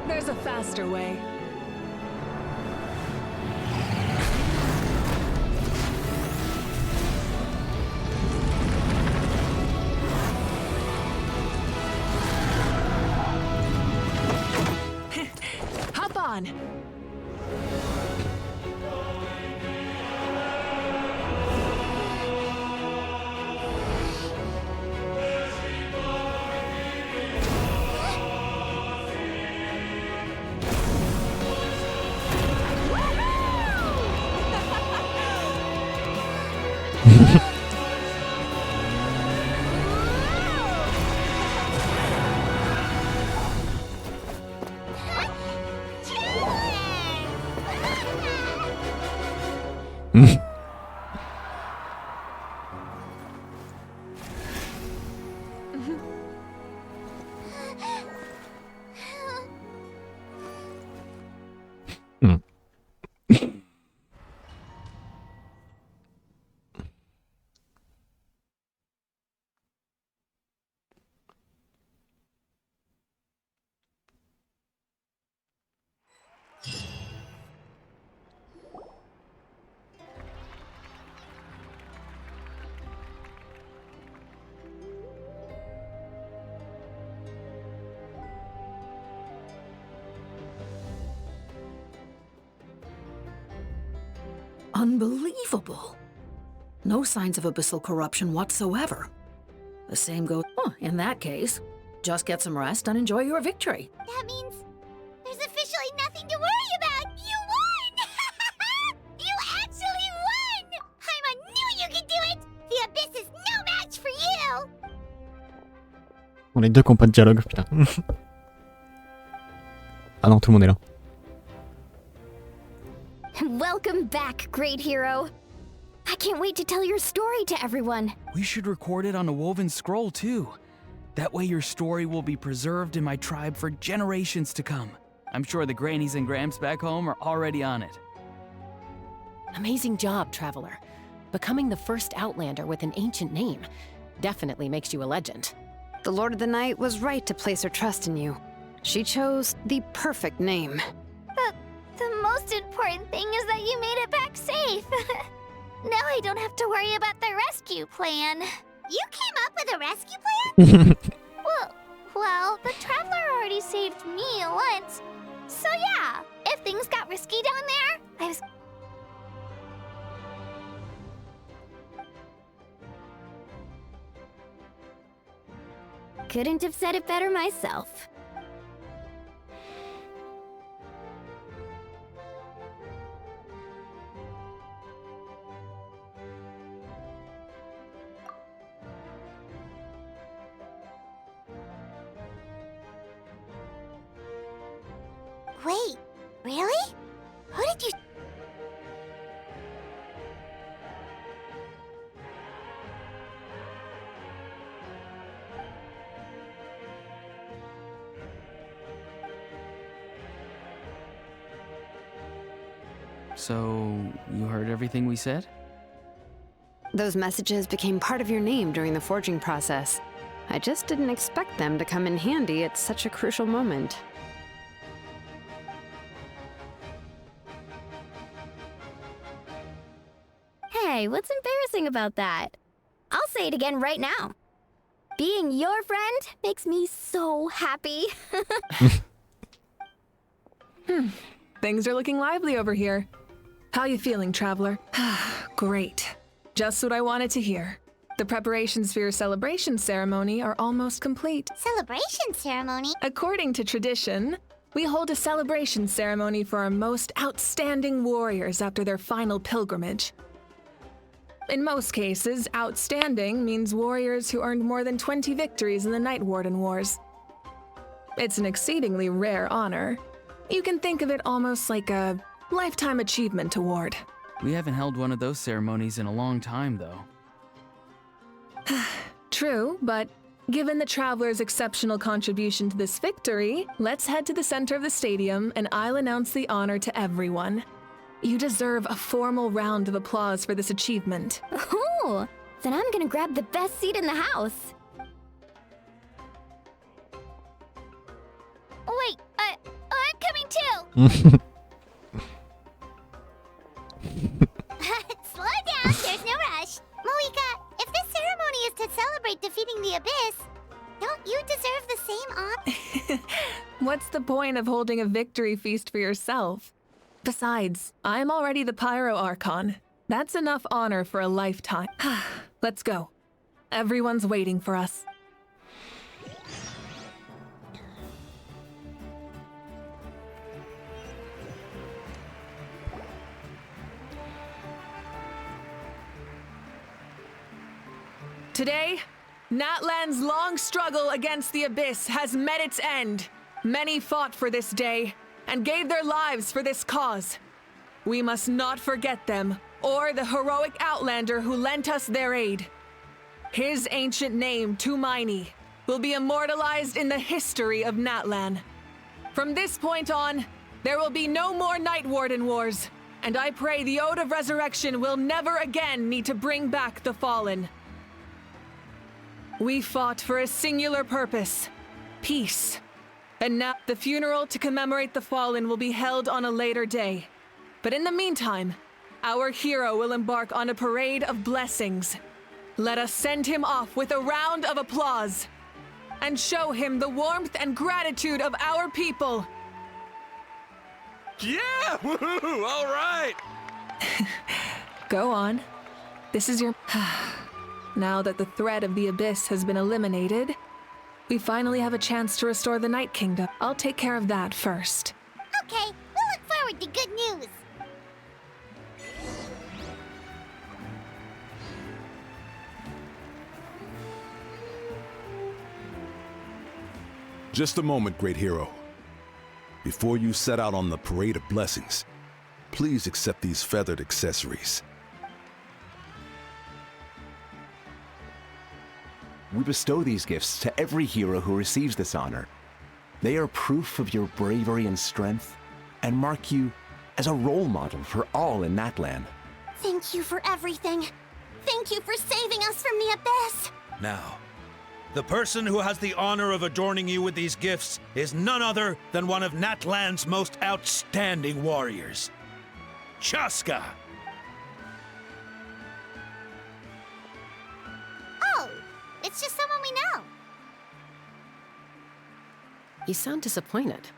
There's a faster way. Hop on! Unbelievable. No signs of abyssal corruption whatsoever. The same goes... Oh, in that case, just get some rest and enjoy your victory. That means there's officially nothing to worry about. You won! You actually won! Paimon knew you could do it! The Abyss is no match for you! On les deux qui ont pas de dialogue, putain. Ah non, tout le monde est là. Welcome back, great hero. I can't wait to tell your story to everyone. We should record it on a woven scroll, too. That way your story will be preserved in my tribe for generations to come. I'm sure the grannies and gramps back home are already on it. Amazing job, Traveler. Becoming the first Outlander with an ancient name definitely makes you a legend. The Lord of the Night was right to place her trust in you. She chose the perfect name. The most important thing is that you made it back safe. Now I don't have to worry about the rescue plan. You came up with a rescue plan? well, the Traveler already saved me once. So yeah, if things got risky down there, I was... Couldn't have said it better myself. Wait, really? Who did you... So, you heard everything we said? Those messages became part of your name during the forging process. I just didn't expect them to come in handy at such a crucial moment. Hey, what's embarrassing about that? I'll say it again right now. Being your friend makes me so happy. Things are looking lively over here. How you feeling, Traveler? Great. Just what I wanted to hear. The preparations for your celebration ceremony are almost complete. Celebration ceremony? According to tradition, we hold a celebration ceremony for our most outstanding warriors after their final pilgrimage. In most cases, outstanding means warriors who earned more than 20 victories in the Night Warden Wars. It's an exceedingly rare honor. You can think of it almost like a lifetime achievement award. We haven't held one of those ceremonies in a long time, though. True, but given the Traveler's exceptional contribution to this victory, let's head to the center of the stadium and I'll announce the honor to everyone. You deserve a formal round of applause for this achievement. Ooh, then I'm gonna grab the best seat in the house. Wait, I'm coming too! Slow down, there's no rush. Moika, if this ceremony is to celebrate defeating the Abyss, don't you deserve the same honor? What's the point of holding a victory feast for yourself? Besides, I'm already the Pyro Archon. That's enough honor for a lifetime. Let's go. Everyone's waiting for us. Today, Natlan's long struggle against the Abyss has met its end. Many fought for this day and gave their lives for this cause. We must not forget them or the heroic Outlander who lent us their aid. His ancient name, Tumaini, will be immortalized in the history of Natlan. From this point on, there will be no more Night Warden wars, and I pray the Ode of Resurrection will never again need to bring back the fallen. We fought for a singular purpose, peace. And now the funeral to commemorate the fallen will be held on a later day. But in the meantime, our hero will embark on a parade of blessings. Let us send him off with a round of applause and show him the warmth and gratitude of our people. Yeah! Woohoo! All right! Go on. This is your... Now that the threat of the Abyss has been eliminated, we finally have a chance to restore the Night Kingdom. I'll take care of that first. Okay, we'll look forward to good news. Just a moment, great hero. Before you set out on the parade of blessings, please accept these feathered accessories. We bestow these gifts to every hero who receives this honor. They are proof of your bravery and strength, and mark you as a role model for all in Natlan. Thank you for everything. Thank you for saving us from the Abyss. Now, the person who has the honor of adorning you with these gifts is none other than one of Natlan's most outstanding warriors, Chaska. Oh, it's just someone we know. You sound disappointed.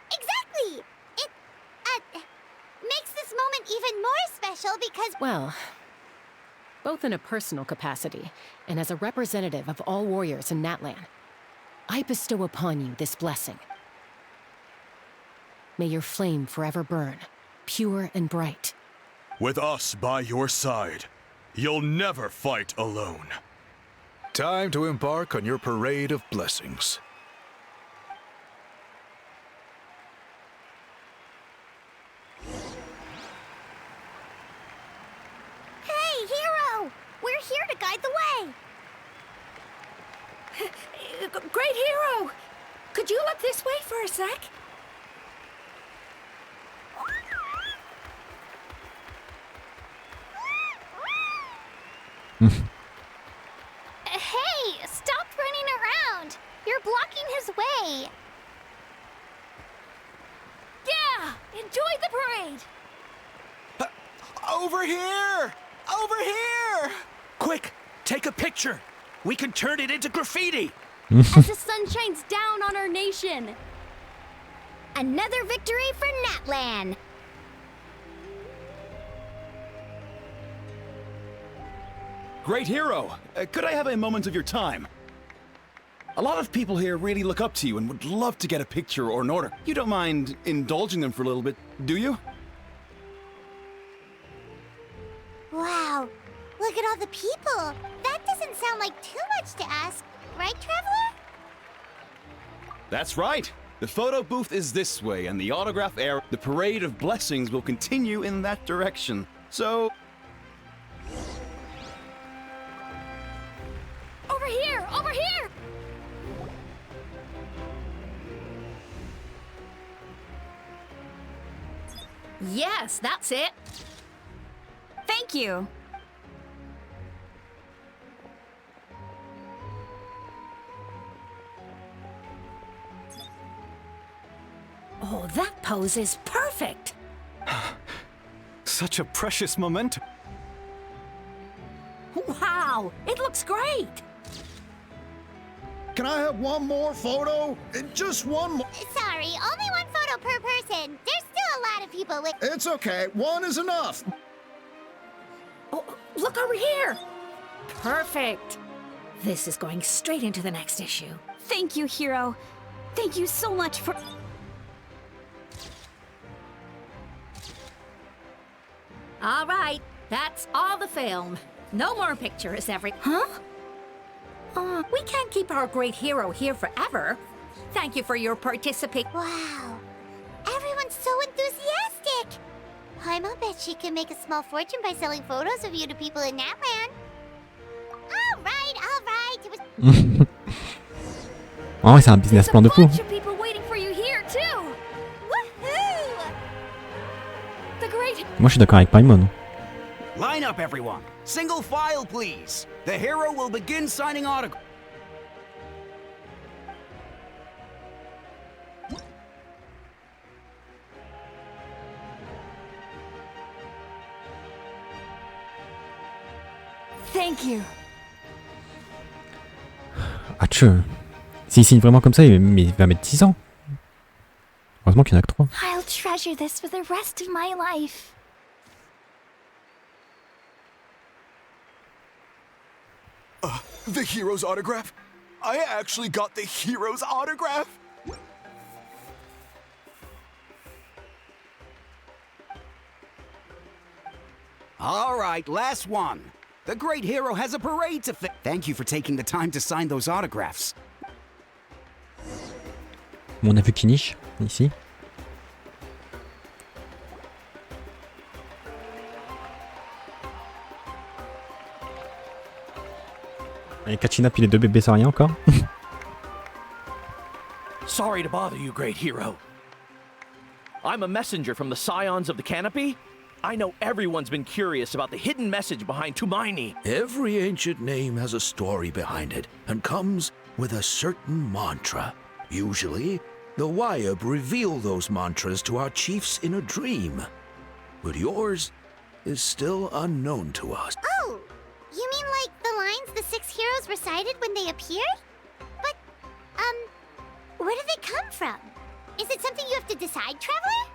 Exactly! It, makes this moment even more special because... Well, both in a personal capacity and as a representative of all warriors in Natlan, I bestow upon you this blessing. May your flame forever burn, pure and bright. With us by your side, you'll never fight alone. Time to embark on your parade of blessings. Hey, hero! We're here to guide the way! Great hero! Could you look this way for a sec? Hey, stop running around! You're blocking his way! Yeah! Enjoy the parade! Over here! Over here! Quick, take a picture. We can turn it into graffiti. As the sun shines down on our nation. Another victory for Natlan! Great hero! Could I have a moment of your time? A lot of people here really look up to you and would love to get a picture or an order. You don't mind indulging them for a little bit, do you? Wow, look at all the people! That doesn't sound like too much to ask, right, Traveler? That's right! The photo booth is this way, and the autograph area, the parade of blessings will continue in that direction. So... Over here! Over here! Yes, that's it. Thank you. Oh, that pose is perfect. Such a precious moment. Wow, it looks great. Can I have one more photo? Just one more. Sorry, only one photo per person. There's still a lot of people with... It's okay. One is enough. Oh, look over here. Perfect. This is going straight into the next issue. Thank you, hero. Thank you so much for... All right, that's all the film. No more pictures, Huh? We can't keep our great hero here forever. Thank you for your participation. Wow, everyone's so enthusiastic. Paimon bet she can make a small fortune by selling photos of you to people in Natlan. En vrai, c'est un business plan de fou. Moi, je suis d'accord avec Paimon. Line up, everyone. Single file, please. The hero will begin signing autographs. Thank you. Ah, s'il signe vraiment comme ça, il va mettre 10 ans. Heureusement qu'il n'y en a que 3. I'll treasure this for the rest of my life. The hero's autograph? I actually got the hero's autograph? All right, last one. The great hero has a parade to Thank you for taking the time to sign those autographs. Bon, on a vu qui niche, ici. Et Kachina puis les 2 bébés sauriens encore. Sorry to bother you, great hero. I'm a messenger from the Scions of the Canopy. I know everyone's been curious about the hidden message behind Tumaini. Every ancient name has a story behind it and comes with a certain mantra. Usually, the Wayab reveal those mantras to our chiefs in a dream. But yours is still unknown to us. Oh, you mean like the lines the 6 heroes recited when they appeared? But, where do they come from? Is it something you have to decide, Traveler?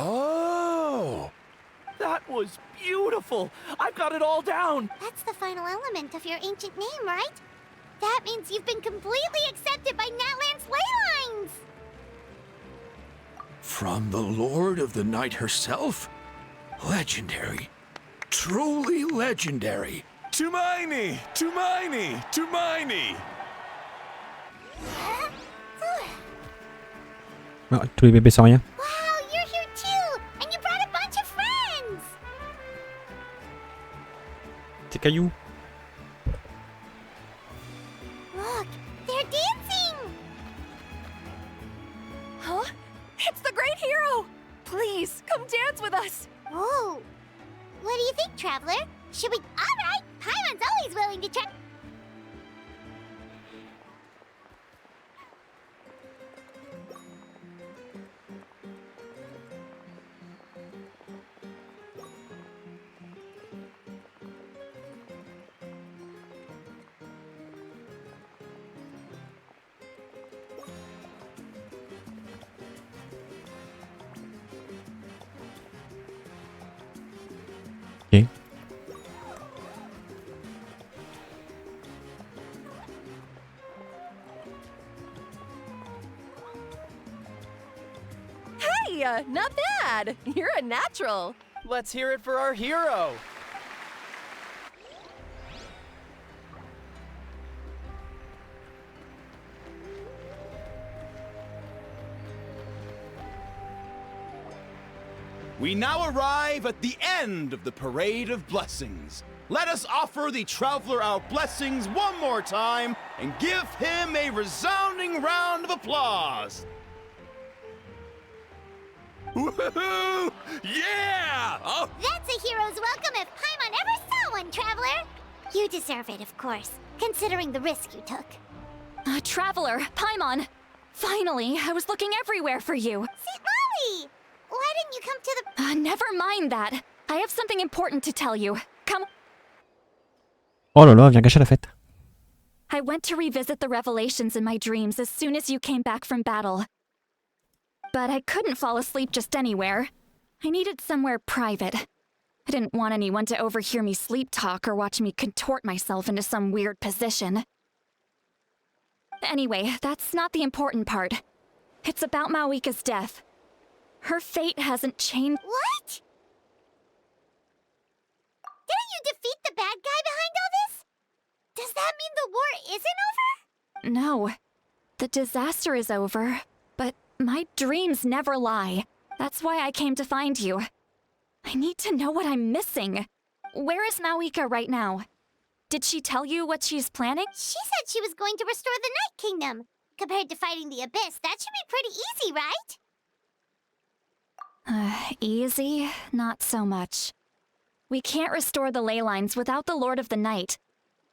Oh! That was beautiful! I've got it all down! That's the final element of your ancient name, right? That means you've been completely accepted by Natlan's ley lines! From the Lord of the Night herself? Legendary. Truly legendary. Tumaini! Tumaini! Tumaini! Ah, tous les bébés sauriens. Wow, you're here too! And you brought a bunch of friends! Tes cailloux. Look, they're dancing! Huh? It's the great hero! Please, come dance with us! Whoa! What do you think, Traveler? Should we... Alright! Paimon's always willing to try... Ok. Hey, not bad! You're a natural! Let's hear it for our hero! We now arrive at the end of the Parade of Blessings. Let us offer the traveler our blessings one more time and give him a resounding round of applause. Woohoo! Yeah! Oh. That's a hero's welcome if Paimon ever saw one, Traveler! You deserve it, of course, considering the risk you took. Traveler, Paimon! Finally, I was looking everywhere for you. Citlali! Why didn't you come to the... Never mind that. I have something important to tell you. Come. Oh là là, viens gâcher la fête. I went to revisit the revelations in my dreams as soon as you came back from battle. But I couldn't fall asleep just anywhere. I needed somewhere private. I didn't want anyone to overhear me sleep talk or watch me contort myself into some weird position. Anyway, that's not the important part. It's about Mawika's death. Her fate hasn't changed. What? Didn't you defeat the bad guy behind all this? Does that mean the war isn't over? No. The disaster is over, but My dreams never lie. That's why I came to find you. I need to know what I'm missing. Where is Mawika right now? Did she tell you what she's planning? She said she was going to restore the Night Kingdom. Compared to fighting the Abyss, that should be pretty easy, right? Easy? Not so much. We can't restore the ley lines without the Lord of the Night.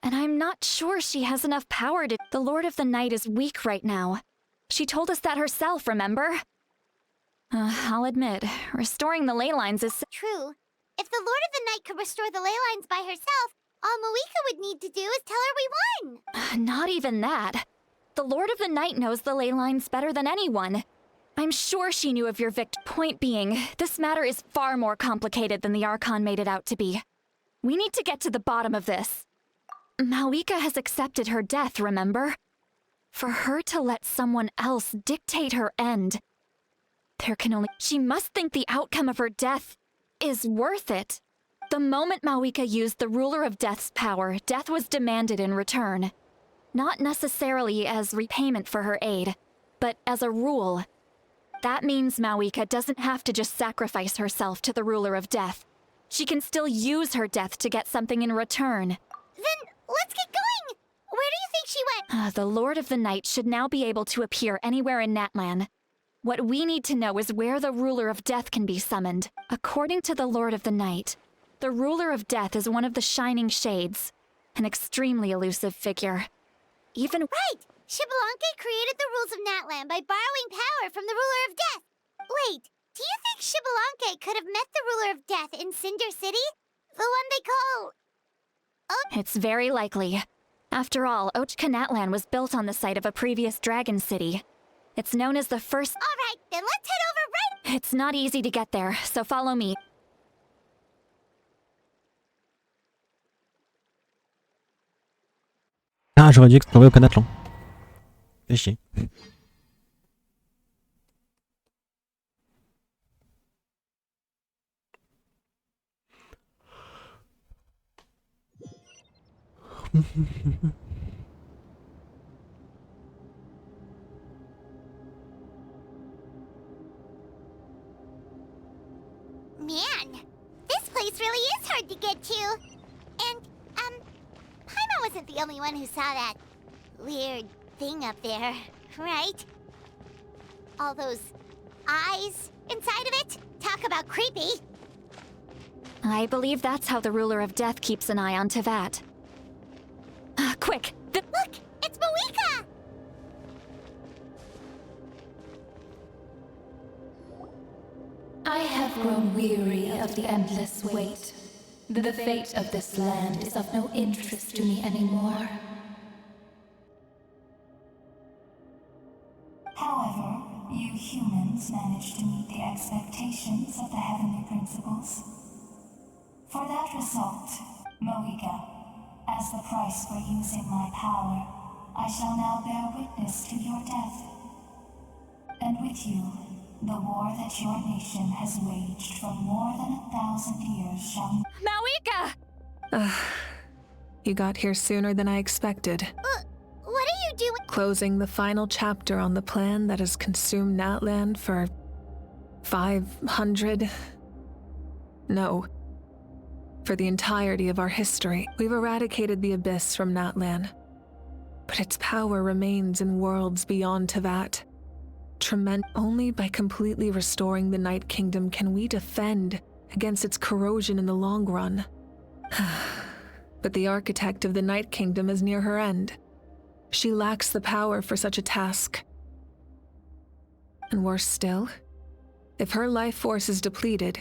And I'm not sure she has enough power to— The Lord of the Night is weak right now. She told us that herself, remember? I'll admit, restoring the ley lines is— True. If the Lord of the Night could restore the ley lines by herself, all Mawika would need to do is tell her we won. Not even that. The Lord of the Night knows the ley lines better than anyone. I'm sure she knew of your Point being, this matter is far more complicated than the Archon made it out to be. We need to get to the bottom of this. Mawika has accepted her death, remember? For her to let someone else dictate her end, there can only— She must think the outcome of her death is worth it. The moment Mawika used the Ruler of Death's power, death was demanded in return. Not necessarily as repayment for her aid, but as a rule. That means Mawika doesn't have to just sacrifice herself to the Ruler of Death. She can still use her death to get something in return. Then let's get going! Where do you think she went? The Lord of the Night should now be able to appear anywhere in Natlan. What we need to know is where the Ruler of Death can be summoned. According to the Lord of the Night, the Ruler of Death is one of the Shining Shades, an extremely elusive figure. Even— Right! Xbalanque created the rules of Natlan by borrowing power from the Ruler of Death. Wait, do you think Xbalanque could have met the Ruler of Death in Cinder City? The one they call— It's very likely. After all, Natlan was built on the site of a previous dragon city. It's known as the first— Alright, then let's head over right— It's not easy to get there, so follow me. Ah, j'aurais dû explorer aucun Natlan. Fais chier. Man, this place really is hard to get to. And, Paimon wasn't the only one who saw that weird thing up there, right? All those eyes inside of it? Talk about creepy. I believe that's how the Ruler of Death keeps an eye on Teyvat. Quick! Look! It's Mawika! I have grown weary of the endless wait. The fate of this land is of no interest to me anymore. However, you humans managed to meet the expectations of the heavenly principles. For that result, Mawika, as the price for using my power, I shall now bear witness to your death. And with you, the war that your nation has waged for more than 1,000 years shall— Mawika! You got here sooner than I expected. What are you doing? Closing the final chapter on the plan that has consumed Natlan for 500... No. For the entirety of our history, we've eradicated the Abyss from Natlan. But its power remains in worlds beyond Teyvat. Only by completely restoring the Night Kingdom can we defend against its corrosion in the long run. But the architect of the Night Kingdom is near her end. She lacks the power for such a task. And worse still, if her life force is depleted,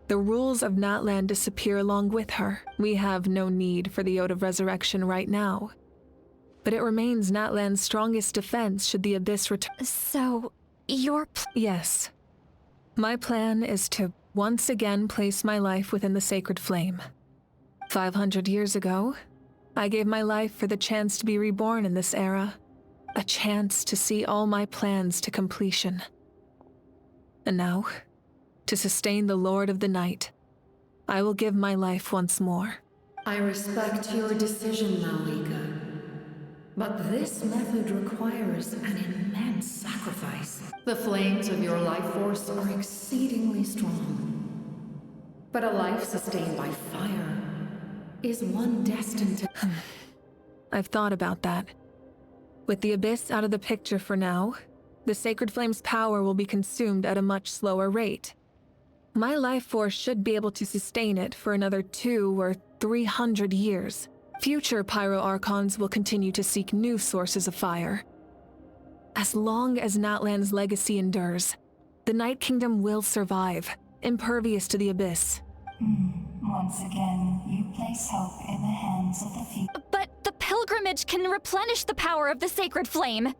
the rules of Natlan disappear along with her. We have no need for the Ode of Resurrection right now. But it remains Natlan's strongest defense should the Abyss return. So, Yes. My plan is to once again place my life within the sacred flame. 500 years ago, I gave my life for the chance to be reborn in this era. A chance to see all my plans to completion. And now, to sustain the Lord of the Night, I will give my life once more. I respect your decision, Mawika. But this method requires an immense sacrifice. The flames of your life force are exceedingly strong. But a life sustained by fire is one destined to... I've thought about that. With the Abyss out of the picture for now, the Sacred Flame's power will be consumed at a much slower rate. My life force should be able to sustain it for another 200 or 300 years. Future Pyro Archons will continue to seek new sources of fire. As long as Natlan's legacy endures, the Night Kingdom will survive, impervious to the Abyss. Once again, you place hope in the hands of the few. But the pilgrimage can replenish the power of the Sacred Flame.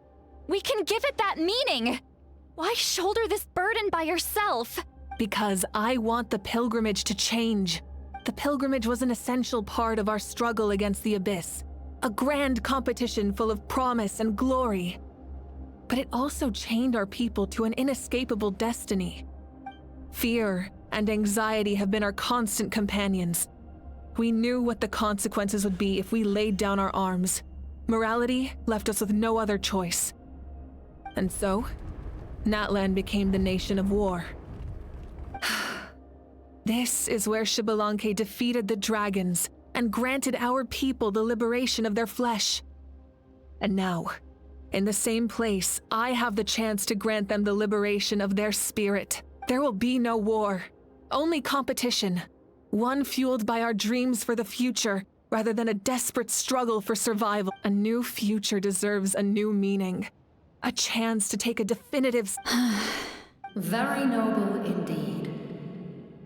We can give it that meaning. Why shoulder this burden by yourself? Because I want the pilgrimage to change. The pilgrimage was an essential part of our struggle against the Abyss, a grand competition full of promise and glory. But it also chained our people to an inescapable destiny. Fear and anxiety have been our constant companions. We knew what the consequences would be if we laid down our arms. Morality left us with no other choice. And so, Natlan became the nation of war. This is where Xbalanque defeated the dragons and granted our people the liberation of their flesh. And now, in the same place, I have the chance to grant them the liberation of their spirit. There will be no war, only competition. One fueled by our dreams for the future, rather than a desperate struggle for survival. A new future deserves a new meaning. A chance to take a definitive... Very noble indeed.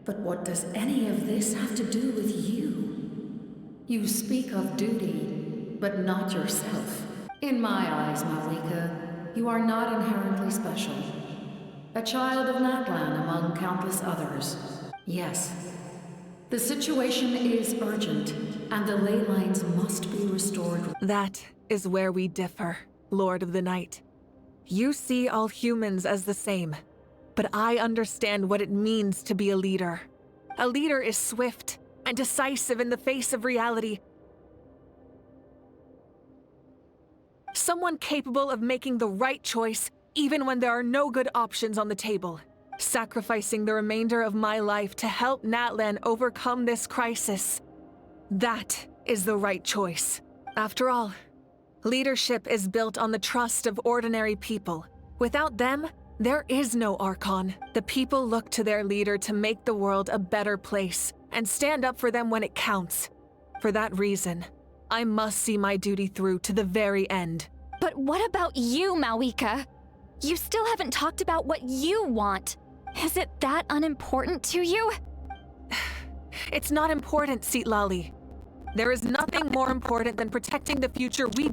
But what does any of this have to do with you? You speak of duty, but not yourself. In my eyes, Malika, you are not inherently special. A child of Natlan among countless others. Yes, the situation is urgent, and the ley lines must be restored. That is where we differ, Lord of the Night. You see all humans as the same, but I understand what it means to be a leader. A leader is swift and decisive in the face of reality. Someone capable of making the right choice even when there are no good options on the table. Sacrificing the remainder of my life to help Natlan overcome this crisis. That is the right choice. After all, leadership is built on the trust of ordinary people. Without them, there is no Archon. The people look to their leader to make the world a better place and stand up for them when it counts. For that reason, I must see my duty through to the very end. But what about you, Malika? You still haven't talked about what you want. Is it that unimportant to you? It's not important, Citlali. There is nothing more important than protecting the future we...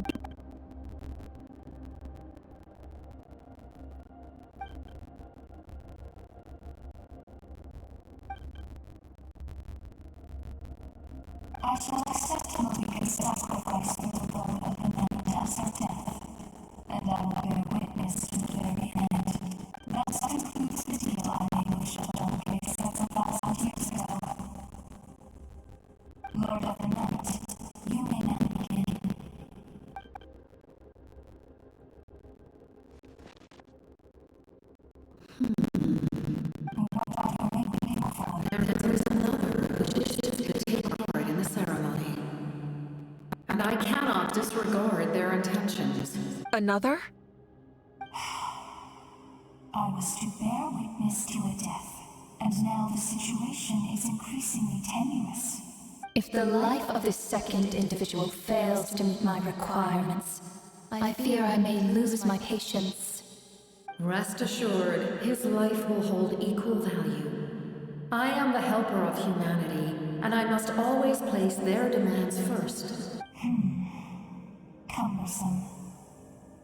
I shall accept Malika's sacrifice for the Lord of the Night as her death, and I will bear witness to the very end. That concludes the deal I made with Xbalanque 7,000 years ago. Lord of the Night, you may now begin. There is another which wishes to take part in the ceremony. And I cannot disregard their intentions. Another? I was to bear witness to a death, and now the situation is increasingly tenuous. If the life of this second individual fails to meet my requirements, I fear I may lose my patience. Rest assured, his life will hold equal value. I am the helper of humanity, and I must always place their demands first. Cumbersome.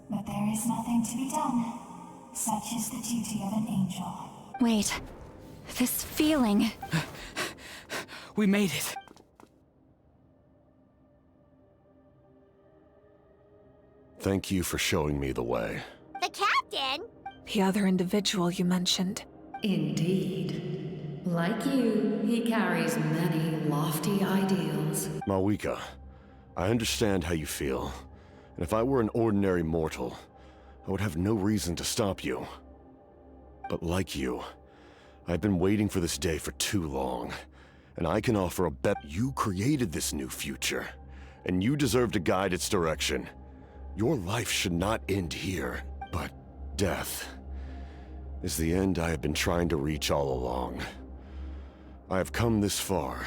But there is nothing to be done. Such is the duty of an angel. Wait. This feeling... We made it. Thank you for showing me the way. The captain? The other individual you mentioned. Indeed. Like you, he carries many lofty ideals. Malika, I understand how you feel, And if I were an ordinary mortal, I would have no reason to stop you. But like you, I've been waiting for this day for too long, and I can offer a bet. You created this new future, and you deserve to guide its direction. Your life should not end here, but death is the end I have been trying to reach all along. I have come this far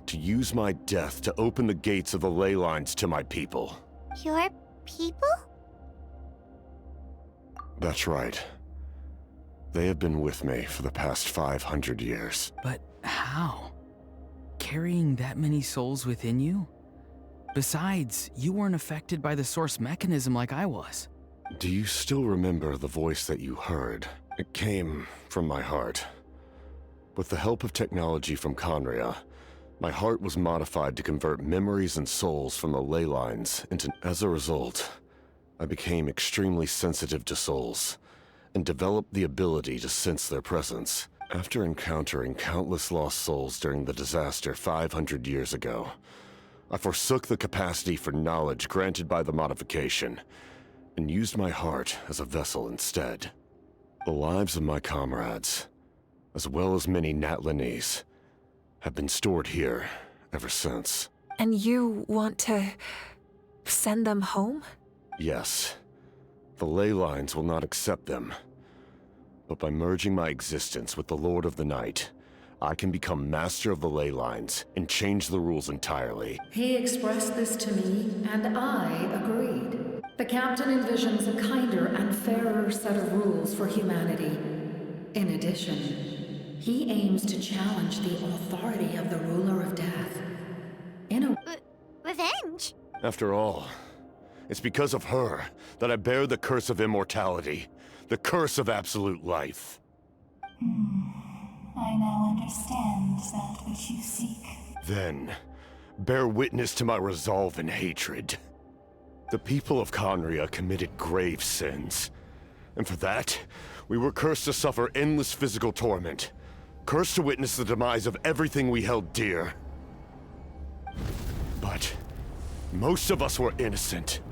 to use my death to open the gates of the ley lines to my people. Your people? That's right. They have been with me for the past 500 years. But how? Carrying that many souls within you? Besides, you weren't affected by the source mechanism like I was. Do you still remember the voice that you heard? It came from my heart. With the help of technology from Khaenri'ah, my heart was modified to convert memories and souls from the ley lines into... As a result, I became extremely sensitive to souls, and developed the ability to sense their presence. After encountering countless lost souls during the disaster 500 years ago, I forsook the capacity for knowledge granted by the modification, and used my heart as a vessel instead. The lives of my comrades, as well as many Natlanese, have been stored here ever since. And you want to send them home? Yes. The ley lines will not accept them. But by merging my existence with the Lord of the Night, I can become master of the ley lines and change the rules entirely. He expressed this to me, and I agreed. The captain envisions a kinder and fairer set of rules for humanity. In addition, he aims to challenge the authority of the ruler of death. In a... Revenge? After all, it's because of her that I bear the curse of immortality, the curse of absolute life. I now understand that which you seek. Then, bear witness to my resolve and hatred. The people of Khaenri'ah committed grave sins, and for that, we were cursed to suffer endless physical torment, cursed to witness the demise of everything we held dear. But most of us were innocent.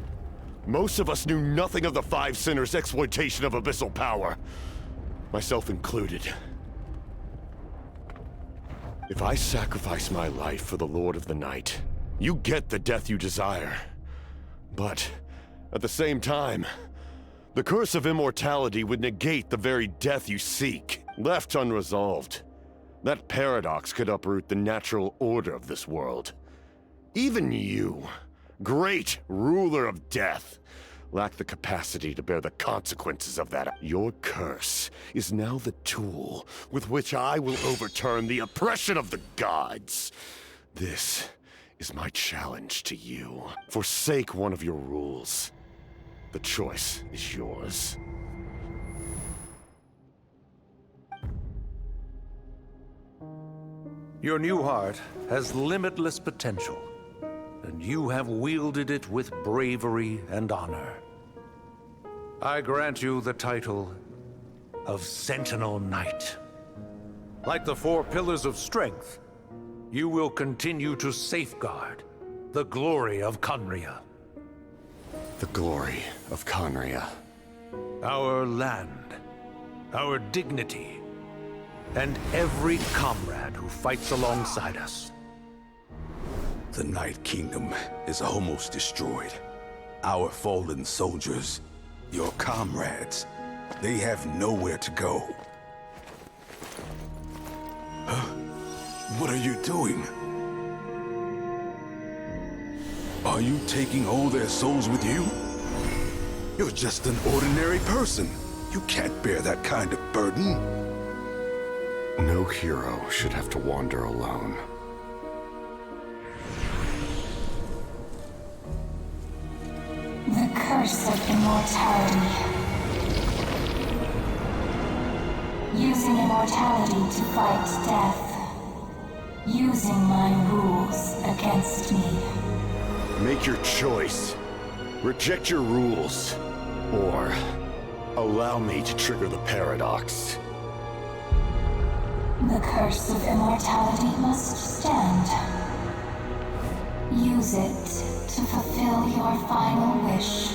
Most of us knew nothing of the Five Sinners' exploitation of abyssal power, myself included. If I sacrifice my life for the Lord of the Night, you get the death you desire. But, at the same time, the curse of immortality would negate the very death you seek. Left unresolved, that paradox could uproot the natural order of this world. Even you, great ruler of death, lack the capacity to bear the consequences of that. Your curse is now the tool with which I will overturn the oppression of the gods. This is my challenge to you. Forsake one of your rules. The choice is yours. Your new heart has limitless potential, and you have wielded it with bravery and honor. I grant you the title of Sentinel Knight. Like the four pillars of strength, you will continue to safeguard the glory of Khaenri'ah. The glory of Khaenri'ah. Our land, our dignity, and every comrade who fights alongside us. The Night Kingdom is almost destroyed. Our fallen soldiers, your comrades, they have nowhere to go. What are you doing? Are you taking all their souls with you? You're just an ordinary person. You can't bear that kind of burden. No hero should have to wander alone. The curse of immortality. Using immortality to fight death. Using my rules against me. Make your choice. Reject your rules. Or allow me to trigger the paradox. The curse of immortality must stand. Use it to fulfill your final wish.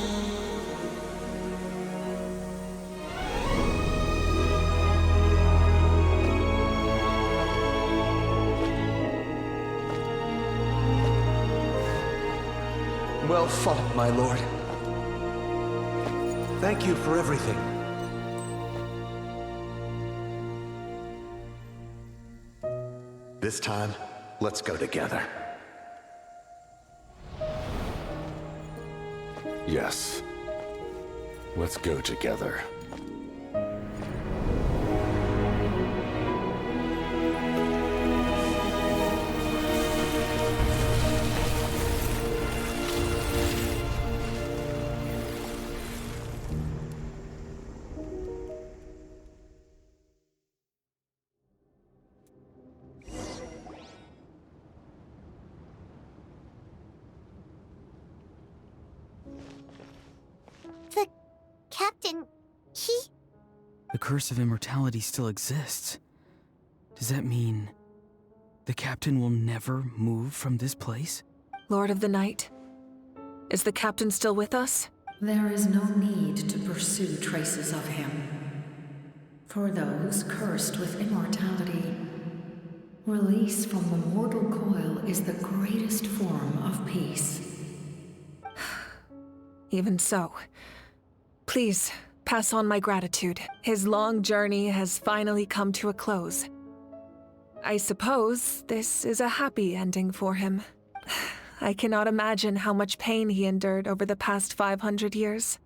Well fought, my lord. Thank you for everything. This time, let's go together. Yes. Let's go together. Captain, he... The curse of immortality still exists. Does that mean the captain will never move from this place? Lord of the Night, is the captain still with us? There is no need to pursue traces of him. For those cursed with immortality, release from the mortal coil is the greatest form of peace. Even so, please pass on my gratitude. His long journey has finally come to a close. I suppose this is a happy ending for him. I cannot imagine how much pain he endured over the past 500 years,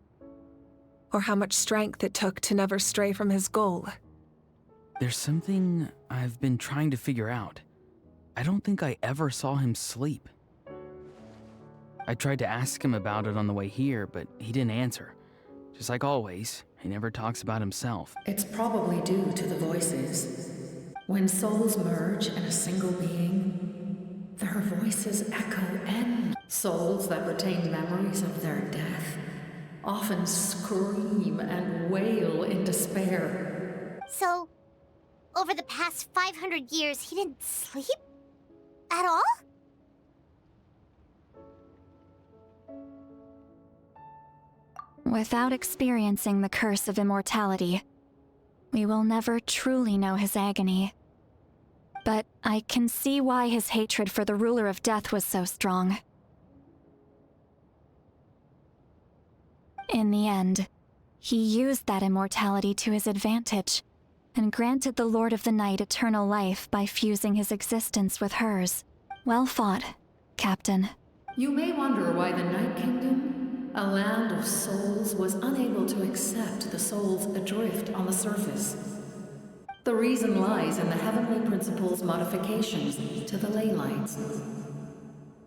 or how much strength it took to never stray from his goal. There's something I've been trying to figure out. I don't think I ever saw him sleep. I tried to ask him about it on the way here, but he didn't answer. Just like always, he never talks about himself. It's probably due to the voices. When souls merge in a single being, their voices echo end. Souls that retain memories of their death often scream and wail in despair. So, over the past 500 years, he didn't sleep? At all? Without experiencing the curse of immortality, we will never truly know his agony. But I can see why his hatred for the ruler of death was so strong. In the end, he used that immortality to his advantage, and granted the Lord of the Night eternal life by fusing his existence with hers. Well fought, Captain. You may wonder why the Night Kingdom, a land of souls, was unable to accept the souls adrift on the surface. The reason lies in the Heavenly Principle's modifications to the ley lines.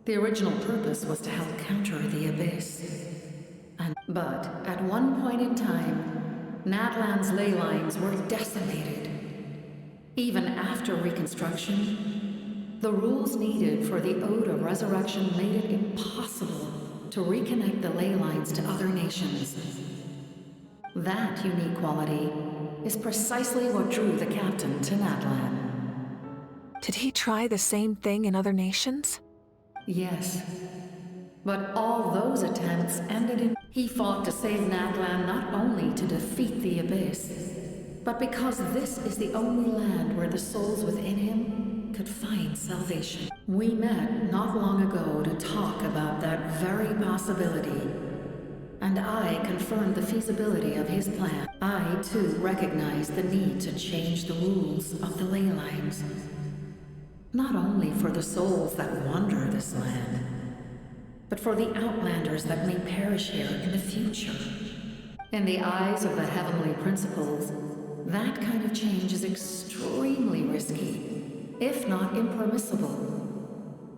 The original purpose was to help counter the Abyss. But at one point in time, Natlan's ley lines were decimated. Even after reconstruction, the rules needed for the Ode of Resurrection made it impossible to reconnect the ley lines to other nations. That unique quality is precisely what drew the captain to Natlan. Did he try the same thing in other nations? Yes. But all those attempts ended in... He fought to save Natlan not only to defeat the Abyss, but because this is the only land where the souls within him could find salvation. We met not long ago to talk about that very possibility, and I confirmed the feasibility of his plan. I, too, recognized the need to change the rules of the ley lines. Not only for the souls that wander this land, but for the Outlanders that may perish here in the future. In the eyes of the Heavenly Principles, that kind of change is extremely risky, if not impermissible.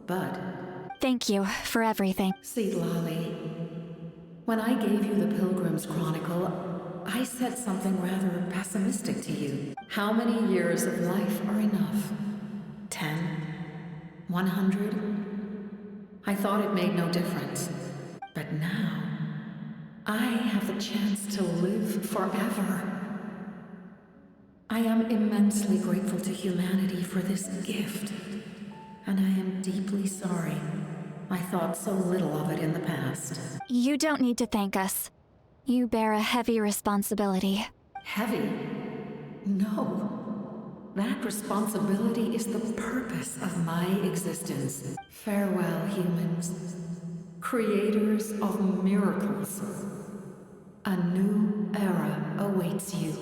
But... Thank you for everything. Citlali, when I gave you the Pilgrim's Chronicle, I said something rather pessimistic to you. How many years of life are enough? 10? 100? I thought it made no difference. But now, I have the chance to live forever. I am immensely grateful to humanity for this gift, and I am deeply sorry I thought so little of it in the past. You don't need to thank us. You bear a heavy responsibility. Heavy? No. That responsibility is the purpose of my existence. Farewell, humans. Creators of miracles. A new era awaits you.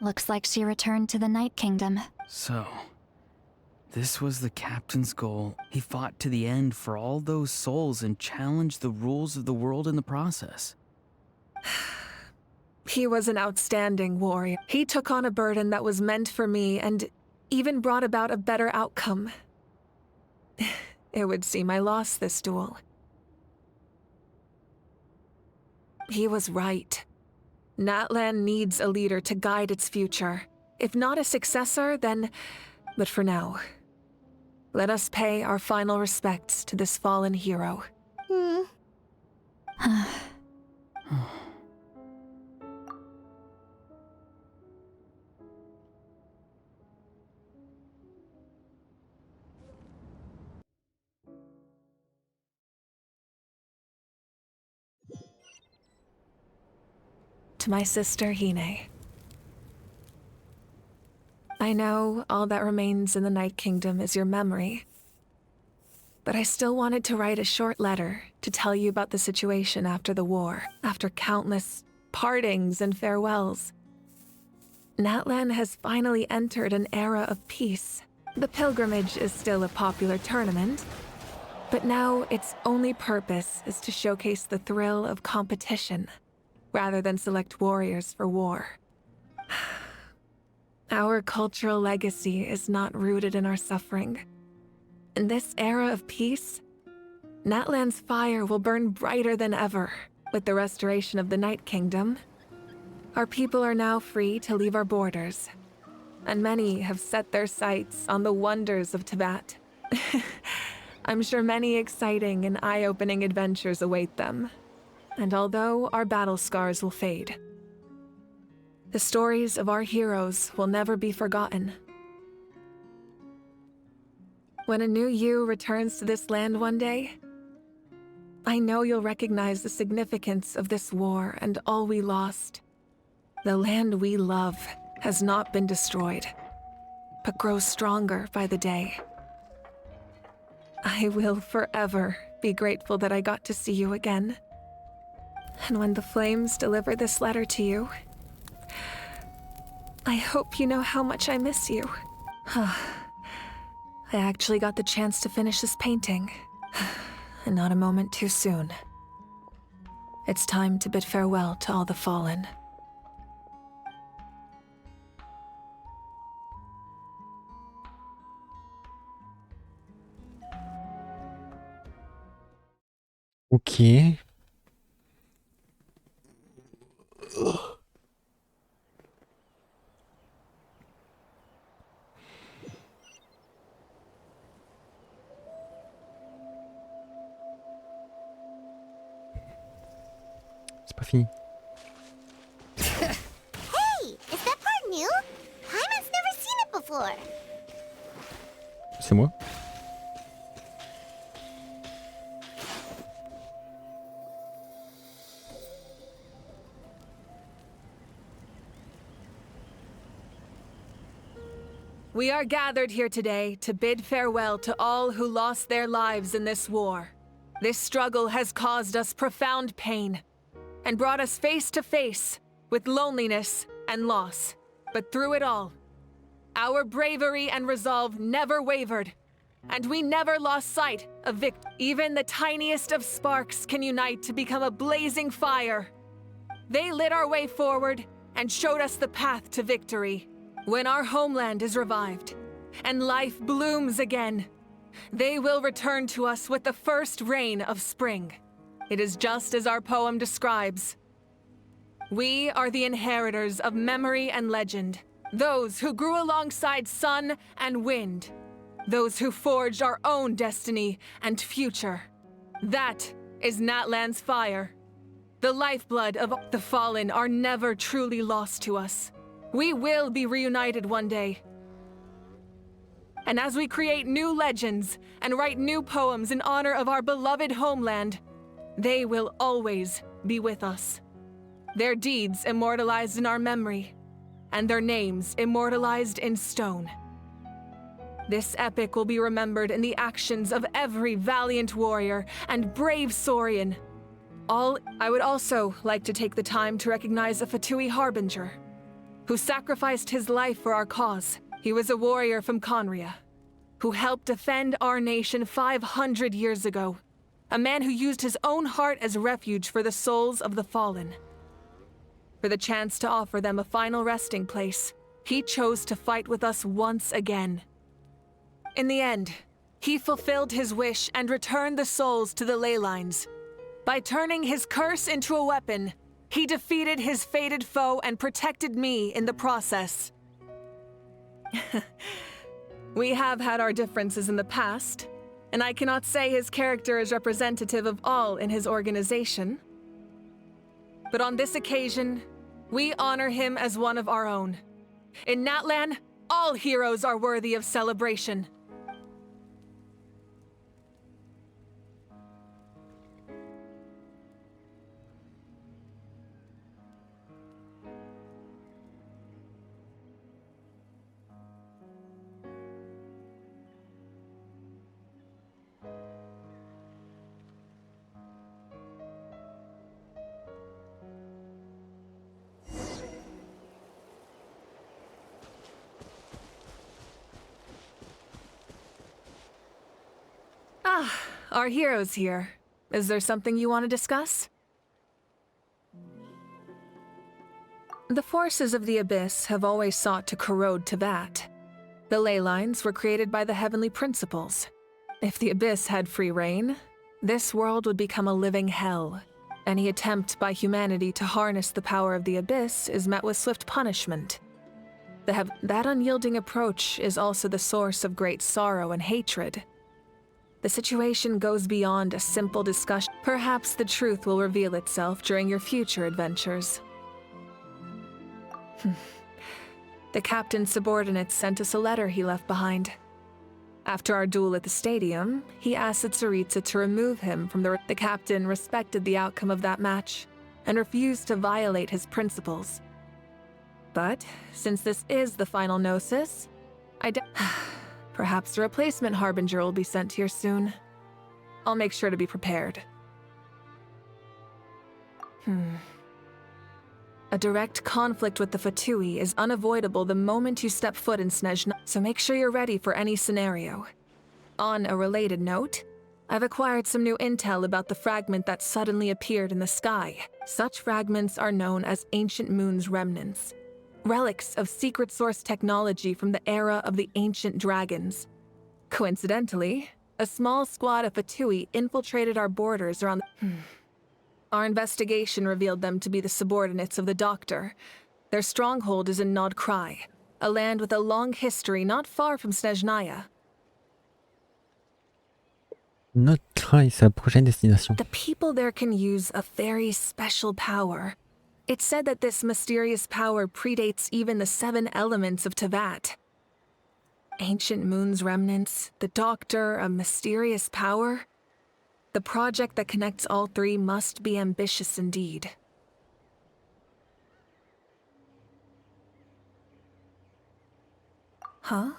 Looks like she returned to the Night Kingdom. So, this was the captain's goal. He fought to the end for all those souls and challenged the rules of the world in the process. He was an outstanding warrior. He took on a burden that was meant for me and even brought about a better outcome. It would seem I lost this duel. He was right. Natlan needs a leader to guide its future. If not a successor, then... But for now, let us pay our final respects to this fallen hero. To my sister, Hine. I know all that remains in the Night Kingdom is your memory, but I still wanted to write a short letter to tell you about the situation after the war, after countless partings and farewells. Natlan has finally entered an era of peace. The pilgrimage is still a popular tournament, but now its only purpose is to showcase the thrill of competition, rather than select warriors for war. Our cultural legacy is not rooted in our suffering. In this era of peace, Natlan's fire will burn brighter than ever. With the restoration of the Night Kingdom, our people are now free to leave our borders, and many have set their sights on the wonders of Tibet. I'm sure many exciting and eye-opening adventures await them. And although our battle scars will fade, the stories of our heroes will never be forgotten. When a new you returns to this land one day, I know you'll recognize the significance of this war and all we lost. The land we love has not been destroyed, but grows stronger by the day. I will forever be grateful that I got to see you again. And when the flames deliver this letter to you, I hope you know how much I miss you. I actually got the chance to finish this painting, and not a moment too soon. It's time to bid farewell to all the fallen. Ok. C'est pas fini. Hey, is that part new? Hyman's never seen it before. C'est moi. We are gathered here today to bid farewell to all who lost their lives in this war. This struggle has caused us profound pain and brought us face to face with loneliness and loss. But through it all, our bravery and resolve never wavered, and we never lost sight of victory. Even the tiniest of sparks can unite to become a blazing fire. They lit our way forward and showed us the path to victory. When our homeland is revived and life blooms again, they will return to us with the first rain of spring. It is just as our poem describes. We are the inheritors of memory and legend, those who grew alongside sun and wind, those who forged our own destiny and future. That is Natlan's fire. The lifeblood of the fallen are never truly lost to us. We will be reunited one day. And as we create new legends and write new poems in honor of our beloved homeland, they will always be with us. Their deeds immortalized in our memory, and their names immortalized in stone. This epic will be remembered in the actions of every valiant warrior and brave Saurian. I would also like to take the time to recognize a Fatui harbinger, who sacrificed his life for our cause. He was a warrior from Conria, who helped defend our nation 500 years ago. A man who used his own heart as refuge for the souls of the fallen. For the chance to offer them a final resting place, he chose to fight with us once again. In the end, he fulfilled his wish and returned the souls to the ley lines. By turning his curse into a weapon, he defeated his fated foe and protected me in the process. We have had our differences in the past, and I cannot say his character is representative of all in his organization. But on this occasion, we honor him as one of our own. In Natlan, all heroes are worthy of celebration. Our hero's here. Is there something you want to discuss? The forces of the Abyss have always sought to corrode Teyvat. The ley lines were created by the heavenly principles. If the Abyss had free reign, this world would become a living hell. Any attempt by humanity to harness the power of the Abyss is met with swift punishment. That unyielding approach is also the source of great sorrow and hatred. The situation goes beyond a simple discussion. Perhaps the truth will reveal itself during your future adventures. The captain's subordinates sent us a letter he left behind. After our duel at the stadium, he asked Tsaritsa to remove him from the captain respected the outcome of that match and refused to violate his principles. But since this is the final gnosis, perhaps a replacement harbinger will be sent here soon. I'll make sure to be prepared. A direct conflict with the Fatui is unavoidable the moment you step foot in Snezhna, so make sure you're ready for any scenario. On a related note, I've acquired some new intel about the fragment that suddenly appeared in the sky. Such fragments are known as Ancient Moon's remnants. Relics of secret source technology from the era of the ancient dragons. Coincidentally, a small squad of Fatui infiltrated our borders around Our investigation revealed them to be the subordinates of the Doctor. Their stronghold is in Nod Krai, a land with a long history not far from Snezhnaya. Nod Krai, sa prochaine destination. The people there can use a very special power. It's said that this mysterious power predates even the 7 elements of Teyvat. Ancient Moon's remnants, the Doctor, a mysterious power. The project that connects all 3 must be ambitious indeed. Huh?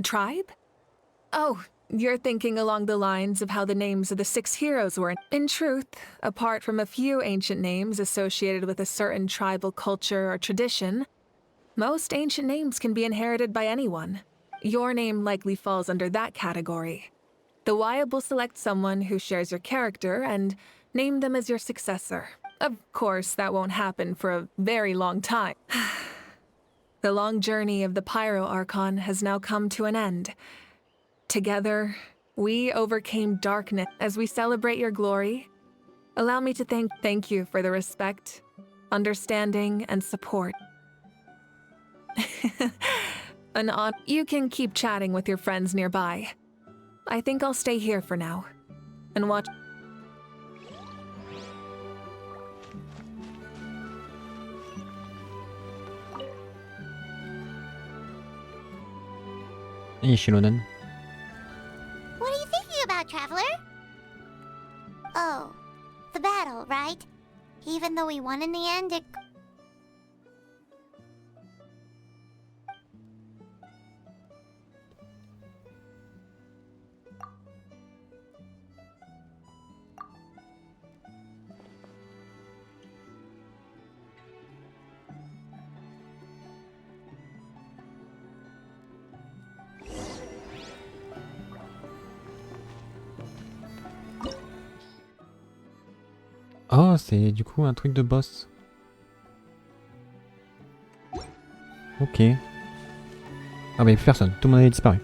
Tribe? Oh, you're thinking along the lines of how the names of the 6 heroes were. In truth, apart from a few ancient names associated with a certain tribal culture or tradition, most ancient names can be inherited by anyone. Your name likely falls under that category. The Wyab will select someone who shares your character and name them as your successor. Of course, that won't happen for a very long time. The long journey of the Pyro Archon has now come to an end. Together, we overcame darkness. As we celebrate your glory, allow me to thank you for the respect, understanding, and support. An honor. You can keep chatting with your friends nearby. I think I'll stay here for now and watch. Et Xilonen. What are you thinking about, Traveler? Oh, the battle, right? Even though we won in the end, it... Oh, c'est du coup un truc de boss. Ok. Ah mais plus personne, tout le monde a disparu.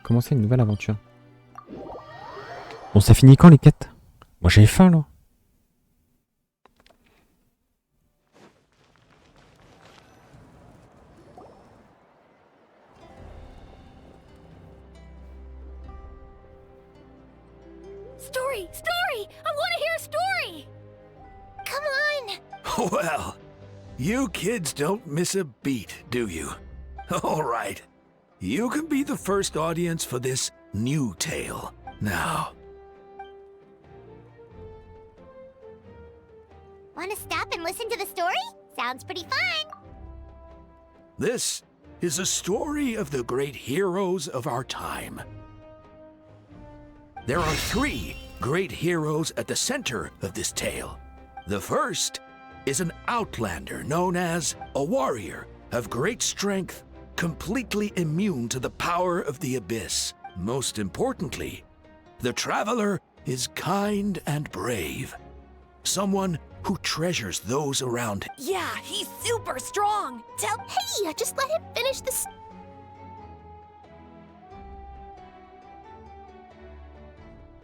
Commencer une nouvelle aventure. Bon, ça finit quand les quêtes? Moi j'ai faim là. Story! Story! I want to hear a story! Come on! Well, you kids don't miss a beat, do you? All right. You can be the first audience for this new tale. Now. Want to stop and listen to the story? Sounds pretty fun! This is a story of the great heroes of our time. There are 3 great heroes at the center of this tale. The first is an outlander known as a warrior of great strength, completely immune to the power of the abyss. Most importantly, the traveler is kind and brave. Someone who treasures those around him. Yeah, he's super strong. Hey, just let him finish this.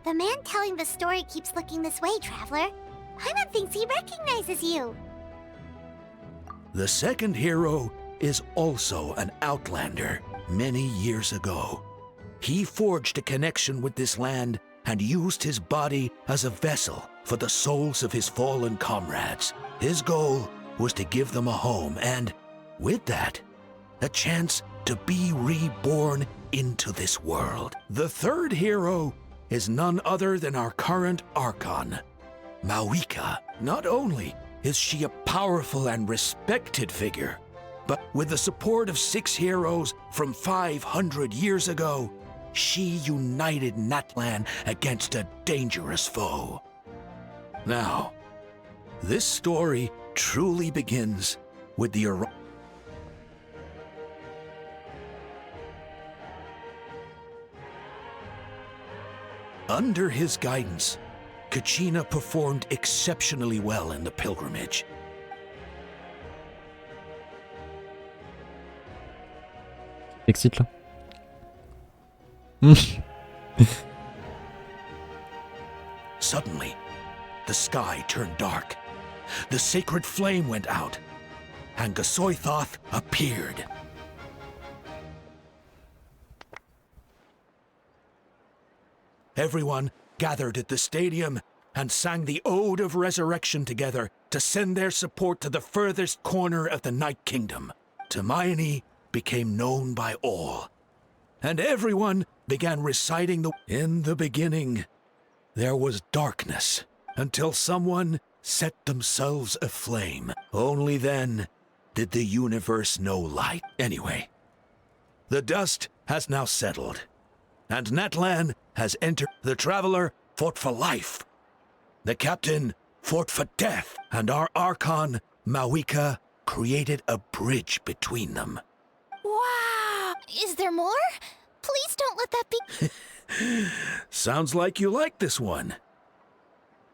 The man telling the story keeps looking this way, Traveler. Paimon thinks he recognizes you. The second hero is also an outlander many years ago. He forged a connection with this land and used his body as a vessel for the souls of his fallen comrades. His goal was to give them a home and, with that, a chance to be reborn into this world. The third hero is none other than our current Archon, Mawika. Not only is she a powerful and respected figure, but with the support of 6 heroes from 500 years ago, she united Natlan against a dangerous foe. Now, this story truly begins with the Under his guidance, Kachina performed exceptionally well in the pilgrimage. T'excites là? Suddenly, the sky turned dark. The sacred flame went out, and Gasoithoth appeared. Everyone gathered at the stadium and sang the Ode of Resurrection together to send their support to the furthest corner of the Night Kingdom. Hermione became known by all, and everyone began reciting the... In the beginning, there was darkness, until someone set themselves aflame. Only then did the universe know light. Anyway, the dust has now settled, and Natlan has entered. The traveler fought for life. The captain fought for death, and our Archon, Mawika, created a bridge between them. Wow! Is there more? Please don't let that be... Sounds like you like this one.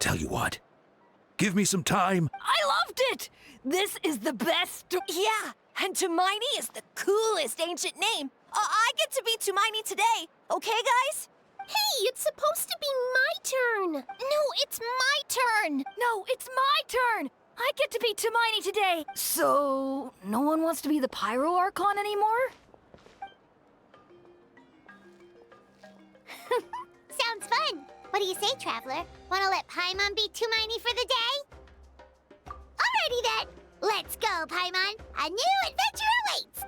Tell you what, give me some time. I loved it! This is the best... Yeah, and Hermione is the coolest ancient name. I get to be Hermione today, okay, guys? Hey, it's supposed to be my turn! No, it's my turn! No, it's my turn! I get to be Hermione today! So, no one wants to be the Pyro Archon anymore? Sounds fun! What do you say, Traveler? Wanna let Paimon be Hermione for the day? Alrighty then! Let's go, Paimon! A new adventure awaits!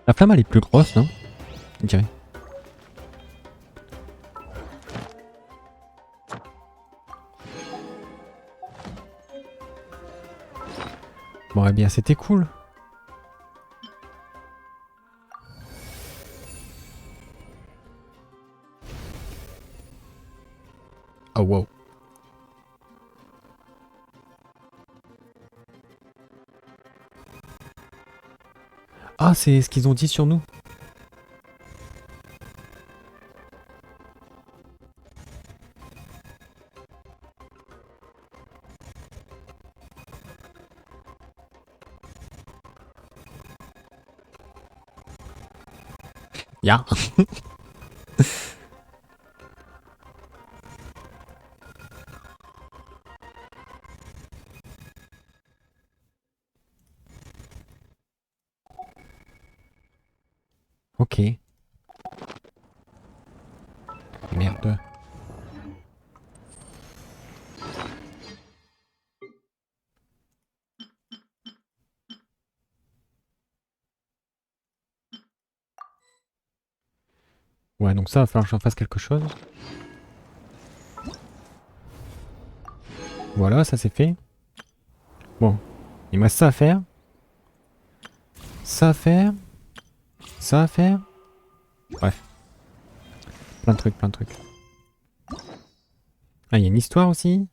La flamme elle est plus grosse, non? Je dirais. Bon, eh bien, c'était cool. Oh wow. Ah, c'est ce qu'ils ont dit sur nous. Ya. Ok. Merde. Ouais, donc ça va falloir que j'en fasse quelque chose. Voilà, ça c'est fait. Bon, il me reste ça à faire. Ça à faire. Ça à faire. Bref. Plein de trucs, plein de trucs. Ah, il y a une histoire aussi.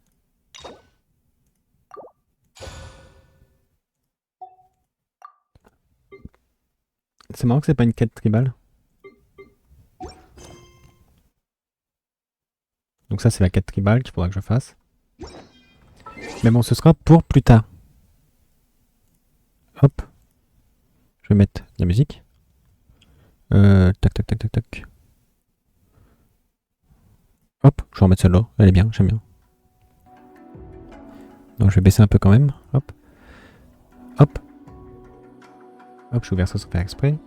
C'est marrant que c'est pas une quête tribale. Donc ça c'est la quête tribale qu'il faudra que je fasse. Mais bon, ce sera pour plus tard. Hop. Je vais mettre de la musique. Tac, tac, tac, tac, tac. Hop, je vais remettre celle-là. Elle est bien, j'aime bien. Donc je vais baisser un peu quand même. Hop. Hop. Hop, j'ai ouvert ça sans faire exprès.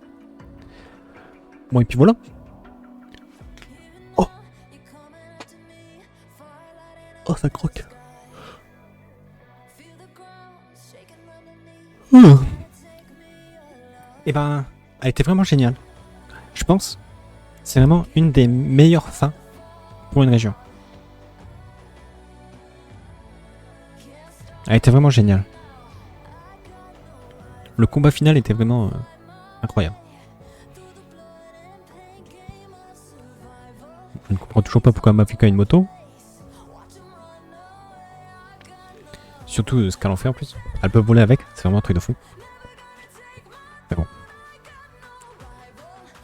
Bon, et puis voilà. Oh. Oh, ça croque. Et ben, elle était vraiment géniale. Je pense, c'est vraiment une des meilleures fins pour une région. Elle était vraiment géniale. Le combat final était vraiment incroyable. Je ne comprends toujours pas pourquoi elle m'a fait qu'à une moto. Surtout ce qu'elle en fait en plus. Elle peut voler avec, c'est vraiment un truc de fou. Mais bon.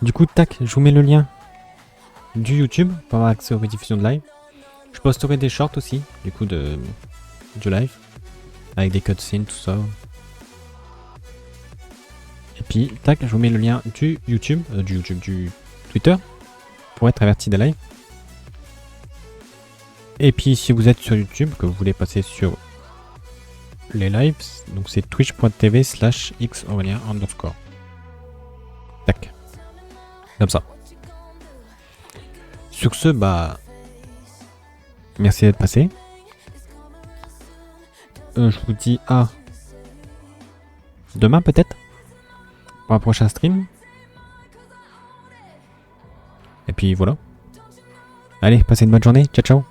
Du coup, tac, je vous mets le lien du YouTube pour avoir accès aux rediffusions de live. Je posterai des shorts aussi, du coup, du live. Avec des cutscenes, tout ça. Et puis, tac, je vous mets le lien du YouTube, du Twitter, pour être averti des lives. Et puis, si vous êtes sur YouTube, que vous voulez passer sur les lives, donc c'est twitch.tv/xAurelien_. Tac. Comme ça. Sur ce, bah... merci d'être passé. Je vous dis à demain peut-être pour un prochain stream. Et puis voilà. Allez, passez une bonne journée. Ciao ciao.